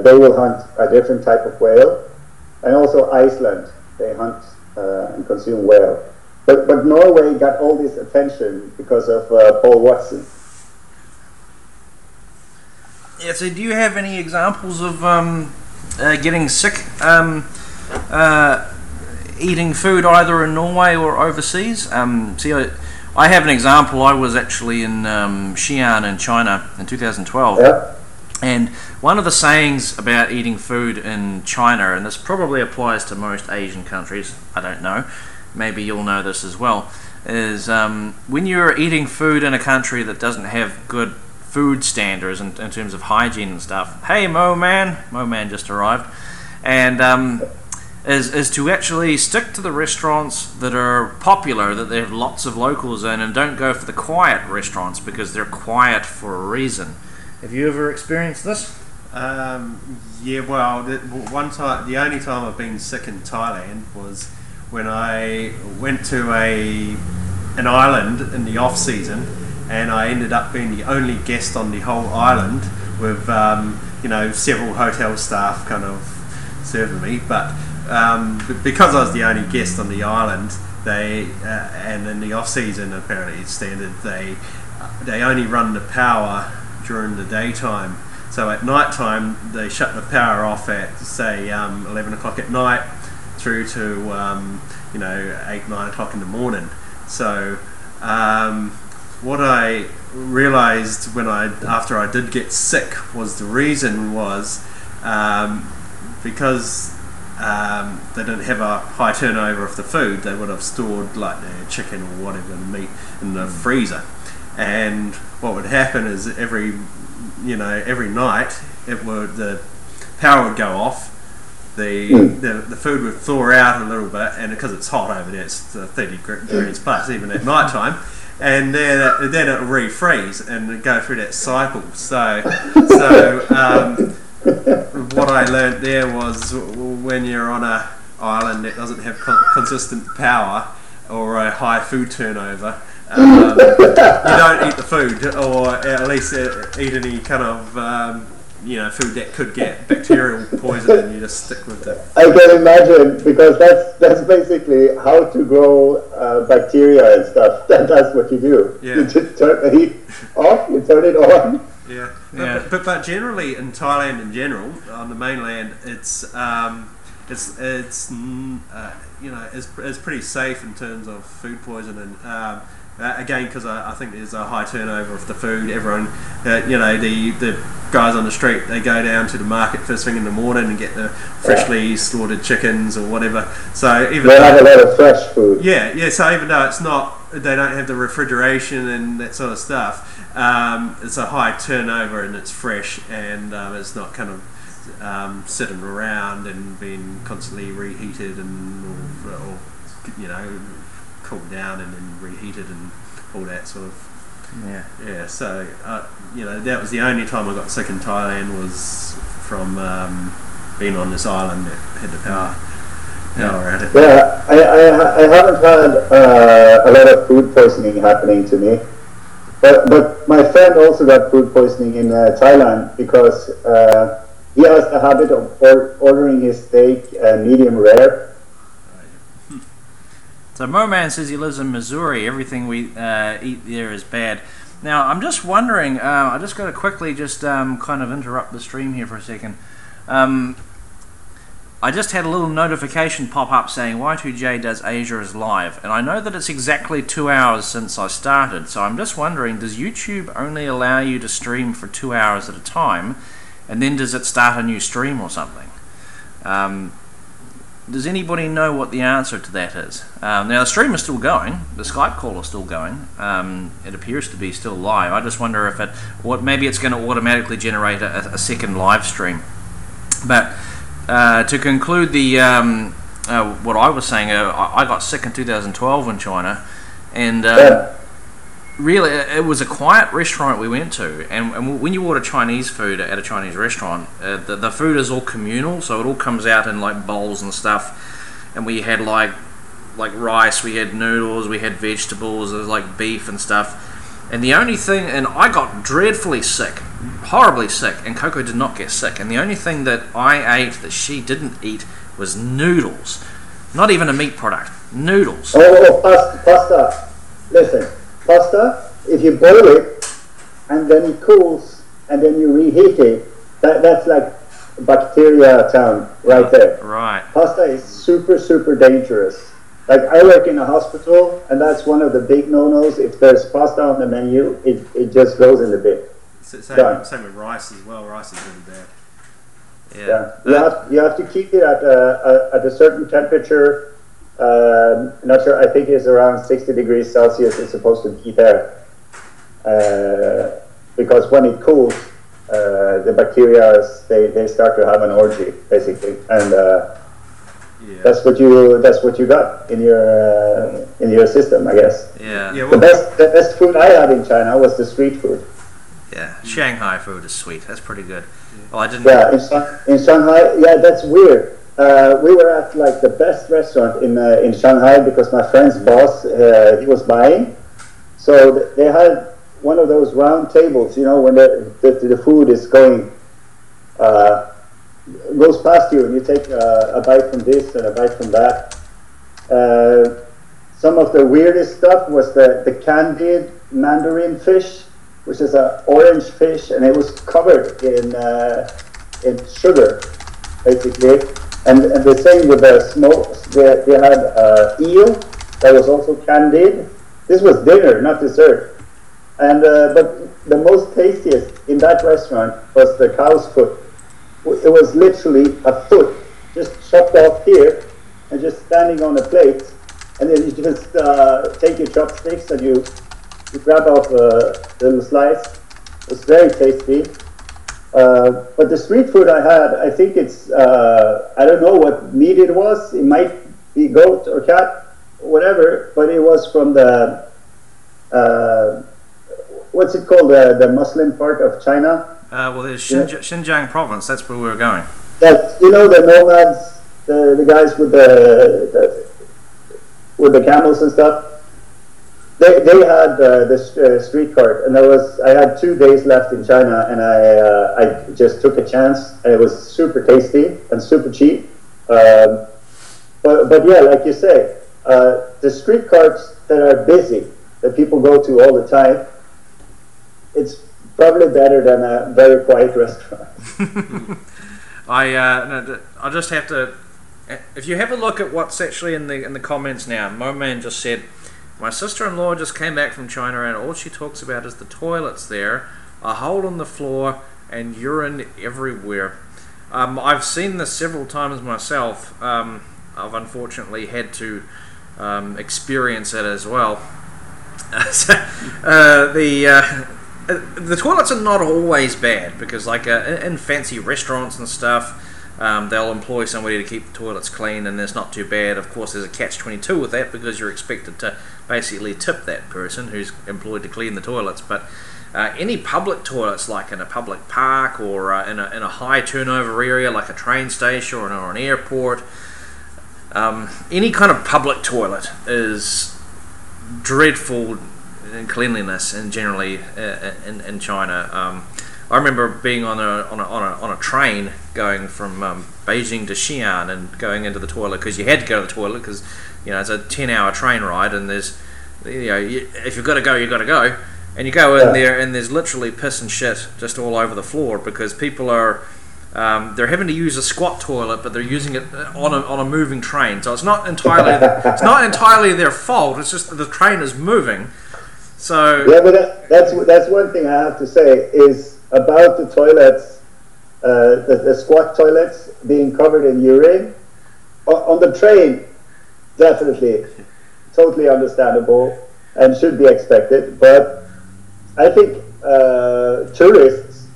They will hunt a different type of whale, and also Iceland. They hunt and consume whale. But Norway got all this attention because of Paul Watson. Yeah, so do you have any examples of getting sick eating food either in Norway or overseas? I have an example. I was actually in Xi'an in China in 2012. Yeah. And one of the sayings about eating food in China, and this probably applies to most Asian countries, I don't know, maybe you'll know this as well, is when you're eating food in a country that doesn't have good food standards in terms of hygiene and stuff, hey Mo Man just arrived, and is to actually stick to the restaurants that are popular, that they have lots of locals in, and don't go for the quiet restaurants because they're quiet for a reason. Have you ever experienced this? Yeah, well, the only time I've been sick in Thailand was when I went to an island in the off season, and I ended up being the only guest on the whole island with several hotel staff kind of serving me, but because I was the only guest on the island, they and in the off season apparently it's standard, they they only run the power during the daytime. So at night time, they shut the power off at, say, 11 o'clock at night through to 8, 9 o'clock in the morning. So what I realized after I did get sick was the reason was because they didn't have a high turnover of the food. They would have stored like their chicken or whatever meat in the freezer, and what would happen is every night the power would go off. The food would thaw out a little bit, and because it's hot over there, it's 30 degrees plus even at night time, and then it would refreeze and go through that cycle. So what I learned there was when you're on an island that doesn't have consistent power or a high food turnover, you don't eat the food, or at least eat any kind of food that could get bacterial poison, and you just stick with it. I can imagine, because that's basically how to grow bacteria and stuff. That's what you do. Yeah. You just turn the heat off, you turn it on. Yeah. But generally in Thailand in general, on the mainland, it's pretty safe in terms of food poisoning. Again, because I think there's a high turnover of the food. Everyone, the guys on the street, they go down to the market first thing in the morning and get the freshly slaughtered chickens or whatever. So even they have a lot of fresh food. Yeah. So even though they don't have the refrigeration and that sort of stuff, it's a high turnover and it's fresh, and it's not kind of sitting around and being constantly reheated or cooled down and then reheated and all that sort of so that was the only time I got sick in Thailand, was from being on this island that had the power at it. I haven't had a lot of food poisoning happening to me, but my friend also got food poisoning in Thailand because he has the habit of ordering his steak medium rare. So Moman says he lives in Missouri. Everything we eat there is bad. Now, I'm just wondering, I just got to quickly just kind of interrupt the stream here for a second. I just had a little notification pop up saying Y2J does Asia is live, and I know that it's exactly 2 hours since I started, so I'm just wondering, does YouTube only allow you to stream for 2 hours at a time, and then does it start a new stream or something? Does anybody know what the answer to that is? Now the stream is still going, the Skype call is still going, it appears to be still live. I just wonder if maybe it's going to automatically generate a second live stream. But to conclude what I was saying, I got sick in 2012 in China, and really it was a quiet restaurant we went to, and when you order Chinese food at a Chinese restaurant, the food is all communal, so it all comes out in like bowls and stuff, and we had like rice, we had noodles, we had vegetables, there was like beef and stuff, and the only thing, and I got dreadfully sick, horribly sick, and Coco did not get sick, and the only thing that I ate that she didn't eat was noodles, not even a meat product, noodles. Pasta. Listen, pasta, if you boil it and then it cools and then you reheat it, that's like bacteria town right there. Right. Pasta is super, super dangerous. Like, I work in a hospital, and that's one of the big no-nos. If there's pasta on the menu, it just goes in the bin. Same with rice as well. Rice is really bad. Yeah. You have to keep it at a certain temperature. Not sure. I think it's around 60 degrees Celsius. It's supposed to be there because when it cools, the bacteria they start to have an orgy basically, and that's what you got in your system, I guess. Yeah. The best food I had in China was the street food. Yeah, Shanghai food is sweet. That's pretty good. Well, I didn't. Yeah, in Shanghai. Yeah, that's weird. We were at like the best restaurant in Shanghai because my friend's boss he was buying, so they had one of those round tables. You know, when the food is going goes past you, and you take a bite from this and a bite from that. some of the weirdest stuff was the candied mandarin fish, which is an orange fish, and it was covered in sugar, basically. And the same with the smokes. They had eel that was also candied. This was dinner, not dessert. And but the most tastiest in that restaurant was the cow's foot. It was literally a foot, just chopped off here, and just standing on a plate. And then you just take your chopsticks and you grab off a little slice. It was very tasty. But the street food I had, I think it's, I don't know what meat it was. It might be goat or cat, whatever, but it was from the, what's it called, the Muslim part of China? Well, there's Xinjiang province, that's where we were going. That, you know, the nomads, the guys with the camels and stuff. They had this street cart, and I had 2 days left in China, and I just took a chance, and it was super tasty and super cheap. But yeah, like you say, the street carts that are busy, that people go to all the time, it's probably better than a very quiet restaurant. I just have to. If you have a look at what's actually in the comments now, Moman just said, my sister-in-law just came back from China and all she talks about is the toilets there, a hole in the floor and urine everywhere. I've seen this several times myself. I've unfortunately had to experience it as well. The toilets are not always bad because like in fancy restaurants and stuff, they'll employ somebody to keep the toilets clean and it's not too bad. Of course, there's a catch-22 with that because you're expected to basically tip that person who's employed to clean the toilets. But any public toilets, like in a public park or in a high turnover area like a train station or an airport, any kind of public toilet is dreadful in cleanliness and generally in China. I remember being on a train going from Beijing to Xi'an and going into the toilet because you had to go to the toilet because it's a 10-hour train ride and there's if you've got to go, you've got to go, and you go in there and there's literally piss and shit just all over the floor because people are they're having to use a squat toilet, but they're using it on a moving train, so it's not entirely their fault. It's just that the train is moving. So yeah, but that's one thing I have to say is about the toilets, the squat toilets being covered in urine on the train. Definitely, totally understandable and should be expected. But I think tourists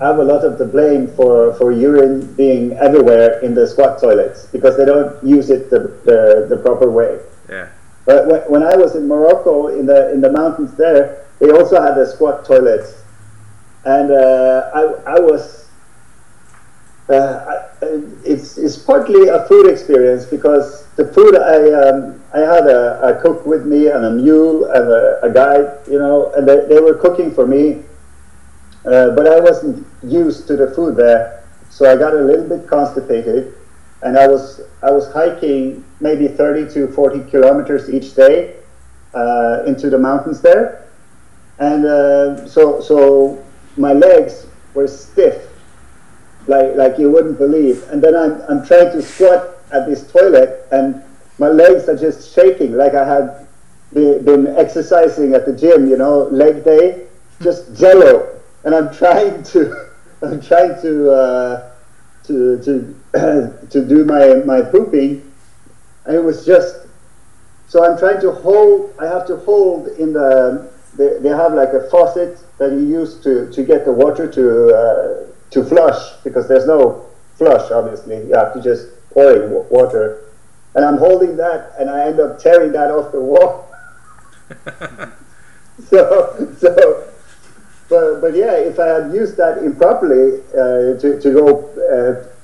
have a lot of the blame for urine being everywhere in the squat toilets because they don't use it the proper way. Yeah. But when I was in Morocco, in the mountains there, they also had the squat toilets, and I was. It's partly a food experience because the food I had a cook with me and a mule and a guide, and they were cooking for me, but I wasn't used to the food there, so I got a little bit constipated. And I was hiking maybe 30 to 40 kilometers each day into the mountains there, and so my legs were stiff, like you wouldn't believe. And then I'm trying to squat at this toilet, and my legs are just shaking, like I had been exercising at the gym, leg day, just jello. And I'm trying to do my pooping, and it was just so I'm trying to hold. I have to hold in they have like a faucet that you use to get the water to flush because there's no flush, obviously. You have to just pour in water, and I'm holding that, and I end up tearing that off the wall. But yeah, if I had used that improperly to go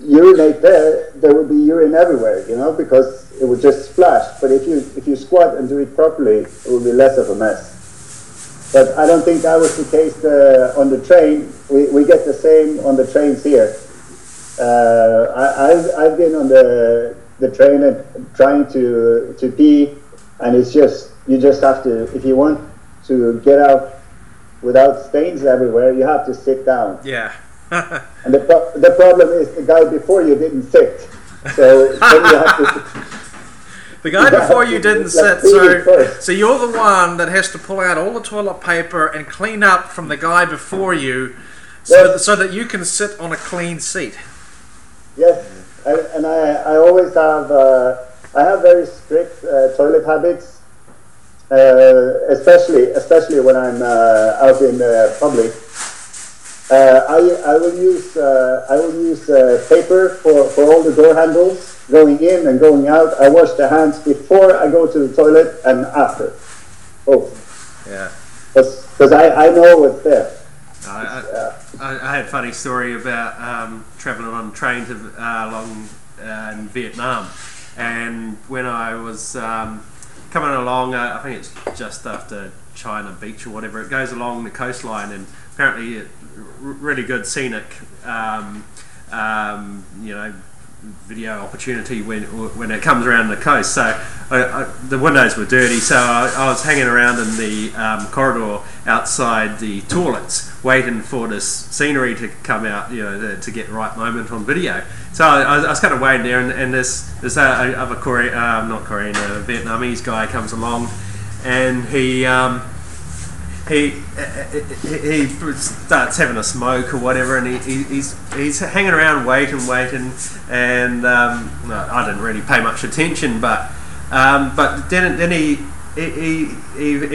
urinate there would be urine everywhere, because it would just splash. But if you squat and do it properly, it would be less of a mess. But I don't think that was the case on the train. We get the same on the trains here. I've been on the train and trying to pee, and it's just, you just have to, if you want to get out without stains everywhere, you have to sit down. Yeah. And the problem is the guy before you didn't sit, so then you have to. The guy before you didn't sit, so you're the one that has to pull out all the toilet paper and clean up from the guy before you, so that you can sit on a clean seat. Yes, and I always have I have very strict toilet habits, especially when I'm out in public. I will use paper for all the door handles going in and going out. I wash the hands before I go to the toilet and after. Oh, yeah. Because I know what's there. I had a funny story about travelling on a train to along in Vietnam, and when I was coming along, I think it's just after China Beach or whatever, it goes along the coastline, and apparently really good scenic video opportunity when it comes around the coast. So the windows were dirty, so I was hanging around in the corridor outside the toilets waiting for this scenery to come out, to get the right moment on video. So I was kind of waiting there, and this other Vietnamese guy comes along, and he starts having a smoke or whatever, and he's hanging around waiting, and I didn't really pay much attention, but then he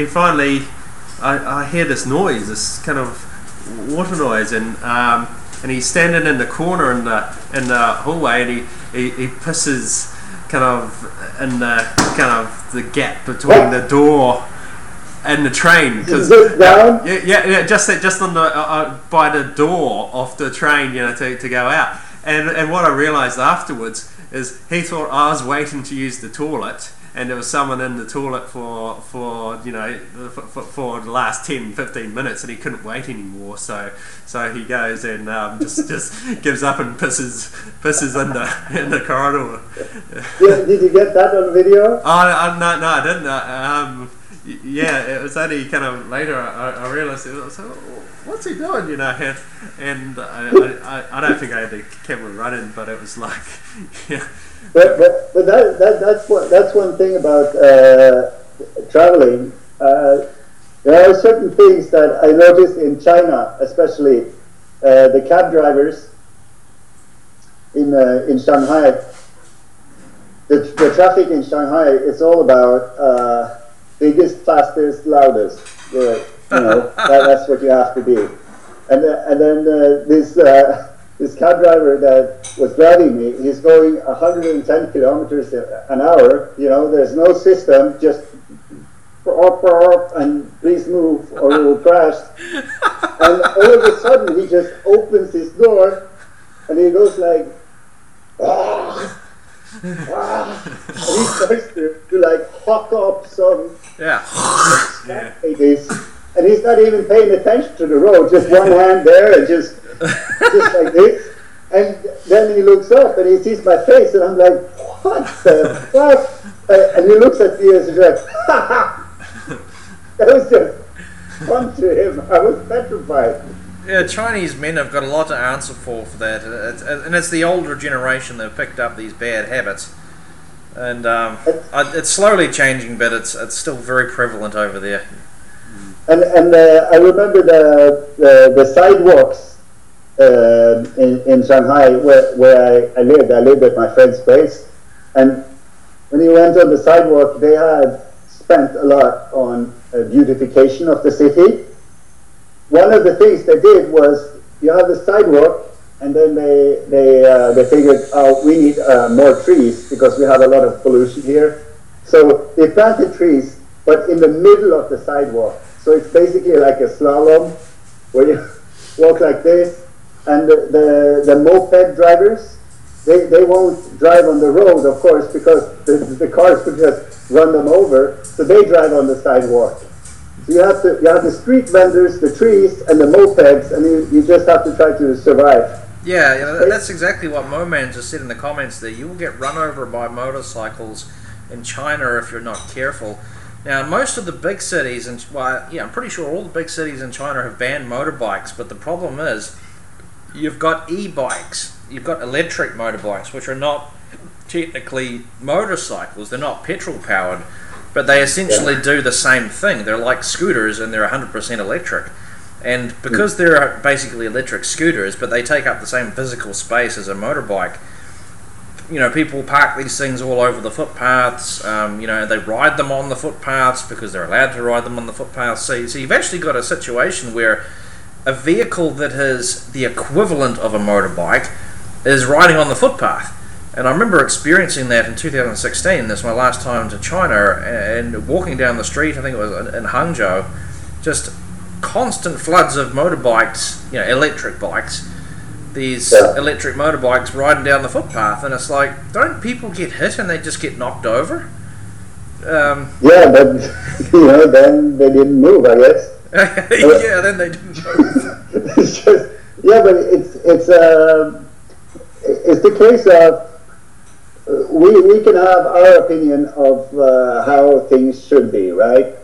finally, I hear this noise, this kind of water noise, and he's standing in the corner in the hallway, and he pisses kind of in the gap between the door and the train, because just on the by the door of the train, to go out. And what I realised afterwards is he thought I was waiting to use the toilet, and there was someone in the toilet for the last 10-15 minutes, and he couldn't wait anymore. So he goes and just gives up and pisses in the corridor. Did you get that on video? No, I didn't. Yeah, it was only kind of later I realised it. So what's he doing, and I don't think I had the camera running, but it was like, yeah. But that's one thing about traveling. There are certain things that I noticed in China, especially the cab drivers in Shanghai. The traffic in Shanghai is all about biggest, fastest, loudest. That's what you have to be. And then this cab driver that was driving me, he's going 110 kilometers an hour. There's no system, just and please move or you will crash. And all of a sudden he just opens his door and he goes like, and he starts to like hawk up some ladies, and he's not even paying attention to the road, just one hand there and just like this, and then he looks up and he sees my face, and I'm like, what the fuck? And he looks at me and he's like, ha ha. That was just fun to him. I was petrified. Yeah, Chinese men have got a lot to answer for that, and it's the older generation that have picked up these bad habits, and it's slowly changing, but it's still very prevalent over there. And I remember the sidewalks in Shanghai where I lived. I lived at my friend's place, and when you went on the sidewalk, they had spent a lot on beautification of the city. One of the things they did was you have the sidewalk, and then they figured, we need more trees because we have a lot of pollution here. So they planted trees, but in the middle of the sidewalk. So it's basically like a slalom where you walk like this, and the moped drivers, they won't drive on the road, of course, because the cars could just run them over. So they drive on the sidewalk. So you have the street vendors, the trees, and the mopeds, and you just have to try to survive. Yeah, that's exactly what Moman just said in the comments there. You will get run over by motorcycles in China if you're not careful. Now, most of the big cities, and well, yeah, I'm pretty sure all the big cities in China have banned motorbikes, but the problem is you've got e-bikes, you've got electric motorbikes, which are not technically motorcycles, they're not petrol powered, but they essentially do the same thing. They're like scooters and they're 100% electric. And because they're basically electric scooters, but they take up the same physical space as a motorbike, you know, people park these things all over the footpaths, you know, they ride them on the footpaths because they're allowed to ride them on the footpaths. So you've actually got a situation where a vehicle that is the equivalent of a motorbike is riding on the footpath. And I remember experiencing that in 2016, that's my last time to China, and walking down the street, I think it was in Hangzhou, just constant floods of motorbikes, you know, electric bikes, these electric motorbikes riding down the footpath, and it's like, don't people get hit and they just get knocked over? Yeah, but you know, then they didn't move, I guess. Yeah, then they didn't move. It's just, yeah, but it's the case of we can have our opinion of how things should be, right?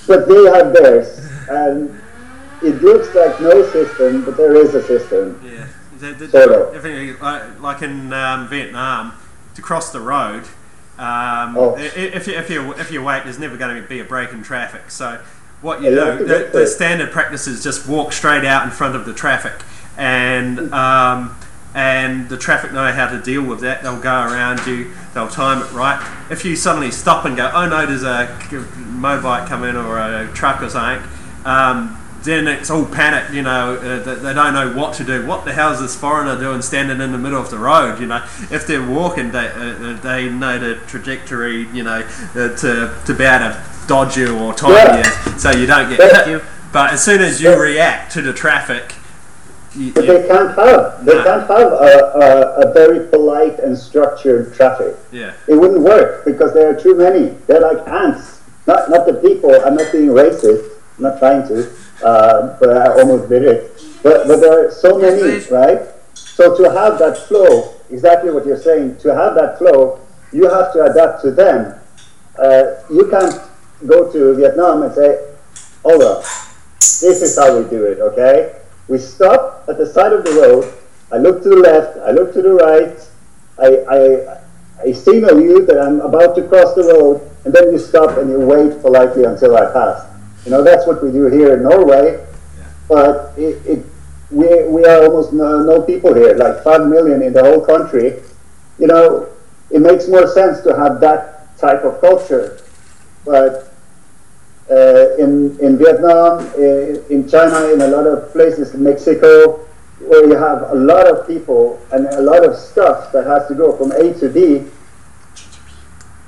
But they have theirs, and it looks like no system, but there is a system. Yeah, sort of. Definitely, like in Vietnam, to cross the road, if you wait, there's never going to be a break in traffic. So what you do, the standard practice is just walk straight out in front of the traffic, and the traffic know how to deal with that. They'll go around you, they'll time it right. If you suddenly stop and go, oh no, there's a motorbike coming or a truck or something, then it's all panic, you know, they don't know what to do. What the hell is this foreigner doing standing in the middle of the road, you know? If they're walking, they know the trajectory, you know, to be able to dodge you or time you so you don't get hit. But as soon as you react to the traffic, but they can't have a very polite and structured traffic. Yeah, it wouldn't work because there are too many. They're like ants. Not the people. I'm not being racist. I'm not trying to, but I almost did it. But there are so many, right? So to have that flow, exactly what you're saying. To have that flow, you have to adapt to them. You can't go to Vietnam and say, "Hold up, this is how we do it." Okay. We stop at the side of the road. I look to the left. I look to the right. I signal you that I'm about to cross the road, and then you stop and you wait politely until I pass. You know, that's what we do here in Norway. But we are almost no people here, like 5 million in the whole country. You know, it makes more sense to have that type of culture. But in Vietnam, in China, in a lot of places, in Mexico, where you have a lot of people and a lot of stuff that has to go from A to B,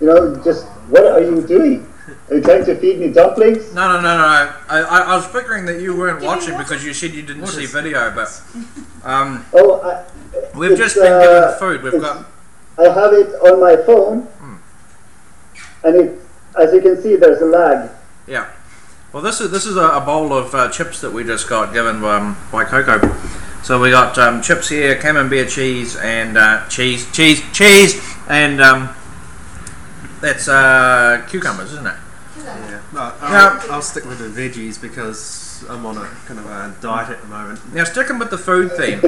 you know, just what are you doing? Are you trying to feed me dumplings? No. I was figuring that you weren't watching because you said you didn't see video, but we've just been given food. We've got. I have it on my phone, and as you can see, there's a lag. Yeah. Well, this is a bowl of chips that we just got given by Coco. So we got chips here, camembert cheese, and cheese, and that's cucumbers, isn't it? Yeah. No, I'll stick with the veggies because I'm on a kind of a diet at the moment. Now, sticking with the food theme,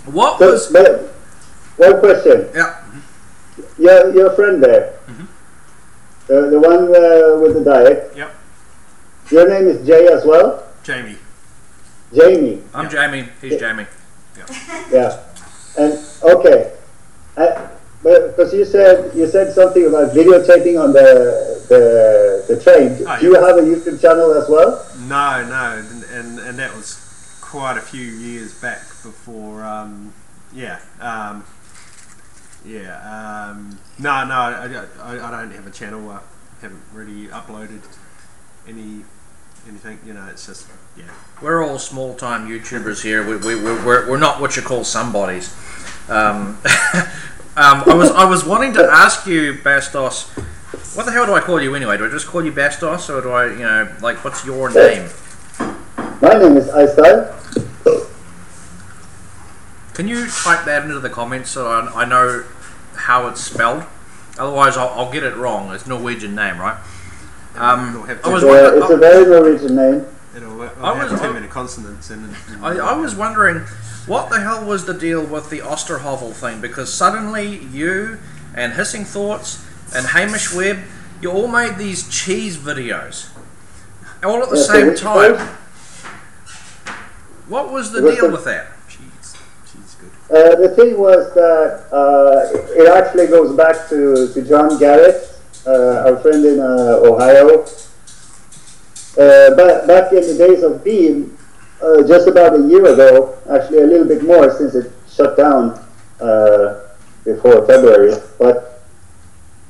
one question. Yeah. Your friend there, the one with the diet. Yep. Your name is Jay as well? Jamie. Jamie. I'm Jamie. He's Jamie. Yeah. And okay, because you said something about videotaping on the train. Do you have a YouTube channel as well? No, and that was quite a few years back before. No, I don't have a channel. I haven't really uploaded anything. You know, it's just We're all small-time YouTubers here. We're not what you call somebodies. I was wanting to ask you, Bastos, what the hell do I call you anyway? Do I just call you Bastos, or do I, you know, like, what's your name? My name is Eystein. Can you type that into the comments so I know how it's spelled? Otherwise, I'll get it wrong. It's a Norwegian name, right? It's a very Norwegian name. It'll have too many consonants in it. I was wondering, what the hell was the deal with the Osterhovel thing? Because suddenly you and Hissing Thoughts and Hamish Webb, you all made these cheese videos. All at the same time. What was the deal with that? Cheese good. The thing was that it actually goes back to John Garrett, our friend in Ohio. Back in the days of Beam, just about a year ago, actually a little bit more since it shut down before February, but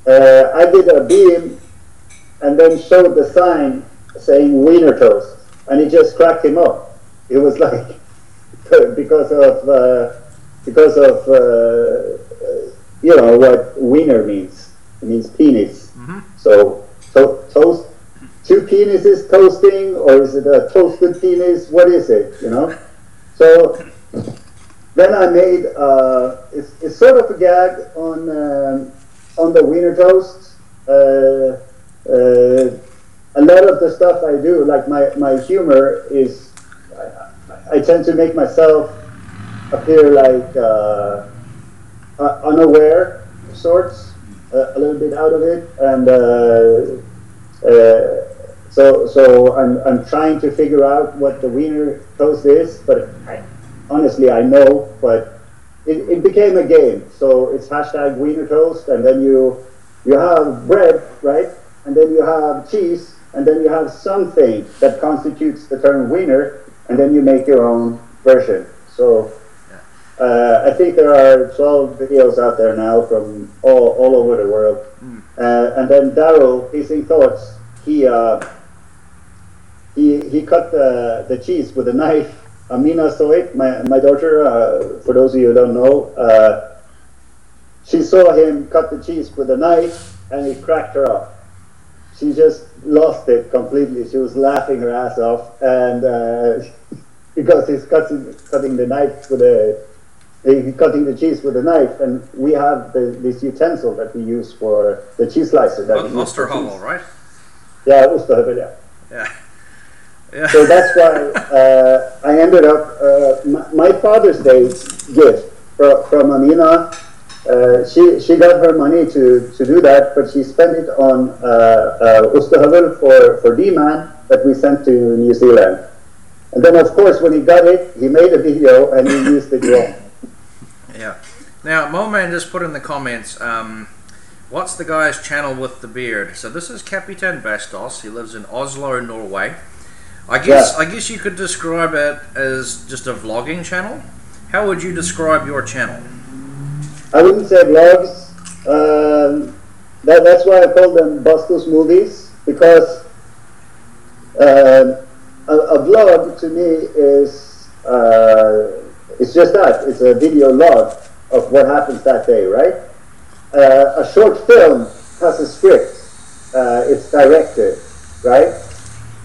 I did a Beam and then showed the sign saying Weinertoast, and it just cracked him up. It was like, because of you know what wiener means. It means penis. Mm-hmm. So toast, two penises toasting, or is it a toasted penis? What is it? You know. So then I made it's sort of a gag on the Weinertoast. A lot of the stuff I do, like my humor is, I tend to make myself appear like unaware of sorts, a little bit out of it, and so I'm trying to figure out what the Weinertoast is, but honestly I know, but it became a game. So it's hashtag Weinertoast, and then you have bread, right, and then you have cheese, and then you have something that constitutes the term wiener, and then you make your own version. So I think there are 12 videos out there now from all over the world. And then Daryl, Hissing Thoughts, he cut the cheese with a knife. Amina saw it, my daughter, for those of you who don't know, she saw him cut the cheese with a knife, and it cracked her up. She just lost it completely. She was laughing her ass off, and because he's cutting the knife with cutting the cheese with a knife, and we have this utensil that we use for the cheese slicer. Osterhovel, right? Yeah, Osterhovel, yeah. So that's why I ended up my Father's Day gift from Amina. She got her money to do that, but she spent it on Osterhovel for D-Man that we sent to New Zealand. And then, of course, when he got it, he made a video and he used it wrong. Yeah. Now, Moman just put in the comments, what's the guy's channel with the beard? So this is Capitan Bastos. He lives in Oslo, Norway. I guess you could describe it as just a vlogging channel. How would you describe your channel? I wouldn't say vlogs. That's why I call them Bastos movies, because a vlog to me is it's just that. It's a video log of what happens that day, right? A short film has a script. It's directed, right?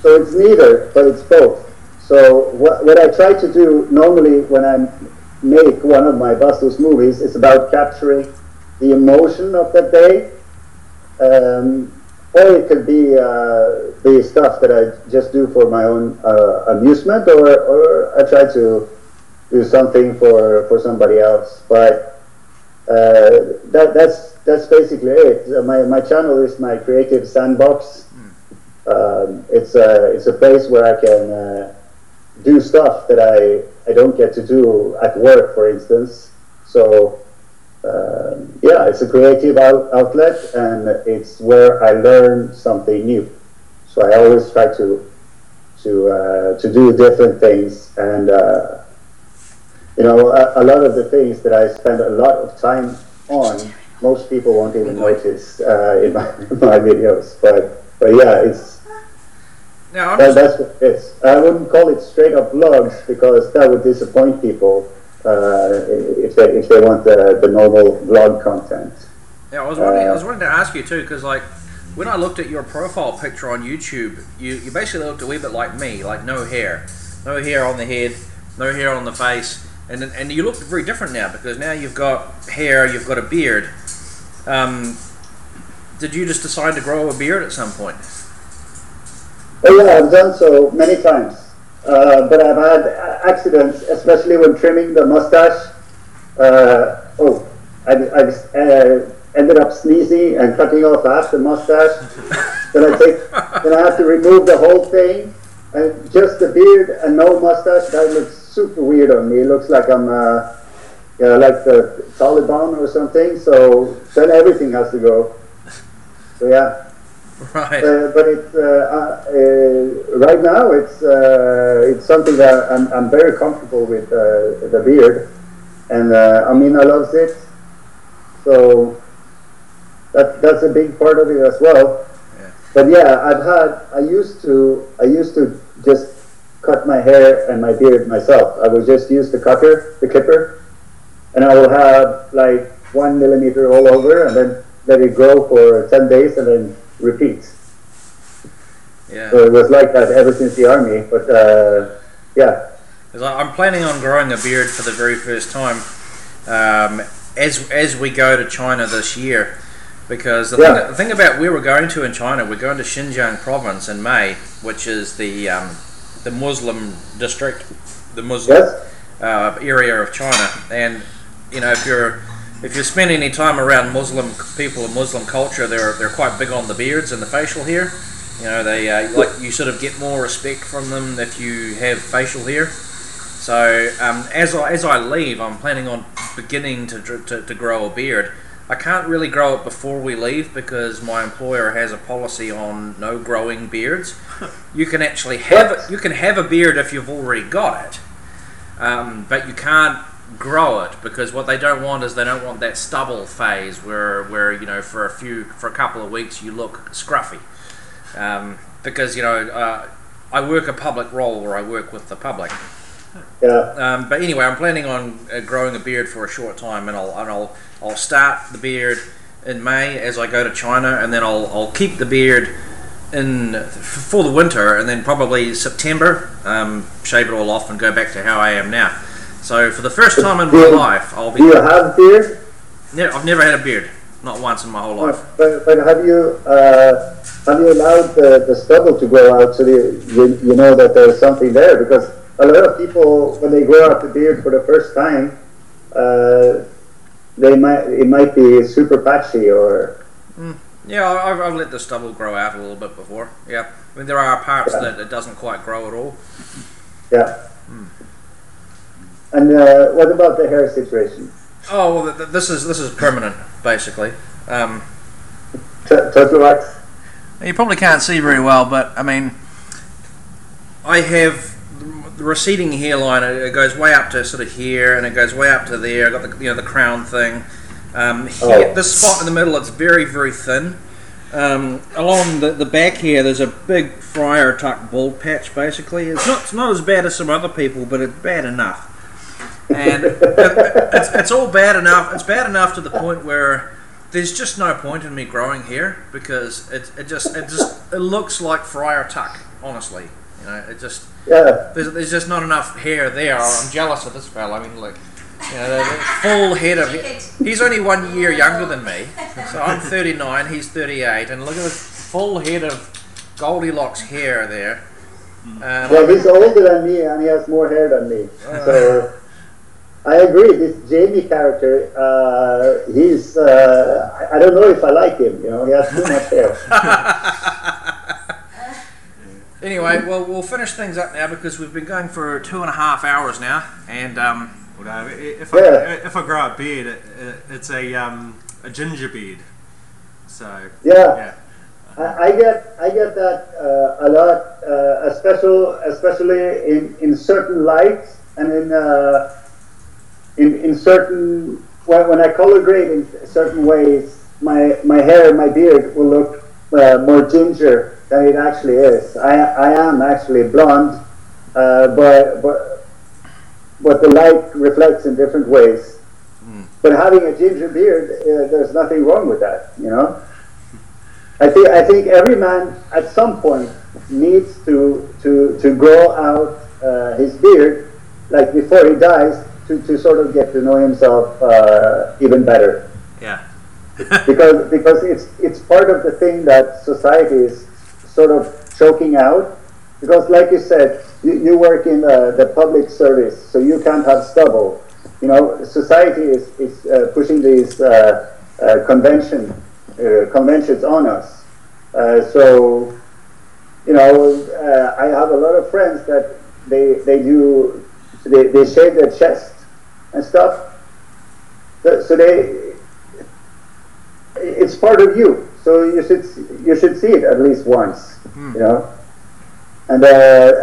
So it's neither, but it's both. So what I try to do normally when I make one of my Bastos movies is about capturing the emotion of that day. Or it could be the stuff that I just do for my own amusement, or I try to do something for somebody else. But that's basically it. My channel is my creative sandbox. It's a place where I can do stuff that I don't get to do at work, for instance. So yeah, it's a creative outlet, and it's where I learn something new. So I always try to do different things, and you know, a lot of the things that I spend a lot of time on, most people won't even notice in my videos. But yeah, it's that's what it is. I wouldn't call it straight up vlogs, because that would disappoint people. If they want the normal vlog content. Yeah, I was wanting to ask you too, because like when I looked at your profile picture on YouTube, you basically looked a wee bit like me, like no hair on the head, no hair on the face, and you look very different now, because now you've got hair, you've got a beard. did you just decide to grow a beard at some point? Oh yeah, I've done so many times. But I've had accidents, especially when trimming the mustache. I've ended up sneezing and cutting off half the mustache. then I have to remove the whole thing, and just the beard and no mustache. That looks super weird on me. It looks like I'm like the Taliban or something. So then everything has to go. So yeah. Right. But it's right now it's something that I'm very comfortable with the beard, and Amina loves it, so that's a big part of it as well. Yeah. But yeah, I used to just cut my hair and my beard myself. I would just use the clipper, and I will have like 1 millimeter all over, and then let it grow for 10 days, and then repeat. Yeah. So it was like that ever since the army, but yeah. I'm planning on growing a beard for the very first time as we go to China this year, because the thing about where we're going to in China, we're going to Xinjiang province in May, which is the Muslim district, the Muslim area of China, and you know, if you're spending any time around Muslim people and Muslim culture, they're quite big on the beards and the facial hair. You know, they you sort of get more respect from them if you have facial hair. So as I leave, I'm planning on beginning to grow a beard. I can't really grow it before we leave because my employer has a policy on no growing beards. You can actually have a beard if you've already got it, but you can't grow it because what they don't want is they don't want that stubble phase where you know for a couple of weeks you look scruffy, because you know I work a public role where I work with the public. Yeah. But anyway, I'm planning on growing a beard for a short time, and I'll start the beard in May as I go to China, and then I'll keep the beard for the winter, and then probably September shave it all off and go back to how I am now. So for the first time in my life, I'll be. Do you have a beard? Yeah, I've never had a beard, not once in my whole life. But have you allowed the stubble to grow out so you know that there's something there? Because a lot of people, when they grow out the beard for the first time, it might be super patchy or. Yeah, I've let the stubble grow out a little bit before. Yeah, I mean there are parts that it doesn't quite grow at all. Yeah. And what about the hair situation? Oh, well, this is permanent, basically. Total wax? You probably can't see very well, but I mean, I have the receding hairline. It goes way up to sort of here, and it goes way up to there. I got the crown thing. Here, this spot in the middle, it's very, very thin. Along the back here, there's a big friar tuck bald patch. Basically, it's not as bad as some other people, but it's bad enough. And it's all bad enough. It's bad enough to the point where there's just no point in me growing hair because it looks like friar tuck. Honestly, you know, there's just not enough hair there. I'm jealous of this fella. I mean, like, you know, the full head of hair. He's only 1 year younger than me, so I'm 39. He's 38, and look at the full head of Goldilocks hair there. Well, he's older than me, and he has more hair than me. So. I agree. This Jamie character, he's. I don't know if I like him. You know, he has too much hair. Anyway, well, we'll finish things up now because we've been going for 2.5 hours now, and if I grow a beard, it's a ginger beard. So yeah. I get that a lot, especially in certain lights and in certain, when I color grade in certain ways, my hair, my beard will look more ginger than it actually is. I am actually blonde, but the light reflects in different ways. But having a ginger beard, there's nothing wrong with that, you know. I think every man at some point needs to grow out his beard, like before he dies. To sort of get to know himself even better. Yeah. because it's part of the thing that society is sort of choking out. Because, like you said, you work in the public service, so you can't have stubble. You know, society is pushing these conventions on us. So, you know, I have a lot of friends that they shave their chest and stuff. So it's part of you. So you should see it at least once. You know. And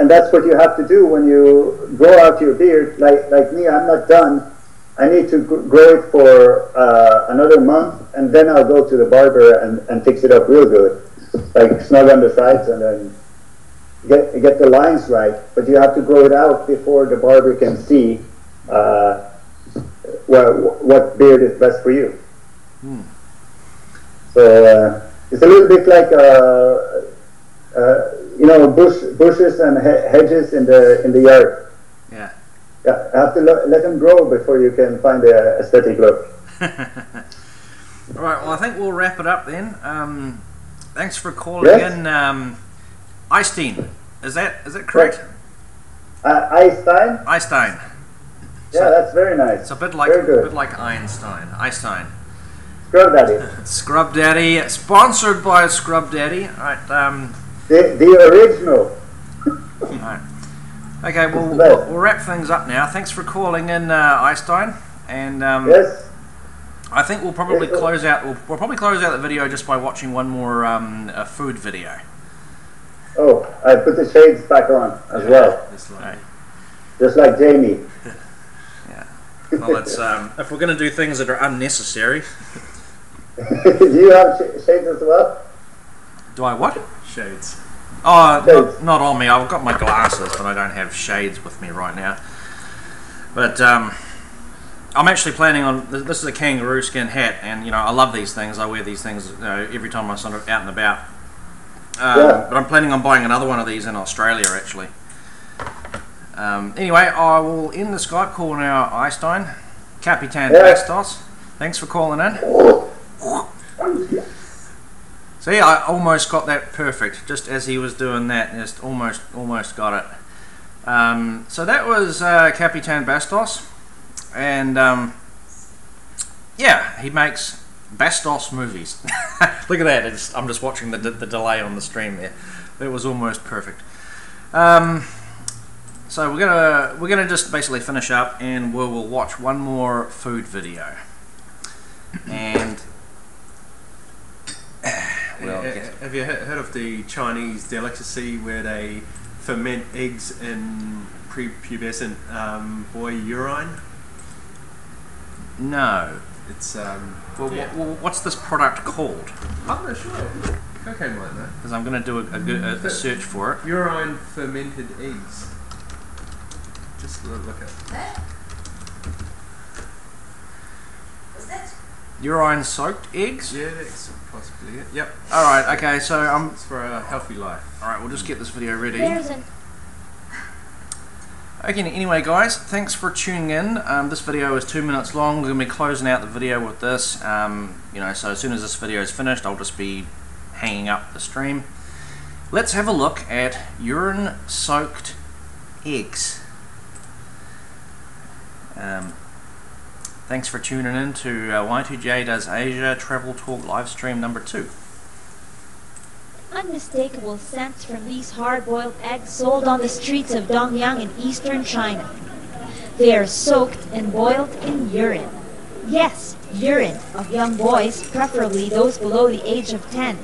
that's what you have to do when you grow out your beard. Like me, I'm not done. I need to grow it for another month, and then I'll go to the barber and fix it up real good, like snug on the sides, and then get the lines right. But you have to grow it out before the barber can see what beard is best for you. So it's a little bit like you know, bushes and hedges in the yard. Yeah. Yeah, I have to let them grow before you can find the aesthetic look. All right. Well, I think we'll wrap it up then. Thanks for calling in, Eystein. Is that correct? Eystein. Eystein. Yeah, that's very nice. It's a bit like Einstein. Eystein. Scrubdaddy. Scrubdaddy, sponsored by Scrubdaddy. All right. The original. Right. Okay, well, we'll wrap things up now. Thanks for calling in, Eystein. And yes. I think we'll probably close out. We'll probably close out the video just by watching one more food video. Oh, I put the shades back on as well. Just like Jamie. Yeah. Well, it's if we're going to do things that are unnecessary. Do you have shades as well? Do I what? Shades. Oh, not on me. I've got my glasses, but I don't have shades with me right now. But I'm actually planning on. This is a kangaroo skin hat, and you know I love these things. I wear these things every time I'm sort of out and about. But I'm planning on buying another one of these in Australia, actually. Anyway, I will end the Skype call now, Eystein. Capitan Bastos. Thanks for calling in. See, I almost got that perfect, just as he was doing that, just almost got it. So that was Capitan Bastos, and yeah, he makes Bastos movies. Look at that! I'm just watching the delay on the stream there. It was almost perfect. So we're gonna just basically finish up, and we will watch one more food video, and. Well, have you heard of the Chinese delicacy where they ferment eggs in prepubescent boy urine? No. It's well, what's this product called? I'm not sure. Cocaine might know. Because I'm going to do a search for it. Urine fermented eggs. Just look at it. Urine soaked eggs? Yeah, that's possibly it. Yep. Alright, okay, so it's for a healthy life. Alright, we'll just get this video ready. Okay, anyway guys, thanks for tuning in. This video is 2 minutes long. We're going to be closing out the video with this. You know, so as soon as this video is finished, I'll just be hanging up the stream. Let's have a look at urine soaked eggs. Thanks for tuning in to Y2J Does Asia Travel Talk Livestream number 2. Unmistakable scents from these hard-boiled eggs sold on the streets of Dongyang in eastern China. They are soaked and boiled in urine. Yes, urine of young boys, preferably those below the age of 10.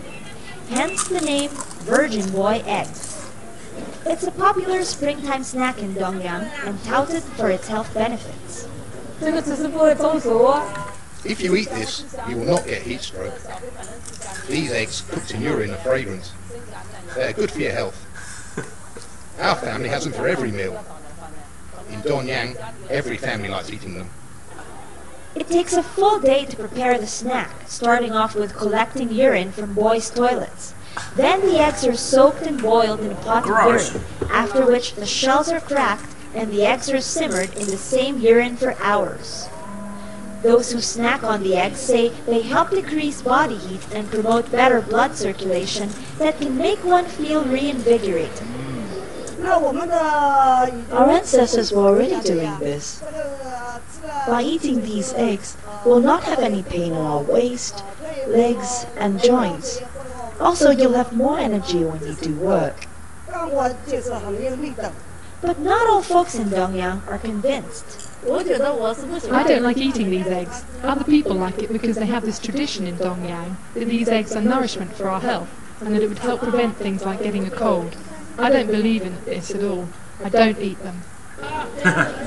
Hence the name Virgin Boy Eggs. It's a popular springtime snack in Dongyang and touted for its health benefits. If you eat this, you will not get heat stroke. These eggs cooked in urine are fragrant. They're good for your health. Our family has them for every meal. In Dongyang, every family likes eating them. It takes a full day to prepare the snack, starting off with collecting urine from boys' toilets. Then the eggs are soaked and boiled in a pot of urine, after which the shells are cracked and the eggs are simmered in the same urine for hours. Those who snack on the eggs say they help decrease body heat and promote better blood circulation that can make one feel reinvigorated. Our ancestors were already doing this. By eating these eggs, we'll not have any pain in our waist, legs, and joints. Also, you'll have more energy when you do work. But not all folks in Dongyang are convinced. I don't like eating these eggs. Other people like it because they have this tradition in Dongyang that these eggs are nourishment for our health and that it would help prevent things like getting a cold. I don't believe in this at all. I don't eat them.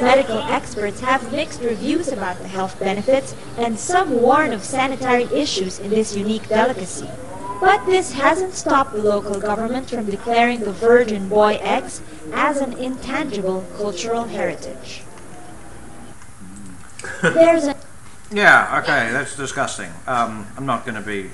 Medical experts have mixed reviews about the health benefits, and some warn of sanitary issues in this unique delicacy. But this hasn't stopped the local government from declaring the virgin boy eggs as an intangible cultural heritage. There's a... Yeah, okay, that's disgusting. I'm not going to be